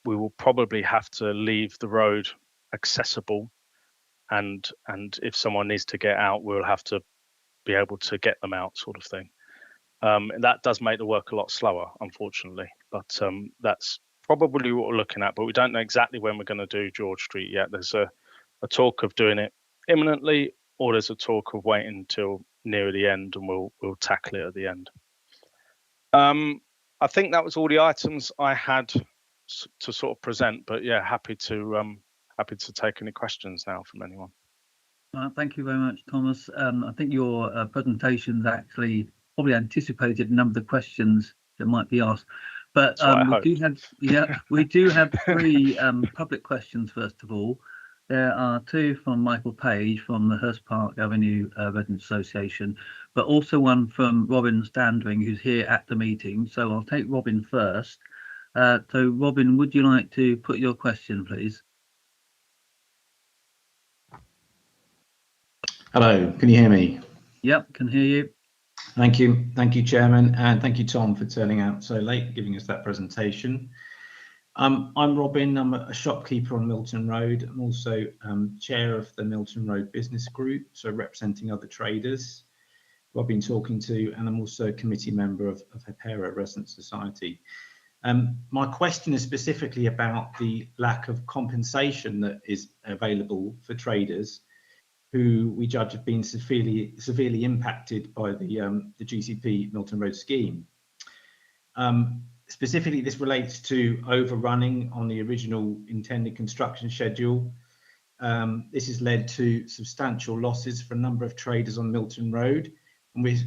will probably have to leave the road accessible, and if someone needs to get out, we'll have to be able to get them out, sort of thing. And that does make the work a lot slower, unfortunately, but that's probably what we're looking at. But we don't know exactly when we're going to do George Street yet. There's a talk of doing it imminently, or there's a talk of waiting until near the end, and we'll tackle it at the end. I think that was all the items I had to sort of present, but yeah, happy to take any questions now from anyone. Thank you very much, Thomas. I think your presentations actually probably anticipated a number of the questions that might be asked. But That's what I we hope. do have, we do have three public questions. First of all, there are two from Michael Page from the Hurst Park Avenue Residents Association, but also one from Robin Standring, who's here at the meeting. So I'll take Robin first. So Robin, would you like to put your question, please? Hello, can you hear me? Yep, can hear you. Thank you, Chairman, and thank you, Tom, for turning out so late, giving us that presentation. I'm Robin. I'm a shopkeeper on Milton Road. I'm also chair of the Milton Road Business Group, so representing other traders who I've been talking to, and I'm also a committee member of Hepera Resident Society. My question is specifically about the lack of compensation that is available for traders who we judge have been severely impacted by the GCP Milton Road scheme. Specifically, this relates to overrunning on the original intended construction schedule. This has led to substantial losses for a number of traders on Milton Road, and with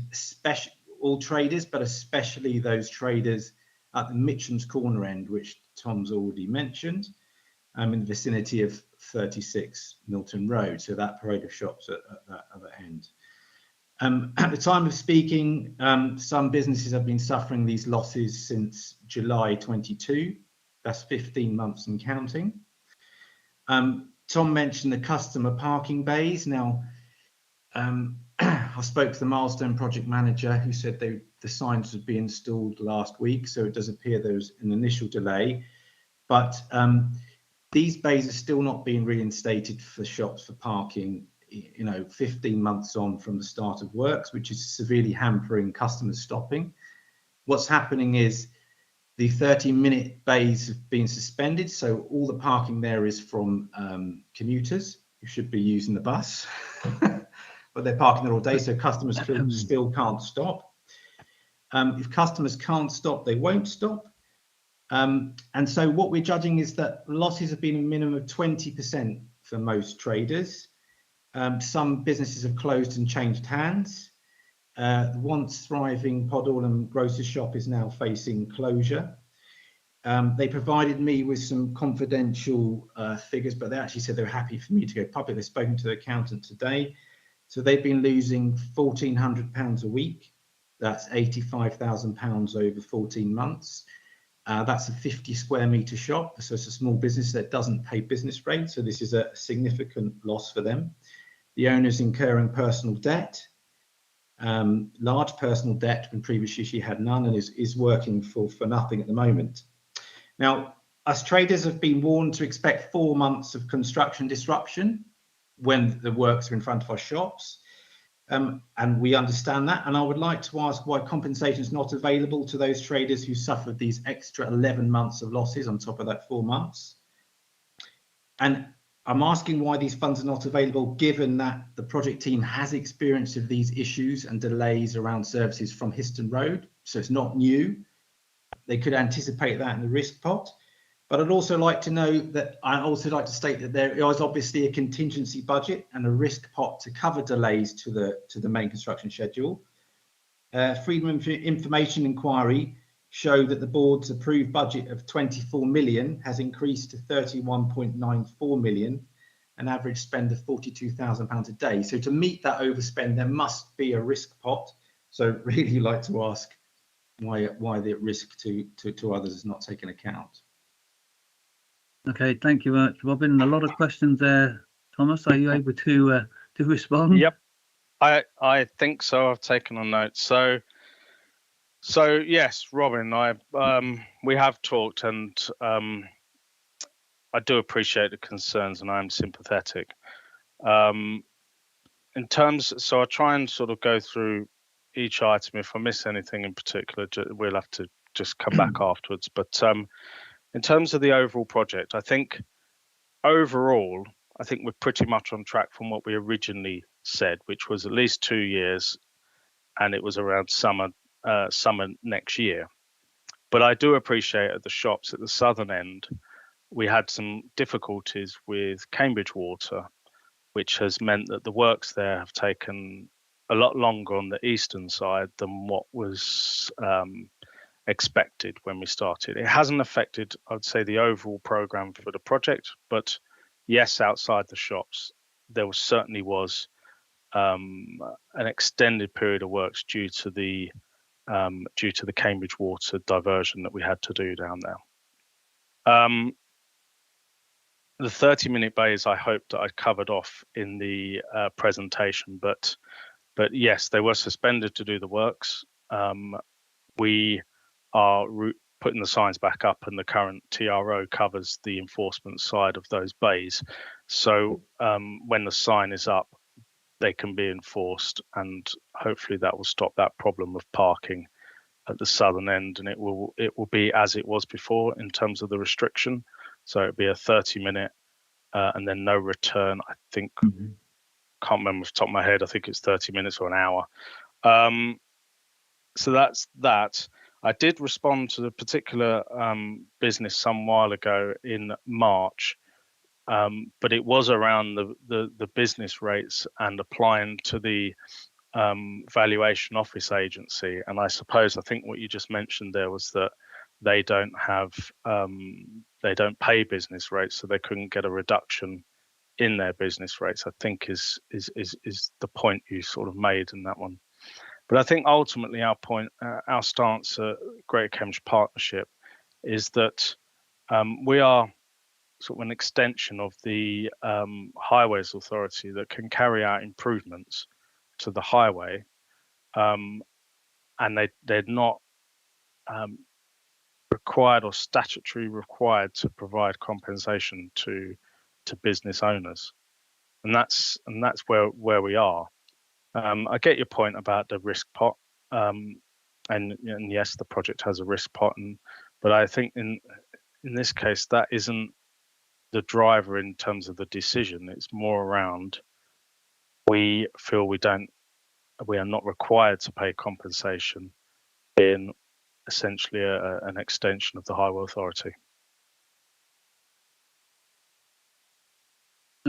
all traders, but especially those traders at the Mitcham's Corner end, which Tom's already mentioned, in the vicinity of 36 Milton Road, so that parade of shops at that other end. At the time of speaking, some businesses have been suffering these losses since July 22. That's 15 months and counting. Tom mentioned the customer parking bays. Now, I spoke to the Milestone project manager who said the signs would be installed last week, so it does appear there's an initial delay. But these bays are still not being reinstated for shops for parking, 15 months on from the start of works, which is severely hampering customers stopping. What's happening is the 30-minute bays have been suspended, so all the parking there is from commuters who should be using the bus, but they're parking there all day, so customers still can't stop. If customers can't stop, they won't stop. And so what we're judging is that losses have been a minimum of 20% for most traders. Some businesses have closed and changed hands. The once thriving Podhorn Grocer's shop is now facing closure. They provided me with some confidential figures, but they actually said they're happy for me to go public. They've spoken to the accountant today. So they've been losing £1,400 a week. That's £85,000 over 14 months. That's a 50 square metre shop, so it's a small business that doesn't pay business rates, so this is a significant loss for them. The owner's incurring personal debt, large personal debt, when previously she had none, and is working for nothing at the moment. Now, us traders have been warned to expect 4 months of construction disruption when the works are in front of our shops. And we understand that, and I would like to ask why compensation is not available to those traders who suffered these extra 11 months of losses on top of that 4 months. And I'm asking why these funds are not available, given that the project team has experience of these issues and delays around services from Histon Road, so it's not new. They could anticipate that in the risk pot. But I'd also like to know that to state that there is obviously a contingency budget and a risk pot to cover delays to the main construction schedule. Freedom of Information inquiry showed that the board's approved budget of 24 million has increased to 31.94 million, an average spend of £42,000 a day. So to meet that overspend, there must be a risk pot. So really like to ask why the risk to others is not taken account. Okay, thank you much, Robin. A lot of questions there. Thomas, are you able to respond? Yep, I think so. I've taken on notes. So yes, Robin, we have talked, and I do appreciate the concerns, and I'm sympathetic. In terms, so I'll try and sort of go through each item. If I miss anything in particular, we'll have to just come back afterwards. But in terms of the overall project, I think overall, we're pretty much on track from what we originally said, which was at least 2 years, and it was around summer next year. But I do appreciate at the shops at the southern end, we had some difficulties with Cambridge Water, which has meant that the works there have taken a lot longer on the eastern side than what was expected when we started. It hasn't affected, I'd say, the overall program for the project, but yes, outside the shops, there certainly was an extended period of works due to the Cambridge Water diversion that we had to do down there. The 30-minute bays, I hope that I covered off in the presentation, but yes, they were suspended to do the works. We are putting the signs back up, and the current TRO covers the enforcement side of those bays. So when the sign is up, they can be enforced, and hopefully that will stop that problem of parking at the southern end, and it will be as it was before in terms of the restriction. So it'll be a 30-minute and then no return. I think, can't remember off the top of my head, I think it's 30 minutes or an hour. So that's that. I did respond to the particular business some while ago in March, but it was around the business rates and applying to the valuation office agency. And I think what you just mentioned there was that they don't pay business rates, so they couldn't get a reduction in their business rates, I think is the point you sort of made in that one. But I think ultimately our stance at Greater Cambridge Partnership is that we are sort of an extension of the Highways Authority that can carry out improvements to the highway, and they're not required or statutory required to provide compensation to business owners, and that's where we are. I get your point about the risk pot, and yes, the project has a risk pot, but I think in this case that isn't the driver in terms of the decision. It's more around we feel we are not required to pay compensation, being essentially an extension of the Highway Authority.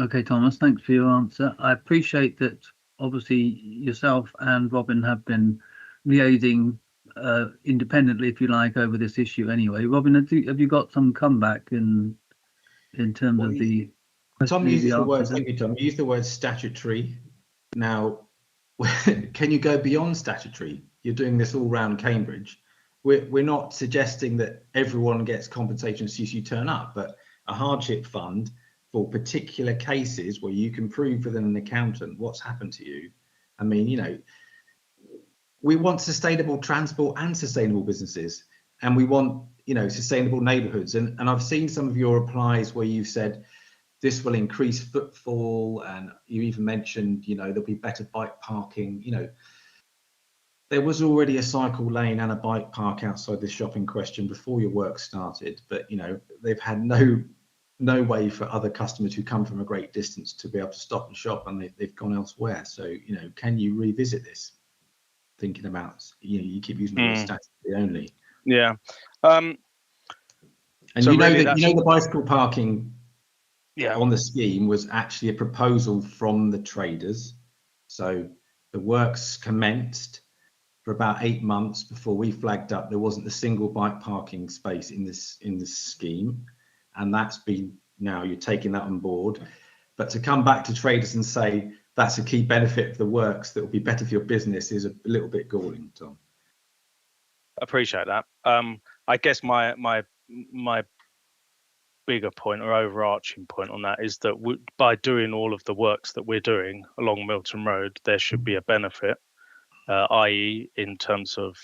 Okay, Thomas, thanks for your answer. I appreciate that obviously yourself and Robin have been liaising independently, if you like, over this issue anyway. Robin, have you got some comeback in terms of the... Tom used the word, thank you, Tom. You used the word statutory. Now, can you go beyond statutory? You're doing this all around Cambridge. We're not suggesting that everyone gets compensation as soon as you turn up, but a hardship fund for particular cases where you can prove with an accountant what's happened to you. I mean, we want sustainable transport and sustainable businesses, and we want, sustainable neighbourhoods. And I've seen some of your replies where you've said this will increase footfall, and you even mentioned, there'll be better bike parking. There was already a cycle lane and a bike park outside the shop in question before your work started, but they've had no way for other customers who come from a great distance to be able to stop and shop, and they've gone elsewhere. So can you revisit this, thinking about you keep using the word statutory only? Yeah. And so the bicycle parking yeah on the scheme was actually a proposal from the traders. So the works commenced for about 8 months before we flagged up there wasn't a single bike parking space in this scheme, and that's been, now you're taking that on board. But to come back to traders and say that's a key benefit of the works that will be better for your business is a little bit galling, Tom. Appreciate that. I guess my bigger point or overarching point on that is that by doing all of the works that we're doing along Milton Road, there should be a benefit, i.e. in terms of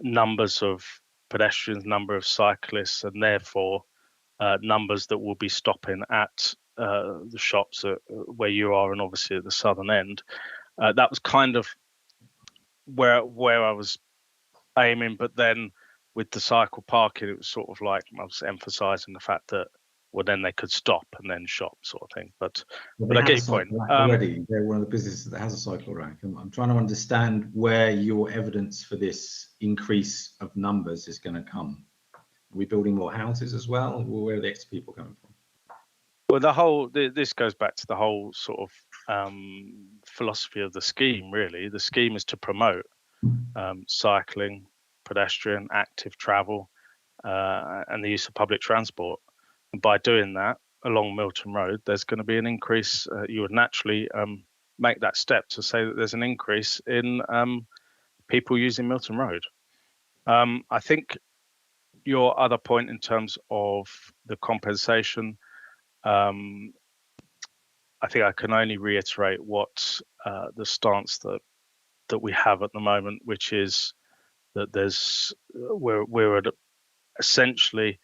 numbers of pedestrians, number of cyclists, and therefore numbers that will be stopping at the shops where you are, and obviously at the southern end. That was kind of where I was aiming, but then with the cycle parking, it was sort of like I was emphasising the fact that then they could stop and then shop, sort of thing. But I get your point. Already, they're one of the businesses that has a cycle rack. I'm trying to understand where your evidence for this increase of numbers is going to come. Are we building more houses as well, or where are the extra people coming from? Well, this goes back to the whole sort of philosophy of the scheme. Really, the scheme is to promote cycling, pedestrian, active travel, and the use of public transport. And by doing that along Milton Road, there's going to be an increase. You would naturally make that step to say that there's an increase in people using Milton Road. I think your other point in terms of the compensation, I think I can only reiterate what the stance that we have at the moment, which is that we're at essentially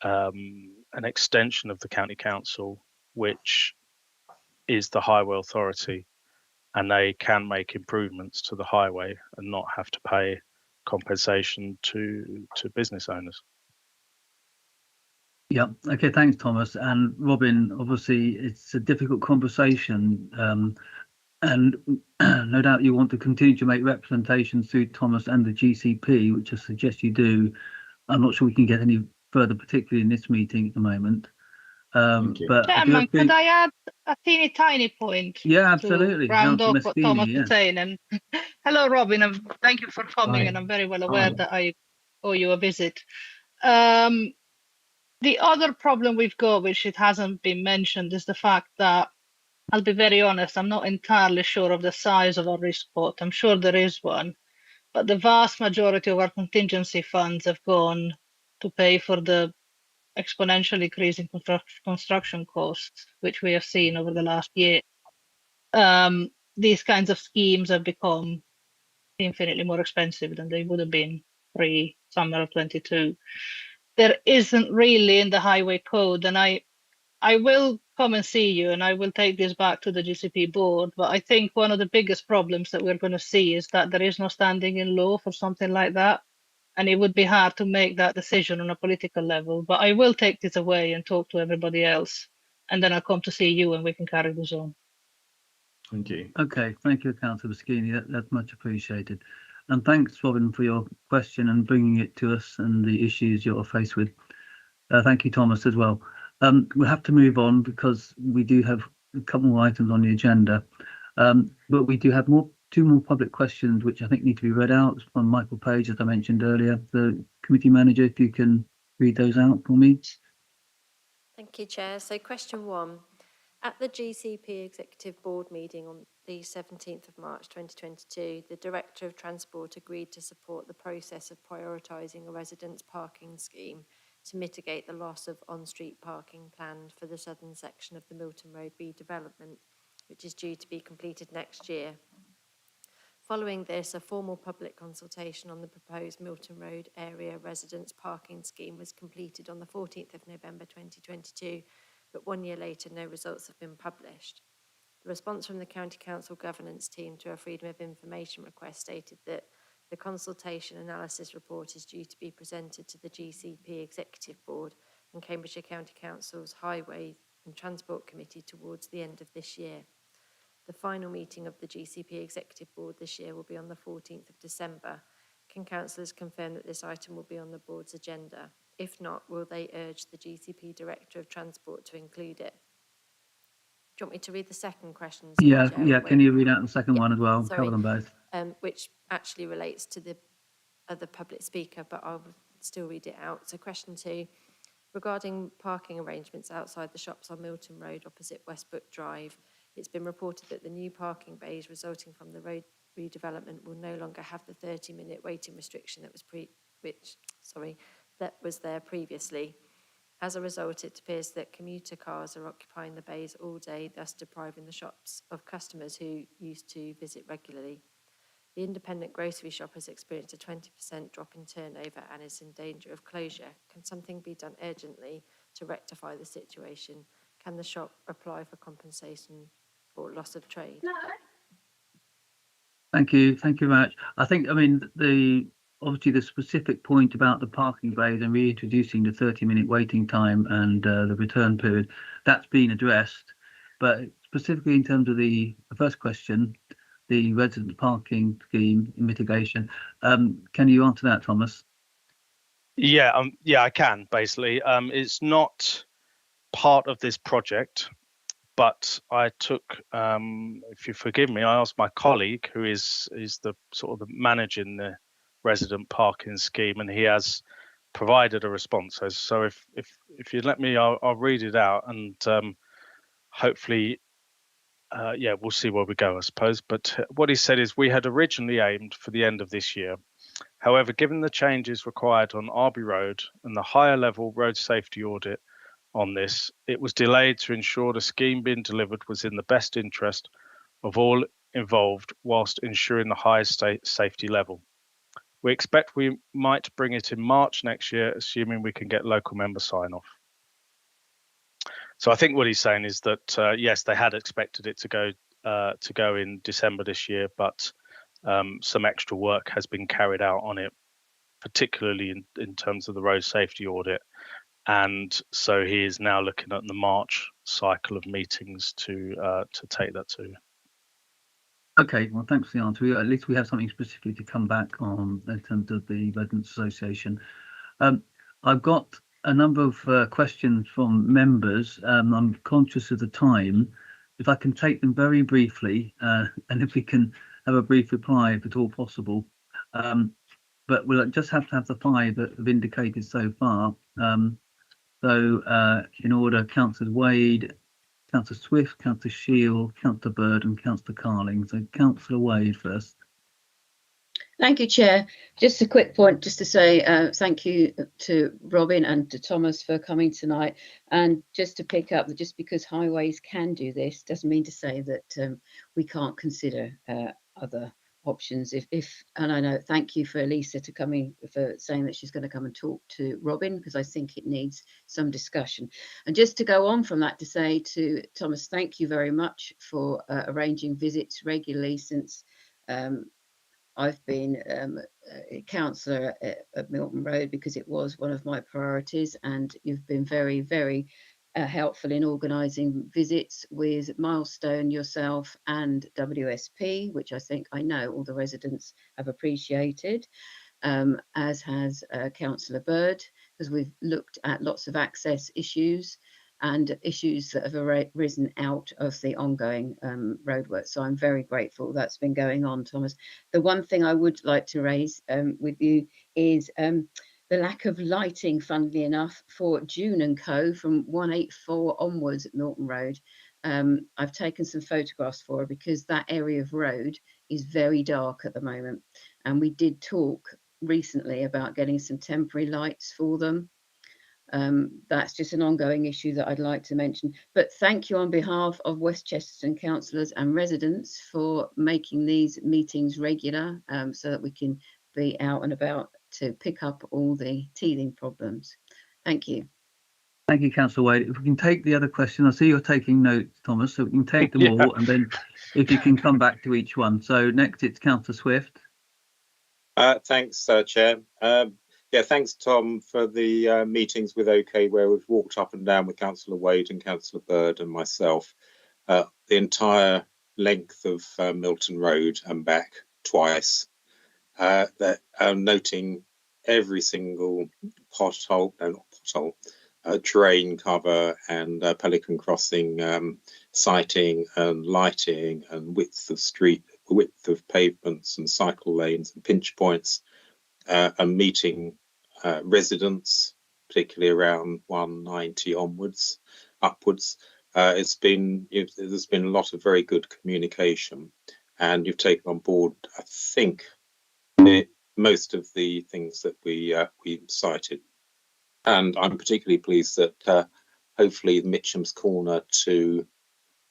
an extension of the county council, which is the highway authority, and they can make improvements to the highway and not have to pay compensation to business owners. Yeah. Okay. Thanks, Thomas. And Robin, obviously it's a difficult conversation, and no doubt you want to continue to make representations through Thomas and the GCP, which I suggest you do. I'm not sure we can get any further, particularly in this meeting at the moment. But I do Chairman, could think, I add a teeny tiny point? yeah, absolutely. To round Councillor off what Maschini, Thomas yeah. was saying. And hello, Robin, and thank you for coming. Hi. And I'm very well aware Hi. that I owe you a visit. The other problem we've got, which it hasn't been mentioned, is the fact that, I'll be very honest, I'm not entirely sure of the size of our risk pot. I'm sure there is one, but the vast majority of our contingency funds have gone to pay for the exponential increase in construction costs, which we have seen over the last year. These kinds of schemes have become infinitely more expensive than they would have been pre-summer of 22. There isn't really in the highway code, and I will come and see you, and I will take this back to the GCP board, but I think one of the biggest problems that we're going to see is that there is no standing in law for something like that, and it would be hard to make that decision on a political level. But I will take this away and talk to everybody else, and then I'll come to see you and we can carry this on. Thank you. Okay. Thank you, Councillor Maschini. That's much appreciated. And thanks, Robin, for your question and bringing it to us and the issues you're faced with. Thank you, Thomas, as well. We'll have to move on because we do have a couple more items on the agenda. But we do have two more public questions, which I think need to be read out from Michael Page, as I mentioned earlier. The committee manager, if you can read those out for me. Thank you, Chair. So question 1. At the GCP Executive Board meeting on the 17th of March 2022, the Director of Transport agreed to support the process of prioritising a residents' parking scheme to mitigate the loss of on-street parking planned for the southern section of the Milton Road redevelopment, which is due to be completed next year. Following this, a formal public consultation on the proposed Milton Road area residents' parking scheme was completed on the 14th of November 2022, but 1 year later, no results have been published. The response from the County Council governance team to a Freedom of Information request stated that the consultation analysis report is due to be presented to the GCP Executive Board and Cambridgeshire County Council's Highway and Transport Committee towards the end of this year. The final meeting of the GCP Executive Board this year will be on the 14th of December. Can councillors confirm that this item will be on the board's agenda? If not, will they urge the GCP Director of Transport to include it? Do you want me to read the second question? Yeah, Chair, yeah. Can you read out the second one as well? Sorry. Cover them both. Which actually relates to the other public speaker, but I'll still read it out. So question 2, regarding parking arrangements outside the shops on Milton Road opposite Westbrook Drive, it's been reported that the new parking bays resulting from the road redevelopment will no longer have the 30-minute waiting restriction that was there previously. As a result, it appears that commuter cars are occupying the bays all day, thus depriving the shops of customers who used to visit regularly. The independent grocery shop has experienced a 20% drop in turnover and is in danger of closure. Can something be done urgently to rectify the situation? Can the shop apply for compensation for loss of trade? Thank you. Thank you very much. I mean, obviously the specific point about the parking bays and reintroducing the 30-minute waiting time and the return period, that's been addressed. But specifically in terms of the first question, the resident parking scheme mitigation, can you answer that, Thomas? Yeah, I can basically. It's not part of this project, but I took, if you forgive me, I asked my colleague, who is the sort of the managing resident parking scheme, and he has provided a response. So if you let me, I'll read it out, and hopefully, yeah, we'll see where we go, I suppose. But what he said is, we had originally aimed for the end of this year. However, given the changes required on Arby Road and the higher level road safety audit on this, it was delayed to ensure the scheme being delivered was in the best interest of all involved whilst ensuring the highest safety level. We expect we might bring it in March next year, assuming we can get local member sign off. So I think what he's saying is that, yes, they had expected it to go in December this year, but some extra work has been carried out on it, particularly in terms of the road safety audit. And so he is now looking at the March cycle of meetings to take that to. Okay, well, thanks for the answer. At least we have something specifically to come back on in terms of the Residents Association. I've got a number of questions from members. I'm conscious of the time. If I can take them very briefly, and if we can have a brief reply, if at all possible. But we'll just have to have the 5 that have indicated so far. So in order, Councillor Wade, Councillor Swift, Councillor Shield, Councillor Bird and Councillor Carling. So Councillor Wade first. Thank you, Chair. Just a quick point, just to say thank you to Robin and to Thomas for coming tonight. And just to pick up, just because highways can do this doesn't mean to say that we can't consider other options. And I know, thank you for Lisa for saying that she's going to come and talk to Robin, because I think it needs some discussion. And just to go on from that, to say to Thomas, thank you very much for arranging visits regularly since I've been a councillor at Milton Road, because it was one of my priorities, and you've been very, very helpful in organising visits with Milestone, yourself and WSP, which I know all the residents have appreciated, as has Councillor Bird, because we've looked at lots of access issues and issues that have arisen out of the ongoing roadwork. So I'm very grateful that's been going on, Thomas. The one thing I would like to raise with you is the lack of lighting, funnily enough, for June & Co. from 184 onwards at Milton Road. I've taken some photographs for her, because that area of road is very dark at the moment. And we did talk recently about getting some temporary lights for them. That's just an ongoing issue that I'd like to mention. But thank you on behalf of West Chesterton councillors and residents for making these meetings regular, so that we can be out and about to pick up all the teething problems. Thank you. Thank you, Councillor Wade. If we can take the other question, I see you're taking notes, Thomas, so we can take them all, and then if you can come back to each one. So next it's Councillor Swift. Thanks, Chair. Yeah, thanks, Tom, for the meetings with OK, where we've walked up and down with Councillor Wade and Councillor Bird and myself, the entire length of Milton Road and back twice. Noting every single drain cover and Pelican Crossing sighting and lighting and width of pavements and cycle lanes and pinch points, and meeting residents, particularly around 190 upwards. There's been a lot of very good communication, and you've taken on board, I think, most of the things that we cited. And I'm particularly pleased that hopefully Mitcham's Corner to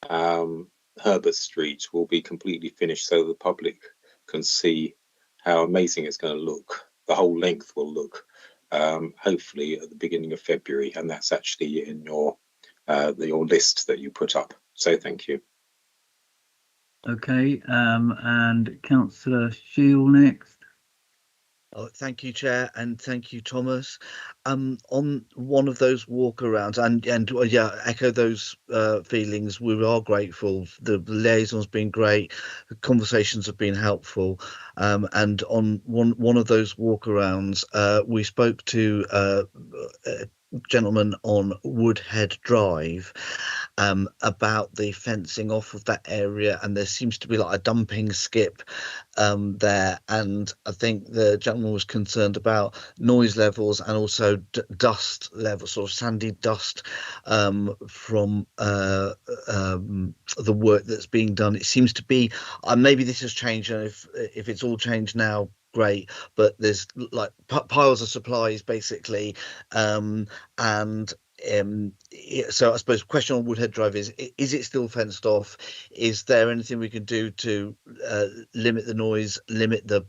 Herbert Street will be completely finished, so the public can see how amazing it's going to look. The whole length will look, hopefully at the beginning of February, and that's actually in your list that you put up. So thank you. Okay, and Councillor Shield next. Oh, thank you, Chair, and thank you, Thomas. On one of those walkarounds, and yeah, echo those feelings. We are grateful. The liaison's been great. The conversations have been helpful. And on one of those walkarounds, we spoke to a gentleman on Woodhead Drive, about the fencing off of that area, and there seems to be like a dumping skip there, and I think the gentleman was concerned about noise levels and also dust levels, sort of sandy dust from the work that's being done. It seems to be, maybe this has changed, and if it's all changed now, great, but there's like piles of supplies basically, and so I suppose question on Woodhead Drive is it still fenced off? Is there anything we can do to limit the noise, limit the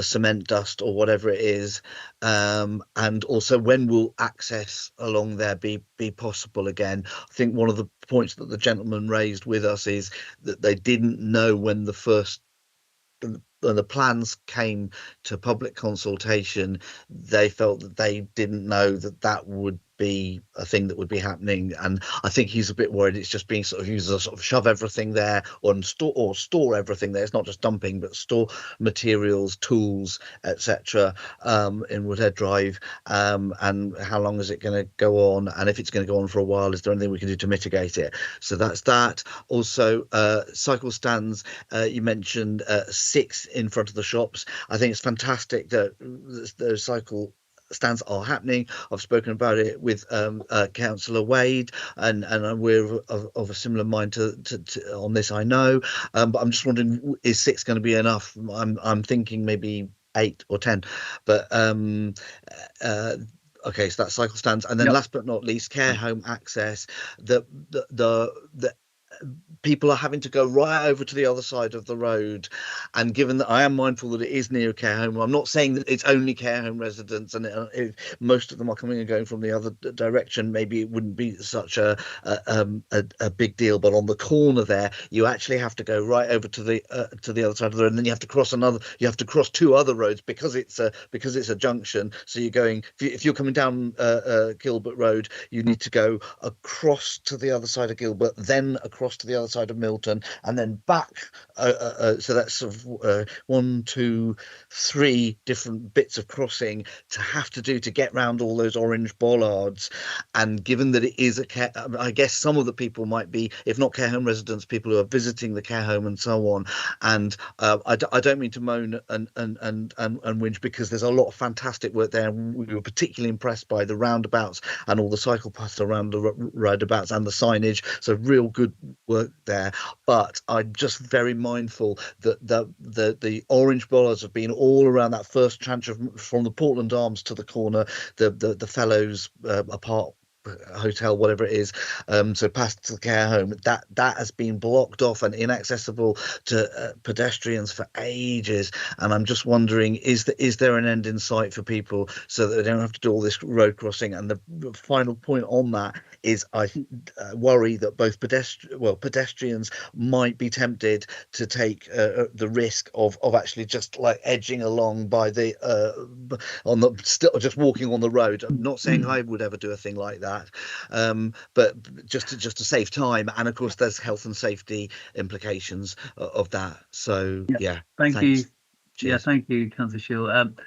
cement dust or whatever it is, and also when will access along there be possible again? I think one of the points that the gentleman raised with us is that they didn't know when the plans came to public consultation, they felt that they didn't know that would be a thing that would be happening, and I think he's a bit worried it's just being sort of used as a sort of shove everything there or store everything there. It's not just dumping, but store materials, tools, etc. In Woodhead Drive, and how long is it going to go on, and if it's going to go on for a while, is there anything we can do to mitigate it? So that's that. Also cycle stands, you mentioned 6 in front of the shops. I think it's fantastic that the cycle stands are happening. I've spoken about it with Councillor Wade, and we're of a similar mind to on this, I know, but I'm just wondering, is 6 going to be enough? I'm thinking maybe 8 or 10, but okay, so that's cycle stands, and then last but not least, care home access. The people are having to go right over to the other side of the road, and given that I am mindful that it is near a care home, I'm not saying that it's only care home residents, and if most of them are coming and going from the other direction, maybe it wouldn't be such a big deal, but on the corner there you actually have to go right over to the other side of the road, and then you have to cross 2 other roads because it's a junction. So you're going, if you're coming down Gilbert Road, you need to go across to the other side of Gilbert, then across to the other side of Milton, and then back, so that's sort of 1, 2, 3 different bits of crossing to have to do to get round all those orange bollards. And given that it is a care, I guess some of the people might be, if not care home residents, people who are visiting the care home and so on, and I don't mean to moan and whinge, because there's a lot of fantastic work there, and we were particularly impressed by the roundabouts and all the cycle paths around the roundabouts and the signage, so real good work there. But I'm just very mindful that the orange bollards have been all around that first tranche from the Portland Arms to the corner, the Fellows apart hotel, whatever it is, so past the care home, that has been blocked off and inaccessible to pedestrians for ages. And I'm just wondering, is there an end in sight for people so that they don't have to do all this road crossing? And the final point on that is, I worry that both pedestrians might be tempted to take the risk of actually just like edging along by the still just walking on the road. I'm not saying I would ever do a thing like that, but just to save time, and of course there's health and safety implications of that. So yeah, thank thanks. you. Cheers. Thank you, Councillor Shield.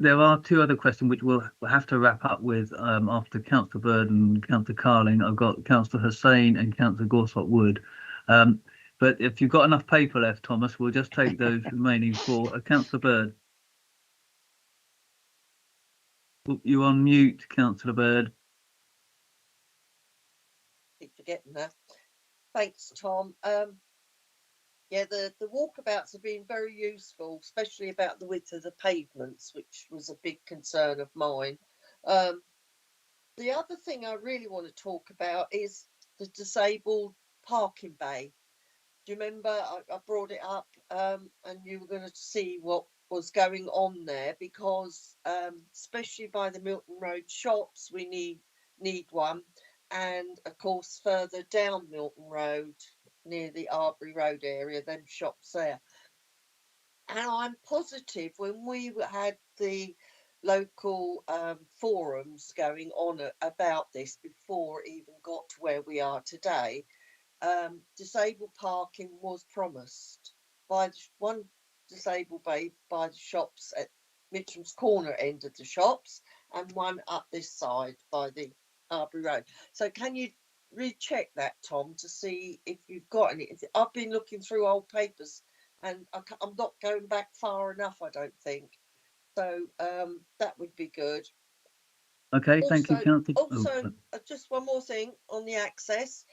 There are 2 other questions which we'll have to wrap up with after Councillor Bird and Councillor Carling. I've got Councillor Hussain and Councillor Gorsott Wood. But if you've got enough paper left, Thomas, we'll just take those remaining 4. Councillor Bird. You're on mute, Councillor Bird. Keep forgetting that. Thanks, Tom. Yeah, the walkabouts have been very useful, especially about the width of the pavements, which was a big concern of mine. The other thing I really want to talk about is the disabled parking bay. Do you remember I brought it up, and you were going to see what was going on there, because especially by the Milton Road shops, we need one, and of course further down Milton Road near the Arbury Road area, them shops there. And I'm positive when we had the local forums going on about this before it even got to where we are today, disabled parking was promised by one disabled bay by the shops at Mitcham's Corner end of the shops, and one up this side by the Arbury Road. So can you recheck that, Tom, to see if you've got any. I've been looking through old papers, and I'm not going back far enough, I don't think. So that would be good. Okay, thank you, Councillor. Also, just one more thing on the access.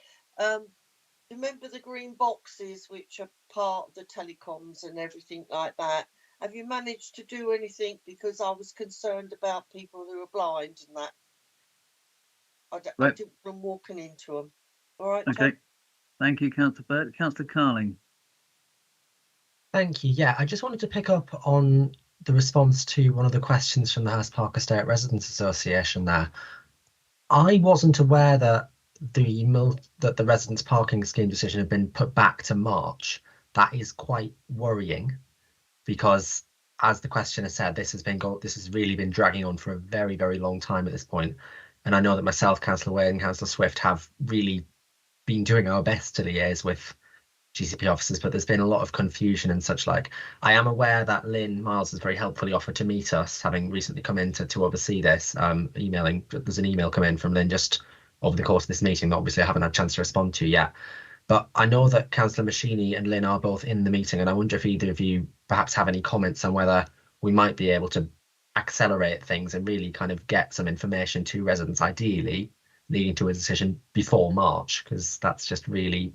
Remember the green boxes, which are part of the telecoms and everything like that. Have you managed to do anything? Because I was concerned about people who are blind and that. I didn't want them walking into them. All right, Tom? Okay, thank you, Councillor Burt. Councillor Carling. Thank you. Yeah, I just wanted to pick up on the response to one of the questions from the House Park Estate Residents Association there. I wasn't aware that the residents parking scheme decision had been put back to March. That is quite worrying, because as the questioner said, this has really been dragging on for a very, very long time at this point. And I know that myself, Councillor Wade and Councillor Swift have really been doing our best to liaise with GCP officers, but there's been a lot of confusion and such like. I am aware that Lynn Miles has very helpfully offered to meet us, having recently come in to oversee this. There's an email come in from Lynn just over the course of this meeting that obviously I haven't had a chance to respond to yet. But I know that Councillor Machini and Lynn are both in the meeting, and I wonder if either of you perhaps have any comments on whether we might be able to accelerate things and really kind of get some information to residents, ideally leading to a decision before March, because that's just really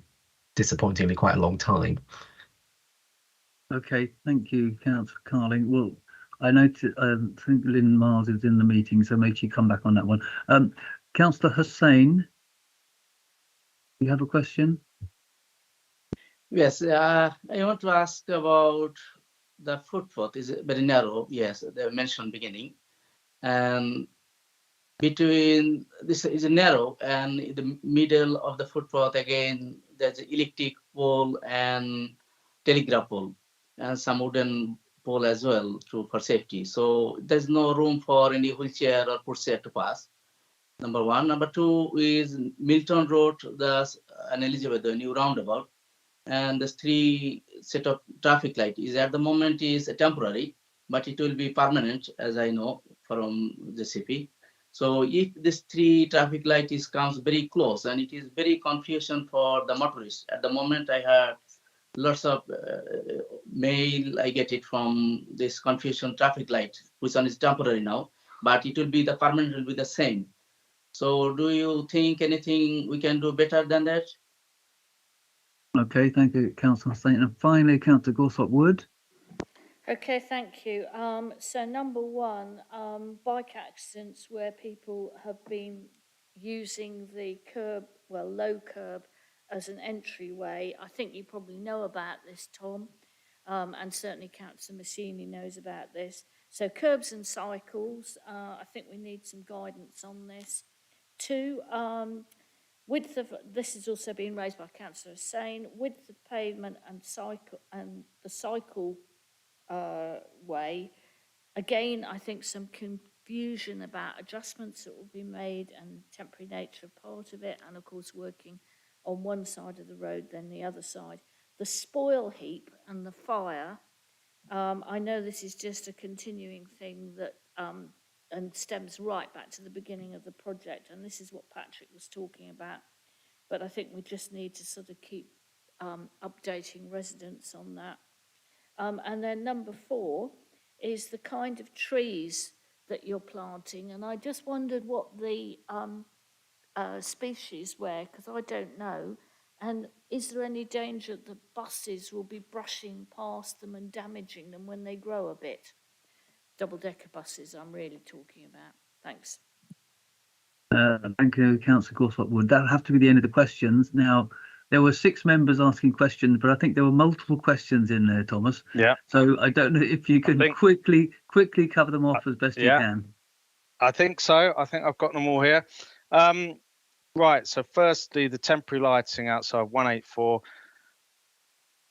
disappointingly quite a long time. Okay, thank you, Councillor Carling. Well, I noticed, I think Lynn Miles is in the meeting, so maybe she come back on that one. Councillor Hussain, you have a question? Yes, I want to ask about the footpath. Is very narrow? Yes, they mentioned beginning, and between this is narrow, and in the middle of the footpath again there's an electric pole and telegraph pole and some wooden pole as well for safety. So there's no room for any wheelchair or pushchair to pass. Number one. Number two is Milton Road, there's an Elizabeth, the new roundabout, and there's 3 set of traffic light. Is at the moment is temporary, but it will be permanent, as I know from the CP. So if this 3 traffic light comes very close, and it is very confusion for the motorists. At the moment, I have lots of mail. I get it from this confusion traffic light, which one is temporary now, but it will be the permanent will be the same. So do you think anything we can do better than that? Okay, thank you, Councillor Hussain. And finally, Councillor Gorsop-Wood. Okay, thank you. So number one, bike accidents where people have been using the curb, well, low curb as an entryway. I think you probably know about this, Tom, and certainly Councillor Machini knows about this. So curbs and cycles, I think we need some guidance on this. 2, width of, this has also been raised by Councillor Hussain, width of pavement and the cycle way. Again, I think some confusion about adjustments that will be made and temporary nature of part of it, and of course working on one side of the road then the other side. The spoil heap and the fire, I know this is just a continuing thing that and stems right back to the beginning of the project, and this is what Patrick was talking about, but I think we just need to sort of keep updating residents on that. And then number 4 is the kind of trees that you're planting, and I just wondered what the species were, because I don't know, and is there any danger that buses will be brushing past them and damaging them when they grow a bit? Double-decker buses I'm really talking about. Thanks. Thank you, Councillor Gorsop-Wood. That'll have to be the end of the questions. Now, there were 6 members asking questions, but I think there were multiple questions in there, Thomas. Yeah. So I don't know if you can quickly cover them off as best you can. I think so. I think I've got them all here. Right. So firstly, the temporary lighting outside 184.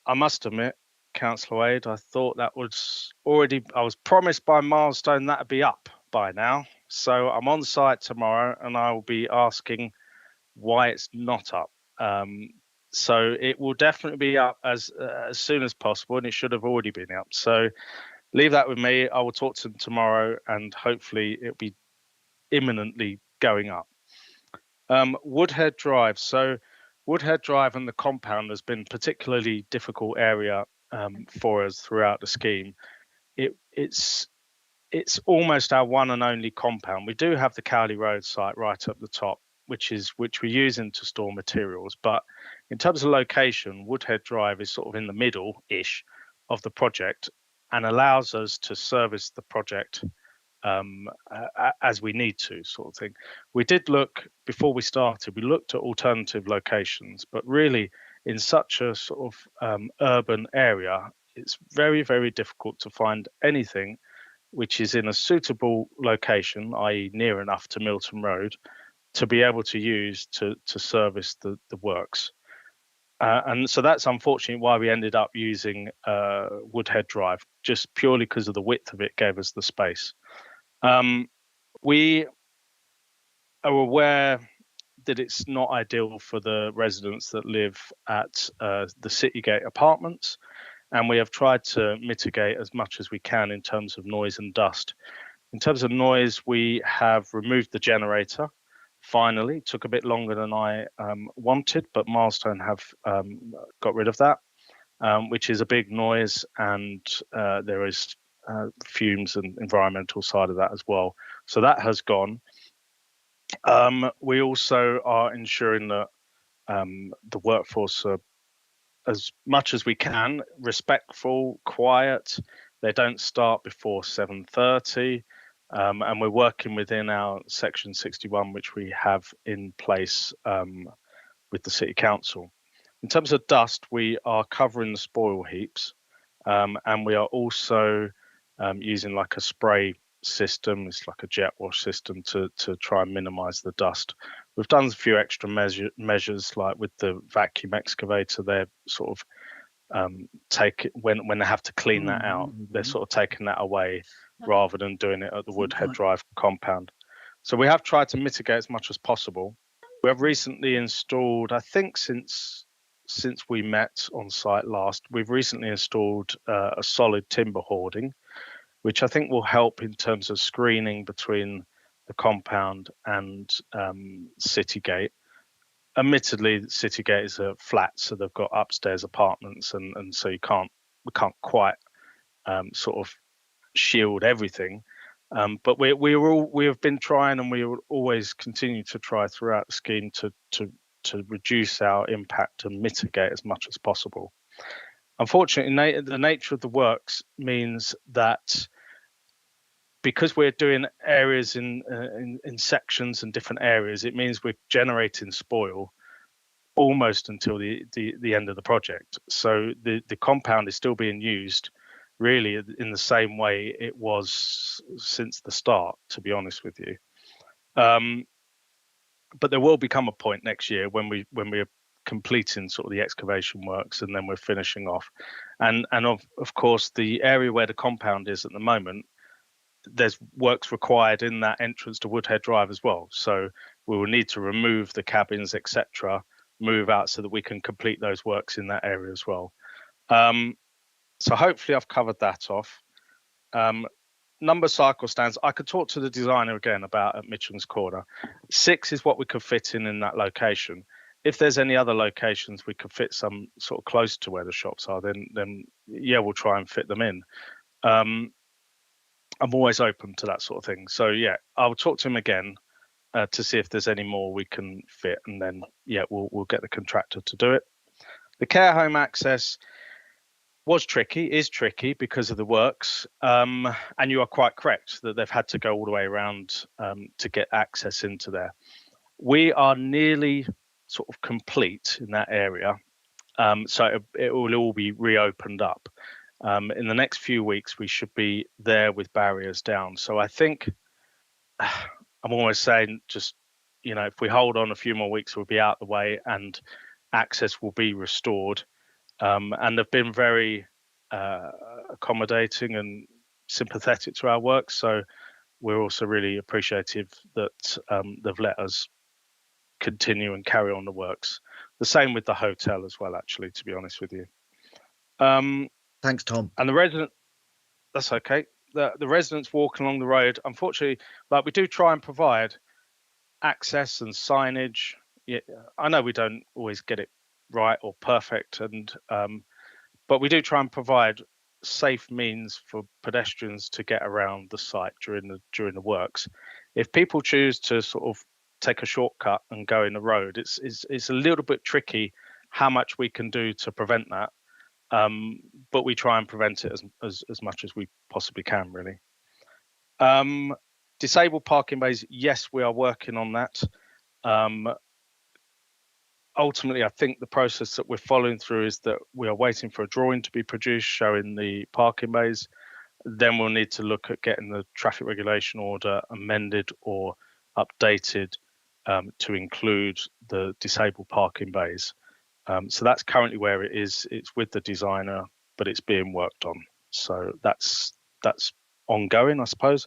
I must admit, Councillor Wade, I thought that was already, I was promised by Milestone that would be up by now. So I'm on site tomorrow and I will be asking why it's not up. So it will definitely be up as soon as possible, and it should have already been up. So leave that with me. I will talk to them tomorrow and hopefully it'll be imminently going up. Woodhead Drive. So Woodhead Drive and the compound has been a particularly difficult area for us throughout the scheme. It's almost our one and only compound. We do have the Cowley Road site right up the top, which we're using to store materials. But in terms of location, Woodhead Drive is sort of in the middle-ish of the project and allows us to service the project as we need to, sort of thing. We did look, before we started, we looked at alternative locations, but really in such a sort of urban area, it's very, very difficult to find anything which is in a suitable location, i.e. near enough to Milton Road, to be able to use to service the works. And so that's unfortunately why we ended up using Woodhead Drive, just purely because of the width of it gave us the space. We are aware that it's not ideal for the residents that live at the Citygate apartments, and we have tried to mitigate as much as we can in terms of noise and dust. In terms of noise, we have removed the generator. Finally, it took a bit longer than I wanted, but Milestone have got rid of that, which is a big noise, and there is fumes and environmental side of that as well. So that has gone. We also are ensuring that the workforce are, as much as we can, respectful, quiet. They don't start before 7:30, and we're working within our Section 61, which we have in place with the City Council. In terms of dust, we are covering the spoil heaps, and we are also using like a spray system. It's like a jet wash system to try and minimize the dust. We've done a few extra measures, like with the vacuum excavator. They're sort of when they have to clean that out, they're sort of taking that away rather than doing it at the Woodhead Drive compound. So we have tried to mitigate as much as possible. We have recently installed, I think since we met on site last, we've recently installed a solid timber hoarding, which I think will help in terms of screening between the compound and Citygate. Admittedly, Citygate is a flat, so they've got upstairs apartments, and so we can't quite sort of shield everything. But we have been trying, and we will always continue to try throughout the scheme to reduce our impact and mitigate as much as possible. Unfortunately, the nature of the works means that because we're doing areas in sections and different areas, it means we're generating spoil almost until the end of the project. So the compound is still being used really in the same way it was since the start, to be honest with you. But there will become a point next year when we're completing sort of the excavation works, and then we're finishing off. And of course, the area where the compound is at the moment, there's works required in that entrance to Woodhead Drive as well. So we will need to remove the cabins, etc., move out so that we can complete those works in that area as well. So hopefully I've covered that off. Number cycle stands, I could talk to the designer again about at Mitchell's Corner. 6 is what we could fit in that location. If there's any other locations we could fit some sort of close to where the shops are, then yeah, we'll try and fit them in. I'm always open to that sort of thing. So yeah, I'll talk to him again to see if there's any more we can fit, and then yeah, we'll get the contractor to do it. The care home access is tricky because of the works, and you are quite correct that they've had to go all the way around to get access into there. We are nearly sort of complete in that area, so it will all be reopened up. In the next few weeks, we should be there with barriers down. So I think I'm almost saying, just, you know, if we hold on a few more weeks, we'll be out the way and access will be restored. And they've been very accommodating and sympathetic to our work. So we're also really appreciative that they've let us continue and carry on the works. The same with the hotel as well, actually, to be honest with you. Thanks, Tom. And the resident, that's okay. The residents walking along the road, unfortunately, like we do try and provide access and signage. Yeah, I know we don't always get it right or perfect, and but we do try and provide safe means for pedestrians to get around the site during the works. If people choose to sort of take a shortcut and go in the road, it's a little bit tricky how much we can do to prevent that. But we try and prevent it as much as we possibly can, really. Disabled parking bays, yes, we are working on that. Ultimately, I think the process that we're following through is that we are waiting for a drawing to be produced showing the parking bays. Then we'll need to look at getting the traffic regulation order amended or updated to include the disabled parking bays. So that's currently where it is. It's with the designer, but it's being worked on. So that's ongoing, I suppose.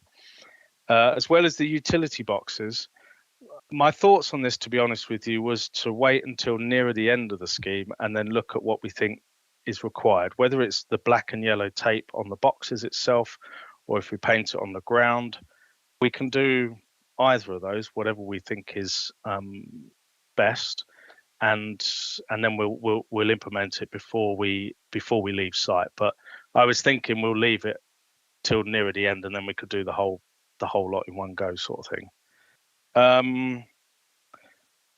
As well as the utility boxes, my thoughts on this, to be honest with you, was to wait until nearer the end of the scheme and then look at what we think is required, whether it's the black and yellow tape on the boxes itself, or if we paint it on the ground. We can do either of those, whatever we think is best, and then we'll implement it before we leave site. But I was thinking we'll leave it till nearer the end, and then we could do the whole lot in one go, sort of thing.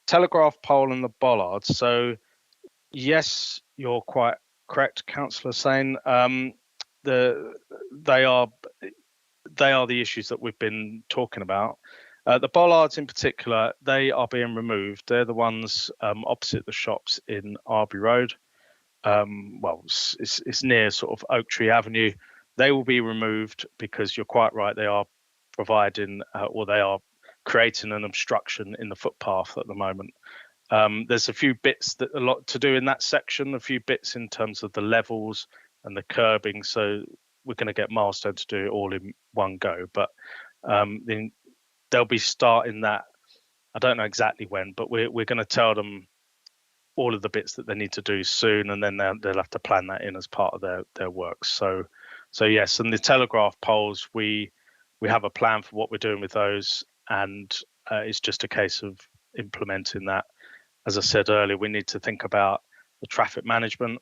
Telegraph pole and the bollards. So yes, you're quite correct, Councillor Sane. They are the issues that we've been talking about. The bollards in particular, they are being removed. They're the ones opposite the shops in Arby Road. Well, it's near sort of Oak Tree Avenue. They will be removed because you're quite right. They are providing or they are creating an obstruction in the footpath at the moment. There's a few bits a lot to do in that section, a few bits in terms of the levels and the curbing. So we're going to get Milestone to do it all in one go, but then they'll be starting that. I don't know exactly when, but we're going to tell them all of the bits that they need to do soon, and then they'll have to plan that in as part of their works. So yes, and the telegraph poles, we have a plan for what we're doing with those, and it's just a case of implementing that. As I said earlier, we need to think about the traffic management,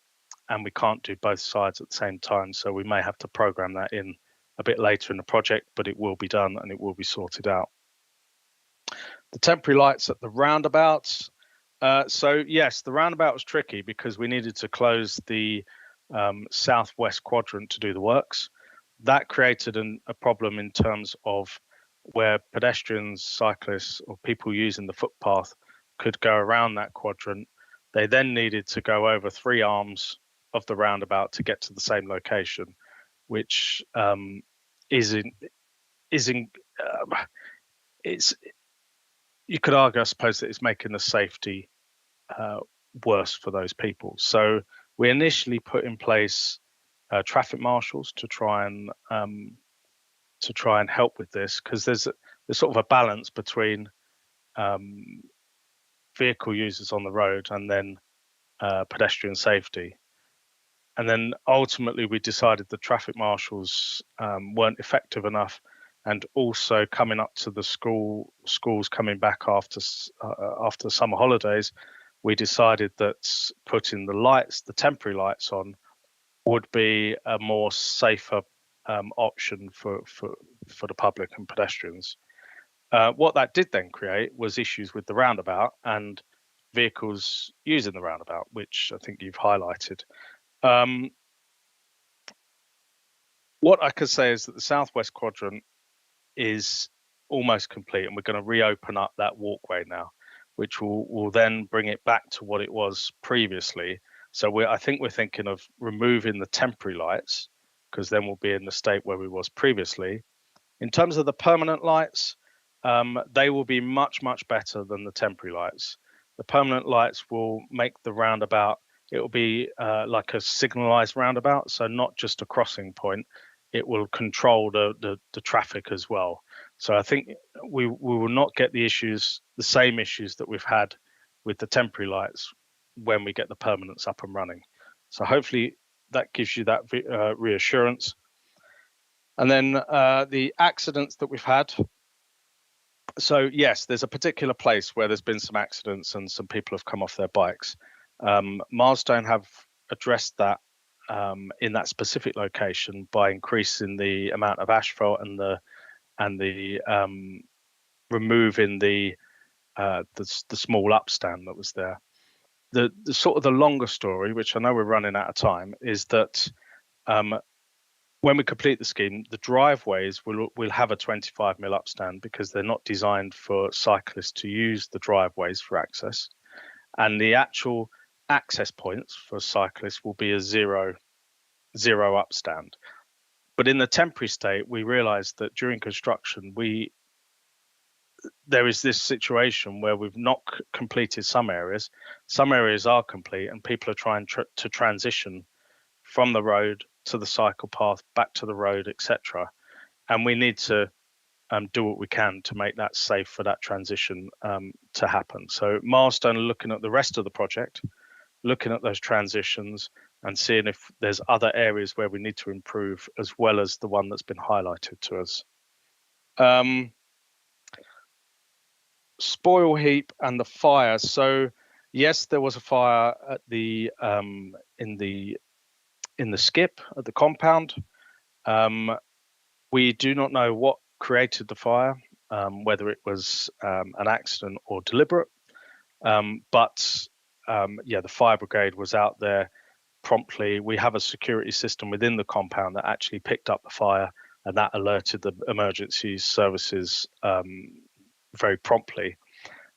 and we can't do both sides at the same time. So we may have to program that in a bit later in the project, but it will be done and it will be sorted out. The temporary lights at the roundabouts. So yes, the roundabout was tricky because we needed to close the southwest quadrant to do the works. That created a problem in terms of where pedestrians, cyclists, or people using the footpath could go around that quadrant. They then needed to go over 3 arms of the roundabout to get to the same location, which you could argue, I suppose, that it's making the safety worse for those people. So we initially put in place traffic marshals to try and help with this, because there's sort of a balance between vehicle users on the road and then pedestrian safety. And then ultimately we decided the traffic marshals weren't effective enough, and also coming up to the schools coming back after summer holidays, we decided that putting the temporary lights on would be a more safer option for the public and pedestrians. What that did then create was issues with the roundabout and vehicles using the roundabout, which I think you've highlighted. What I could say is that the southwest quadrant is almost complete, and we're going to reopen up that walkway now, which will then bring it back to what it was previously. So I think we're thinking of removing the temporary lights, because then we'll be in the state where we was previously. In terms of the permanent lights, they will be much better than the temporary lights. The permanent lights will make the roundabout, it will be like a signalized roundabout, so not just a crossing point. It will control the traffic as well. So I think we will not get the same issues that we've had with the temporary lights when we get the permanents up and running. So hopefully that gives you that reassurance. And then the accidents that we've had, So yes, there's a particular place where there's been some accidents and some people have come off their bikes. Milestone have addressed that in that specific location by increasing the amount of asphalt and the removing the small upstand that was there. The sort of the longer story, which I know we're running out of time, is that when we complete the scheme, the driveways will have a 25 mil upstand because they're not designed for cyclists to use the driveways for access, and the actual access points for cyclists will be a zero upstand. But in the temporary state, we realized that during construction, there is this situation where we've not completed some areas. Some areas are complete, and people are trying to transition from the road to the cycle path, back to the road, etc. And we need to do what we can to make that safe for that transition to happen. So Milestone are looking at the rest of the project, looking at those transitions and seeing if there's other areas where we need to improve, as well as the one that's been highlighted to us. Spoil heap and the fire. So yes, there was a fire at the in the skip at the compound. We do not know what created the fire, whether it was an accident or deliberate. But yeah, the fire brigade was out there promptly. We have a security system within the compound that actually picked up the fire, and that alerted the emergency services very promptly.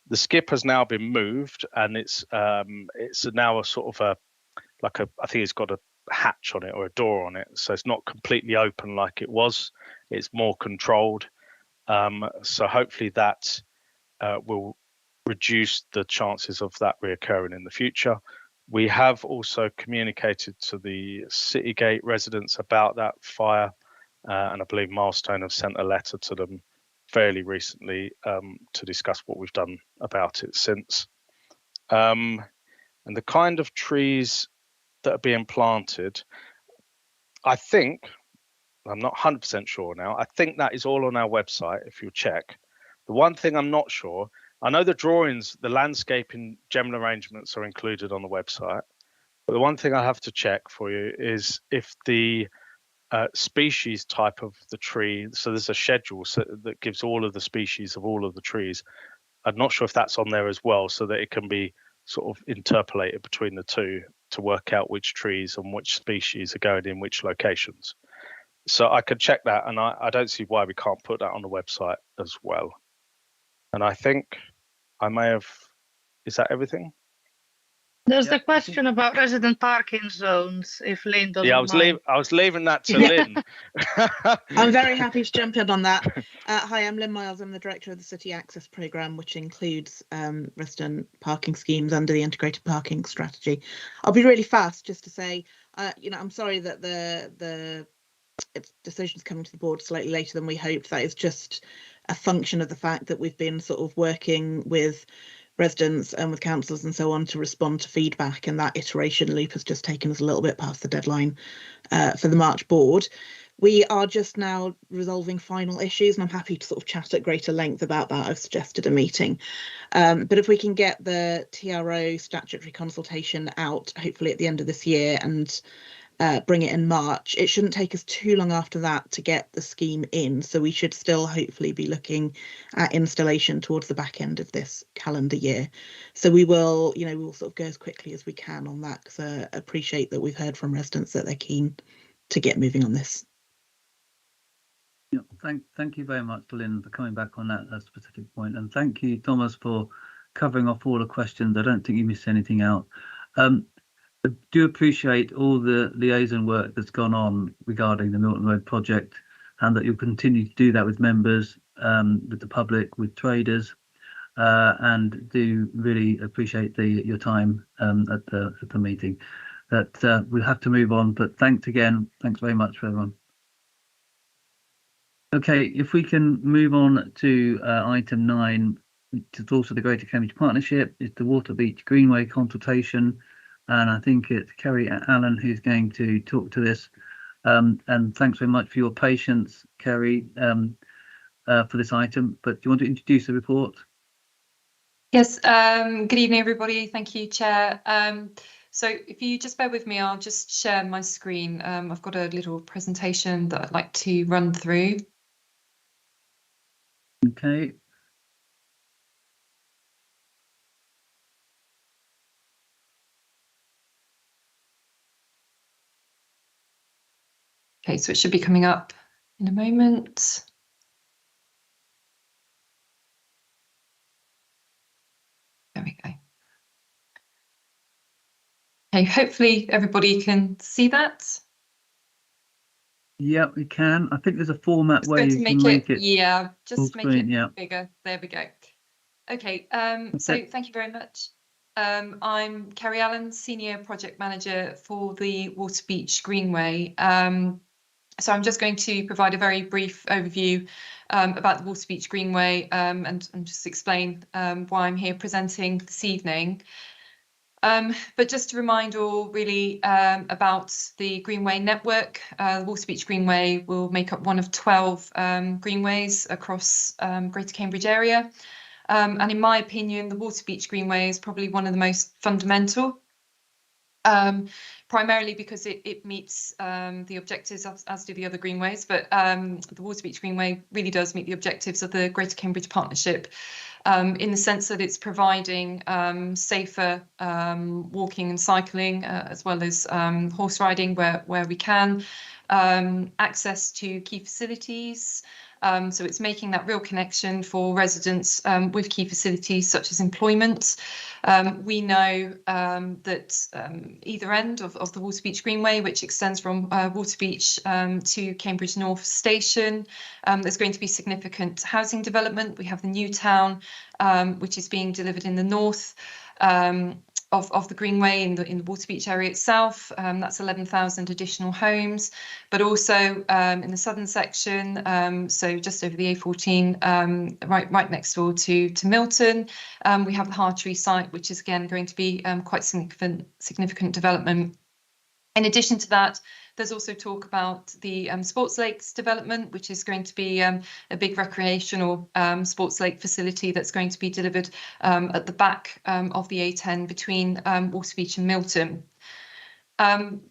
The skip has now been moved, and it's now a sort of I think it's got a hatch on it or a door on it, so it's not completely open like it was. It's more controlled. So hopefully that will reduce the chances of that reoccurring in the future. We have also communicated to the Citygate residents about that fire, and I believe Milestone have sent a letter to them fairly recently to discuss what we've done about it since. And the kind of trees that are being planted, I think, I'm not 100% sure now, I think that is all on our website if you check. The one thing I'm not sure, I know the drawings, the landscaping general arrangements are included on the website, but the one thing I have to check for you is if the species type of the tree, so there's a schedule that gives all of the species of all of the trees. I'm not sure if that's on there as well, so that it can be sort of interpolated between the two to work out which trees and which species are going in which locations. So I could check that, and I don't see why we can't put that on the website as well. And I think I may have, is that everything? There's the question about resident parking zones, if Lynn doesn't Yeah, mind. I was leaving that to Lynn. I'm very happy to jump in on that. Hi, I'm Lynn Miles. I'm the director of the City Access Programme, which includes resident parking schemes under the Integrated Parking Strategy. I'll be really fast just to say, I'm sorry that the decision's coming to the board slightly later than we hoped. That is just a function of the fact that we've been sort of working with residents and with councillors and so on to respond to feedback, and that iteration loop has just taken us a little bit past the deadline for the March board. We are just now resolving final issues, and I'm happy to sort of chat at greater length about that. I've suggested a meeting, but if we can get the TRO statutory consultation out hopefully at the end of this year and bring it in March, it shouldn't take us too long after that to get the scheme in, so we should still hopefully be looking at installation towards the back end of this calendar year. So we will sort of go as quickly as we can on that, because I appreciate that we've heard from residents that they're keen to get moving on this. Yeah, thank you very much, Lynn, for coming back on that specific point, and thank you, Thomas, for covering off all the questions. I don't think you missed anything out. I do appreciate all the liaison work that's gone on regarding the Milton Road project, and that you'll continue to do that with members, with the public, with traders, and do really appreciate your time at the meeting. That we'll have to move on, but thanks very much for everyone. Okay, if we can move on to item 9, which is also the Greater Cambridge Partnership, is the Waterbeach Greenway consultation. And I think it's Kerry Allen who's going to talk to this. And thanks very much for your patience, Kerry. for this item, but do you want to introduce the report? Yes, good evening, everybody. Thank you, Chair. So if you just bear with me, I'll just share my screen. I've got a little presentation that I'd like to run through. Okay. Okay, so it should be coming up in a moment. There we go. Okay, hopefully everybody can see that. Yeah, we can. I think there's a format Just where going you to can make make it yeah, full just make screen. it Yeah. bigger. There we go. Okay, so thank you very much. I'm Kerry Allen, Senior Project Manager for the Waterbeach Greenway. So I'm just going to provide a very brief overview about the Waterbeach Greenway and just explain why I'm here presenting this evening. But just to remind all really about the Greenway network, the Waterbeach Greenway will make up one of 12 greenways across Greater Cambridge area. And in my opinion, the Waterbeach Greenway is probably one of the most fundamental, primarily because it meets the objectives as do the other greenways, but the Waterbeach Greenway really does meet the objectives of the Greater Cambridge Partnership in the sense that it's providing safer walking and cycling as well as horse riding where we can, access to key facilities. So it's making that real connection for residents with key facilities such as employment. We know that either end of the Waterbeach Greenway, which extends from Waterbeach to Cambridge North Station, there's going to be significant housing development. We have the new town, which is being delivered in the north of the Greenway in the Waterbeach area itself. That's 11,000 additional homes, but also in the southern section, so just over the A14, right next door to Milton, we have the Hartree site, which is again going to be quite significant development. In addition to that, there's also talk about the Sports Lakes development, which is going to be a big recreational sports lake facility that's going to be delivered at the back of the A10 between Waterbeach and Milton.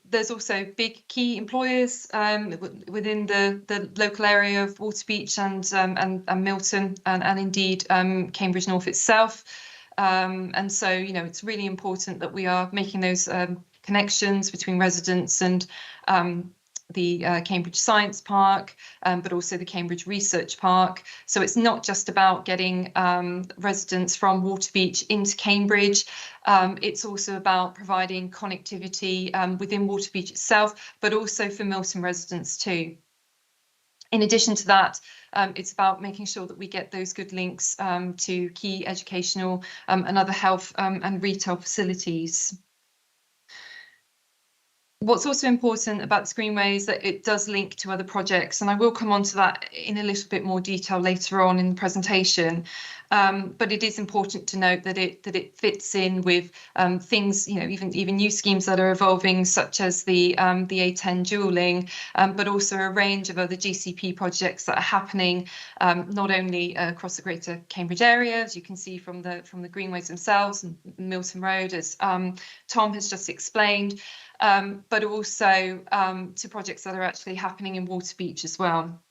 There's also big key employers within the local area of Waterbeach and Milton and indeed Cambridge North itself. And so, you know, it's really important that we are making those connections between residents and the Cambridge Science Park, but also the Cambridge Research Park. So it's not just about getting residents from Waterbeach into Cambridge. It's also about providing connectivity within Waterbeach itself, but also for Milton residents too. In addition to that, it's about making sure that we get those good links to key educational and other health and retail facilities. What's also important about the Greenway is that it does link to other projects, and I will come on to that in a little bit more detail later on in the presentation. But it is important to note that it fits in with things, you know, even new schemes that are evolving, such as the A10 dualling, but also a range of other GCP projects that are happening not only across the Greater Cambridge area, as you can see from the Greenways themselves and Milton Road, as Tom has just explained, but also to projects that are actually happening in Waterbeach as well.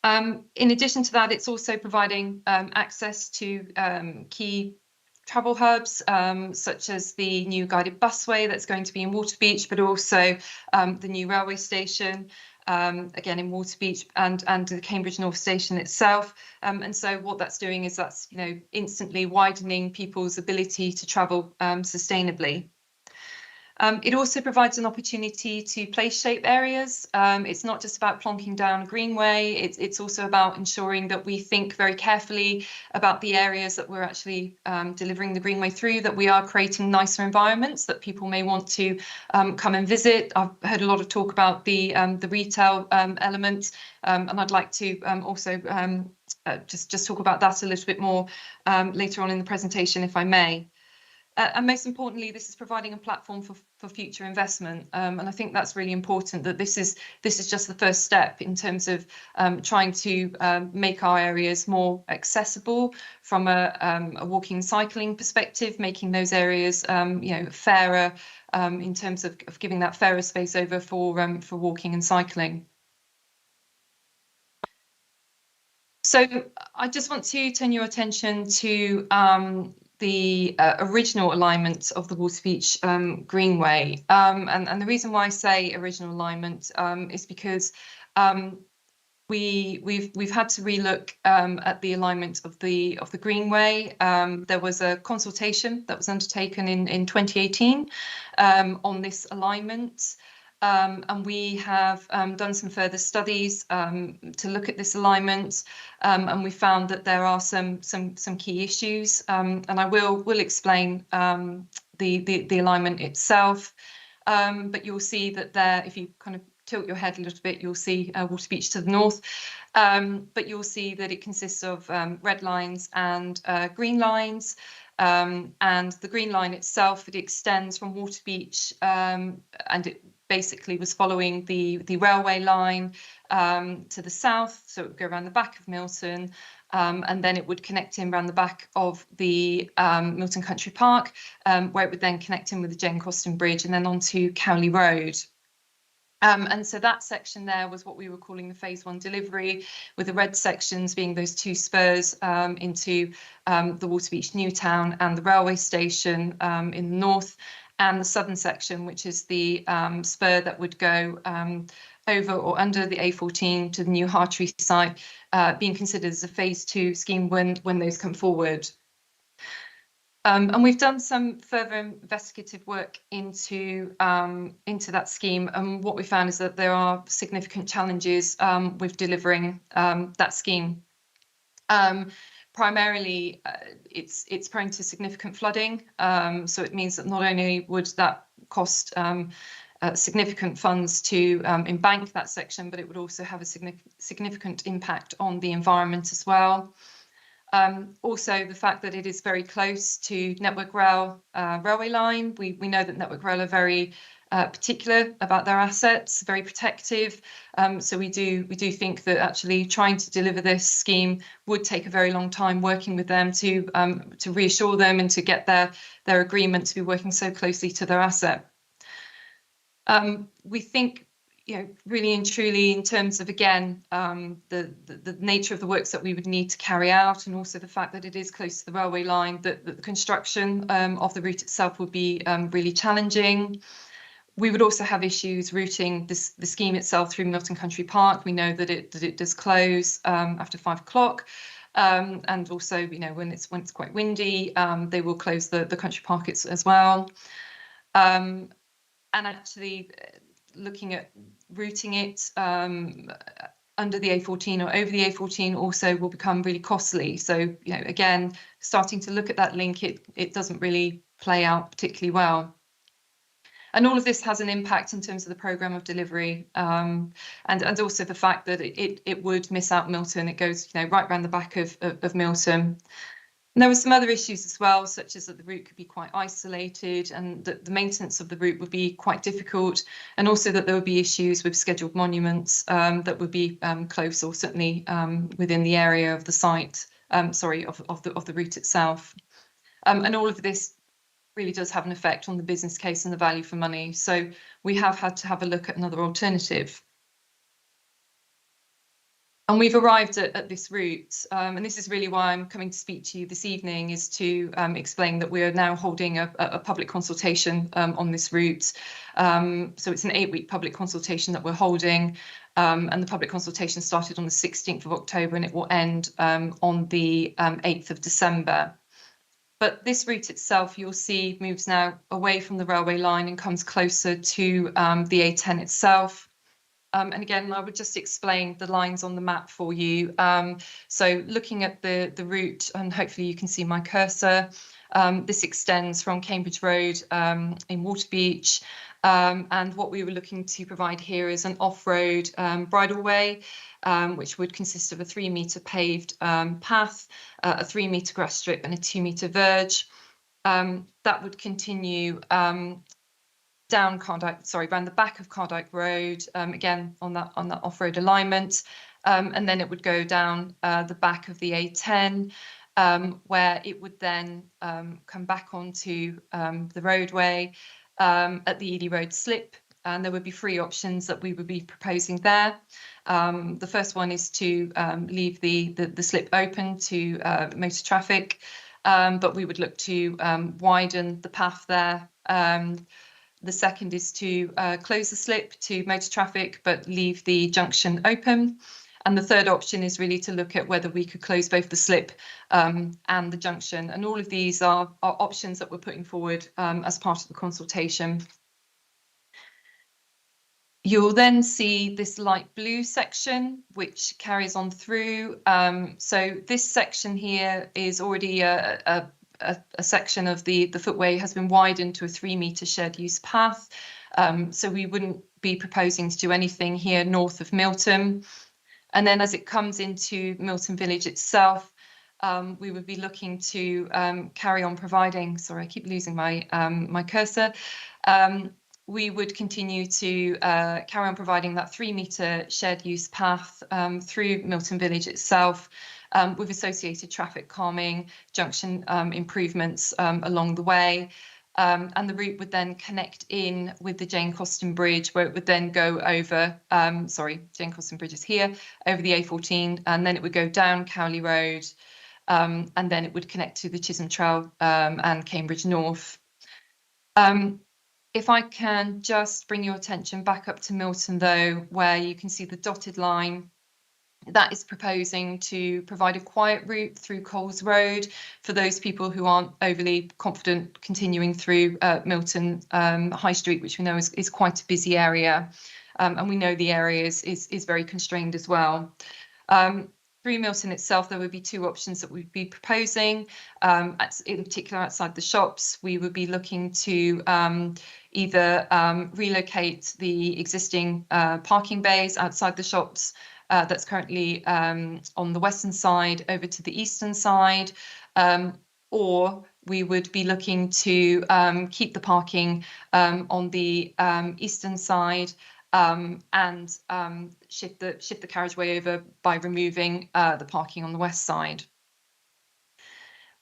In addition to that, it's also providing access to key travel hubs, such as the new guided busway that's going to be in Waterbeach, but also the new railway station, again in Waterbeach, and the Cambridge North Station itself. And so what that's doing is that's, you know, instantly widening people's ability to travel sustainably. It also provides an opportunity to place shape areas. It's not just about plonking down a greenway, it's also about ensuring that we think very carefully about the areas that we're actually delivering the greenway through, that we are creating nicer environments that people may want to come and visit. I've heard a lot of talk about the retail element, and I'd like to also just talk about that a little bit more later on in the presentation, if I may. And most importantly, this is providing a platform for future investment. And I think that's really important, that this is just the first step in terms of trying to make our areas more accessible from a walking and cycling perspective, making those areas fairer in terms of giving that fairer space over for walking and cycling. So I just want to turn your attention to the original alignment of the Waterbeach Greenway. And the reason why I say original alignment is because we've had to relook at the alignment of the Greenway. There was a consultation that was undertaken in 2018 on this alignment. And we have done some further studies to look at this alignment, and we found that there are some key issues, and I will explain the alignment itself. But you'll see that there, if you kind of tilt your head a little bit, you'll see Waterbeach to the north, but you'll see that it consists of red lines and green lines. And the green line itself, it extends from Waterbeach, and it basically was following the railway line to the south, so it would go around the back of Milton, and then it would connect in around the back of the Milton Country Park, where it would then connect in with the Jane Coston Bridge and then onto Cowley Road. And so that section there was what we were calling the phase 1 delivery, with the red sections being those two spurs into the Waterbeach New Town and the railway station in the north, and the southern section, which is the spur that would go over or under the A14 to the new Hartree site, being considered as a phase 2 scheme when those come forward. And we've done some further investigative work into that scheme, and what we found is that there are significant challenges with delivering that scheme. Primarily, it's prone to significant flooding, so it means that not only would that cost significant funds to embank that section, but it would also have a significant impact on the environment as well. Also, the fact that it is very close to Network Rail railway line. We know that Network Rail are very particular about their assets, very protective. So we do think that actually trying to deliver this scheme would take a very long time, working with them to reassure them and to get their agreement to be working so closely to their asset. We think, really and truly, in terms of, again, the nature of the works that we would need to carry out, and also the fact that it is close to the railway line, that the construction of the route itself would be really challenging. We would also have issues routing the scheme itself through Milton Country Park. We know that it does close after 5 o'clock. And also, when it's quite windy, they will close the country park as well. And actually, looking at routing it under the A14 or over the A14 also will become really costly. So, again, starting to look at that link, it doesn't really play out particularly well. And all of this has an impact in terms of the programme of delivery, and also the fact that it would miss out Milton. It goes right around the back of Milton. And there were some other issues as well, such as that the route could be quite isolated and that the maintenance of the route would be quite difficult, and also that there would be issues with scheduled monuments that would be close or certainly within the area of the site, of the route itself. And all of this really does have an effect on the business case and the value for money. So we have had to have a look at another alternative. And we've arrived at this route, and this is really why I'm coming to speak to you this evening, is to explain that we are now holding a public consultation on this route. So it's an 8-week public consultation that we're holding, and the public consultation started on the 16th of October and it will end on the 8th of December. But this route itself, you'll see, moves now away from the railway line and comes closer to the A10 itself. And again, I would just explain the lines on the map for you. So looking at the route, and hopefully you can see my cursor, this extends from Cambridge Road in Waterbeach. And what we were looking to provide here is an off-road bridleway, which would consist of a 3-metre paved path, a 3-metre grass strip and a 2-metre verge. that would continue down Cardyke, sorry, around the back of Cardyke Road, again on that off-road alignment, and then it would go down the back of the A10, where it would then come back onto the roadway at the Ely Road slip, and there would be 3 options that we would be proposing there. The first one is to leave the slip open to motor traffic, but we would look to widen the path there. The second is to close the slip to motor traffic, but leave the junction open. And the third option is really to look at whether we could close both the slip and the junction. And all of these are options that we're putting forward as part of the consultation. You'll then see this light blue section, which carries on through. So this section here is already a section of the footway has been widened to a 3-metre shared use path. So we wouldn't be proposing to do anything here north of Milton. And then as it comes into Milton Village itself, we would be looking to carry on providing, sorry, I keep losing my my cursor. We would continue to carry on providing that 3-metre shared use path through Milton Village itself, with associated traffic calming, junction improvements along the way. And the route would then connect in with the Jane Coston Bridge, where it would then go over, Jane Coston Bridge is here, over the A14, and then it would go down Cowley Road, and then it would connect to the Chisholm Trail and Cambridge North. If I can just bring your attention back up to Milton, though, where you can see the dotted line, that is proposing to provide a quiet route through Coles Road for those people who aren't overly confident continuing through Milton High Street, which we know is quite a busy area. And we know the area is very constrained as well. Through Milton itself, there would be 2 options that we'd be proposing. In particular, outside the shops, we would be looking to either relocate the existing parking bays outside the shops that's currently on the western side over to the eastern side, or we would be looking to keep the parking on the eastern side and shift the carriageway over by removing the parking on the west side.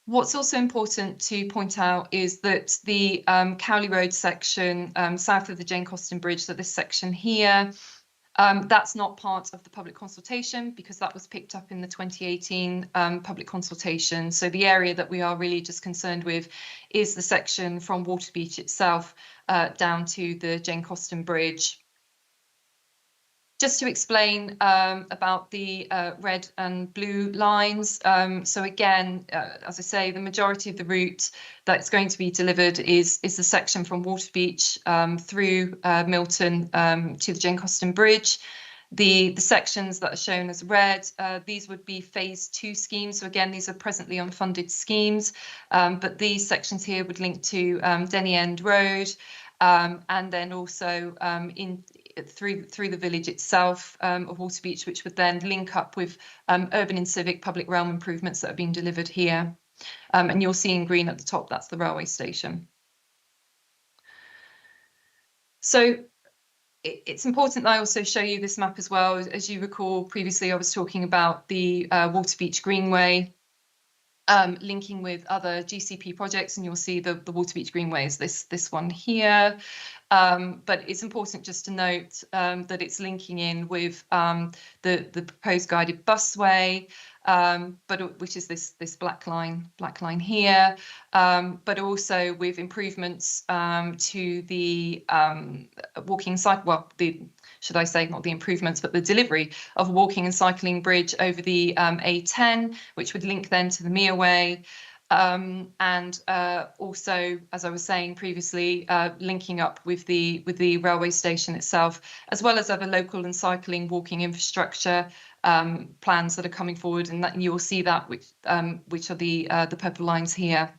What's also important to point out is that the Cowley Road section south of the Jane Coston Bridge, so this section here, that's not part of the public consultation because that was picked up in the 2018 public consultation. So the area that we are really just concerned with is the section from Waterbeach itself down to the Jane Coston Bridge. Just to explain about the red and blue lines. So again, as I say, the majority of the route that's going to be delivered is the section from Waterbeach through Milton to the Jane Coston Bridge. The sections that are shown as red, these would be phase 2 schemes. So again, these are presently unfunded schemes, but these sections here would link to Denny End Road, and then also through the village itself of Waterbeach, which would then link up with urban and civic public realm improvements that are being delivered here. And you'll see in green at the top, that's the railway station. So it's important that I also show you this map as well. As you recall, previously I was talking about the Waterbeach Greenway linking with other GCP projects, and you'll see the Waterbeach Greenway is this one here. But it's important just to note that it's linking in with the proposed guided busway, which is this black line here, but also with improvements to the walking cycle. Well, should I say not the improvements, but the delivery of a walking and cycling bridge over the A10, which would link then to the Mearway. And also, as I was saying previously, linking up with the railway station itself, as well as other local and cycling walking infrastructure plans that are coming forward, and that you will see that which are the purple lines here.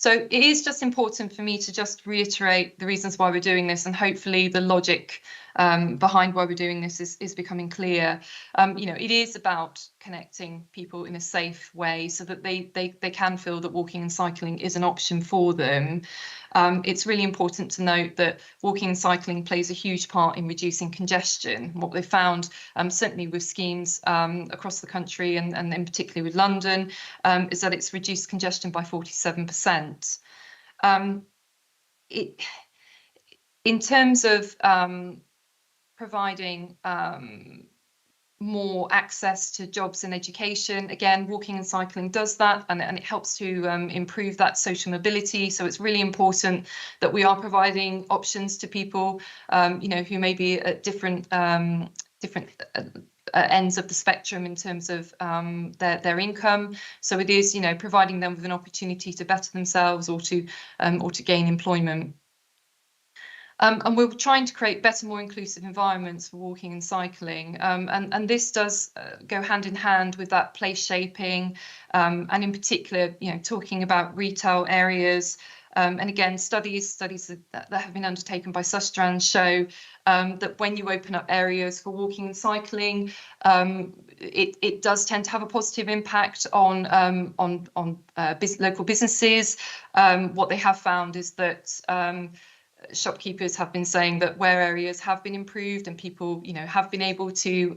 So it is just important for me to just reiterate the reasons why we're doing this, and hopefully the logic behind why we're doing this is becoming clear. It is about connecting people in a safe way so that they can feel that walking and cycling is an option for them. It's really important to note that walking and cycling plays a huge part in reducing congestion. What they found, certainly with schemes across the country and in particular with London, is that it's reduced congestion by 47%. In terms of providing more access to jobs and education, again, walking and cycling does that, and it helps to improve that social mobility. So it's really important that we are providing options to people, who may be at different ends of the spectrum in terms of their income. So it is, providing them with an opportunity to better themselves or to gain employment. And we're trying to create better, more inclusive environments for walking and cycling. And this does go hand in hand with that place shaping, and in particular, talking about retail areas. And again, studies that have been undertaken by Sustrans show that when you open up areas for walking and cycling, it does tend to have a positive impact on local businesses. What they have found is that shopkeepers have been saying that where areas have been improved and people, have been able to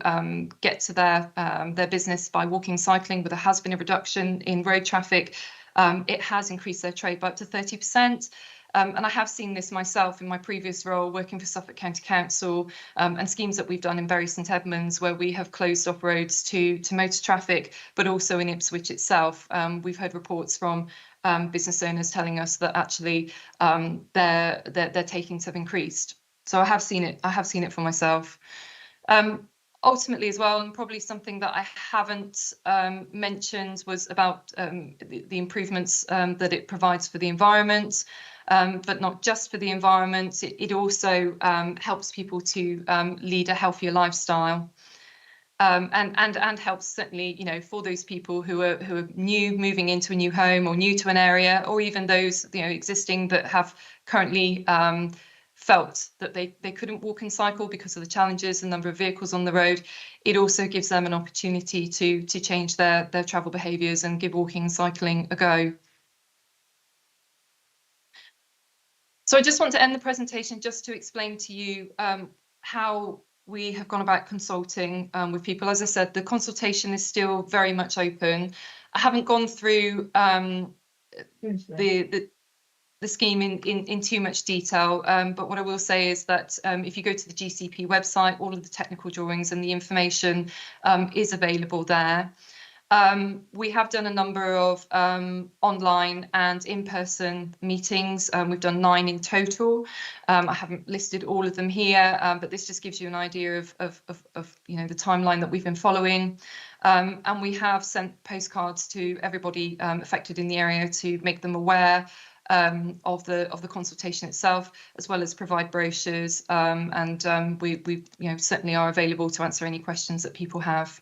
get to their business by walking and cycling, but there has been a reduction in road traffic. It has increased their trade by up to 30%. And I have seen this myself in my previous role working for Suffolk County Council, and schemes that we've done in Bury St Edmunds, where we have closed off roads to motor traffic, but also in Ipswich itself. We've heard reports from business owners telling us that actually their takings have increased. So I have seen it for myself. Ultimately as well, and probably something that I haven't mentioned, was about the improvements that it provides for the environment, but not just for the environment. It also helps people to lead a healthier lifestyle. And helps certainly, for those people who are new, moving into a new home or new to an area, or even those existing that have currently felt that they couldn't walk and cycle because of the challenges, the number of vehicles on the road. It also gives them an opportunity to change their travel behaviours and give walking and cycling a go. So I just want to end the presentation just to explain to you how we have gone about consulting with people. As I said, the consultation is still very much open. I haven't gone through the scheme in too much detail, but what I will say is that if you go to the GCP website, all of the technical drawings and the information is available there. We have done a number of online and in-person meetings. We've done 9 in total. I haven't listed all of them here, but this just gives you an idea of the timeline that we've been following. And we have sent postcards to everybody affected in the area to make them aware of the consultation itself, as well as provide brochures. We certainly are available to answer any questions that people have.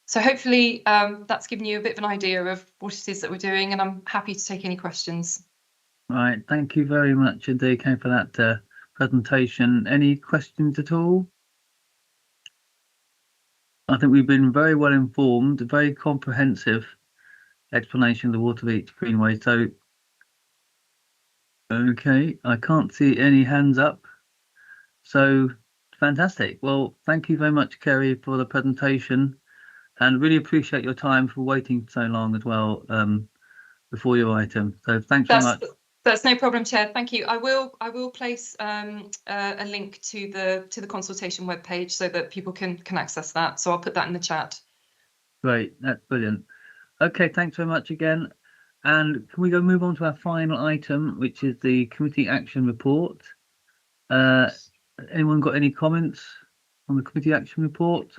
So hopefully that's given you a bit of an idea of what it is that we're doing, and I'm happy to take any questions. Right, thank you very much indeed, Kay, for that presentation. Any questions at all? I think we've been very well informed, a very comprehensive explanation of the Waterbeach Greenway. So, okay, I can't see any hands up. So, fantastic. Well, thank you very much, Kerry, for the presentation. And really appreciate your time for waiting so long as well before your item. So thanks very much. That's no problem, Chair. Thank you. I will place a link to the consultation webpage so that people can access that. So I'll put that in the chat. Great, that's brilliant. Okay, thanks very much again. And can we move on to our final item, which is the committee action report? Anyone got any comments on the committee action report?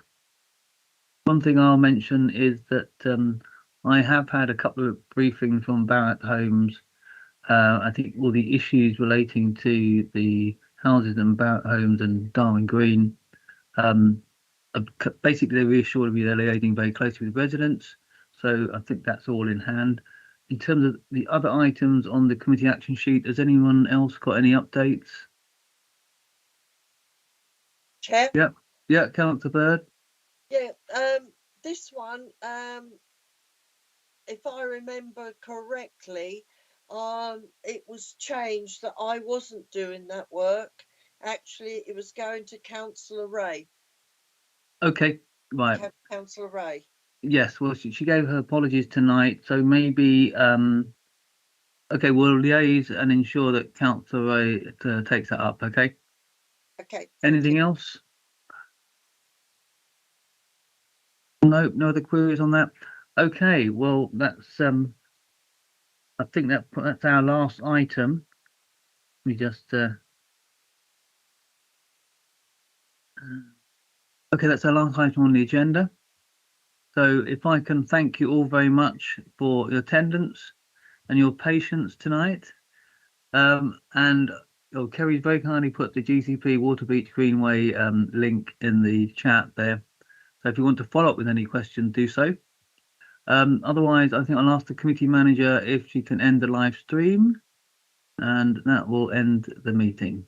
One thing I'll mention is that I have had a couple of briefings from Barratt Homes. I think all the issues relating to the houses in Barratt Homes and Darwin Green, basically they reassured me they're liaising very closely with residents. So I think that's all in hand. in terms of the other items on the committee action sheet, has anyone else got any updates? Chair? Yeah, Councillor Bird. Yeah, this one, if I remember correctly, it was changed that I wasn't doing that work. Actually, it was going to Councillor Ray. Okay, right. Councillor Ray. Yes, well, she gave her apologies tonight, so maybe okay, we'll liaise and ensure that Councillor Ray takes that up. Okay. Okay. Anything else? No, no other queries on that. Okay, well, that's I think that's our last item. We just okay, that's our last item on the agenda. So if I can thank you all very much for your attendance and your patience tonight. And Kerry's very kindly put the GCP Waterbeach Greenway link in the chat there. So if you want to follow up with any questions, do so. Otherwise, I think I'll ask the committee manager if she can end the live stream, and that will end the meeting.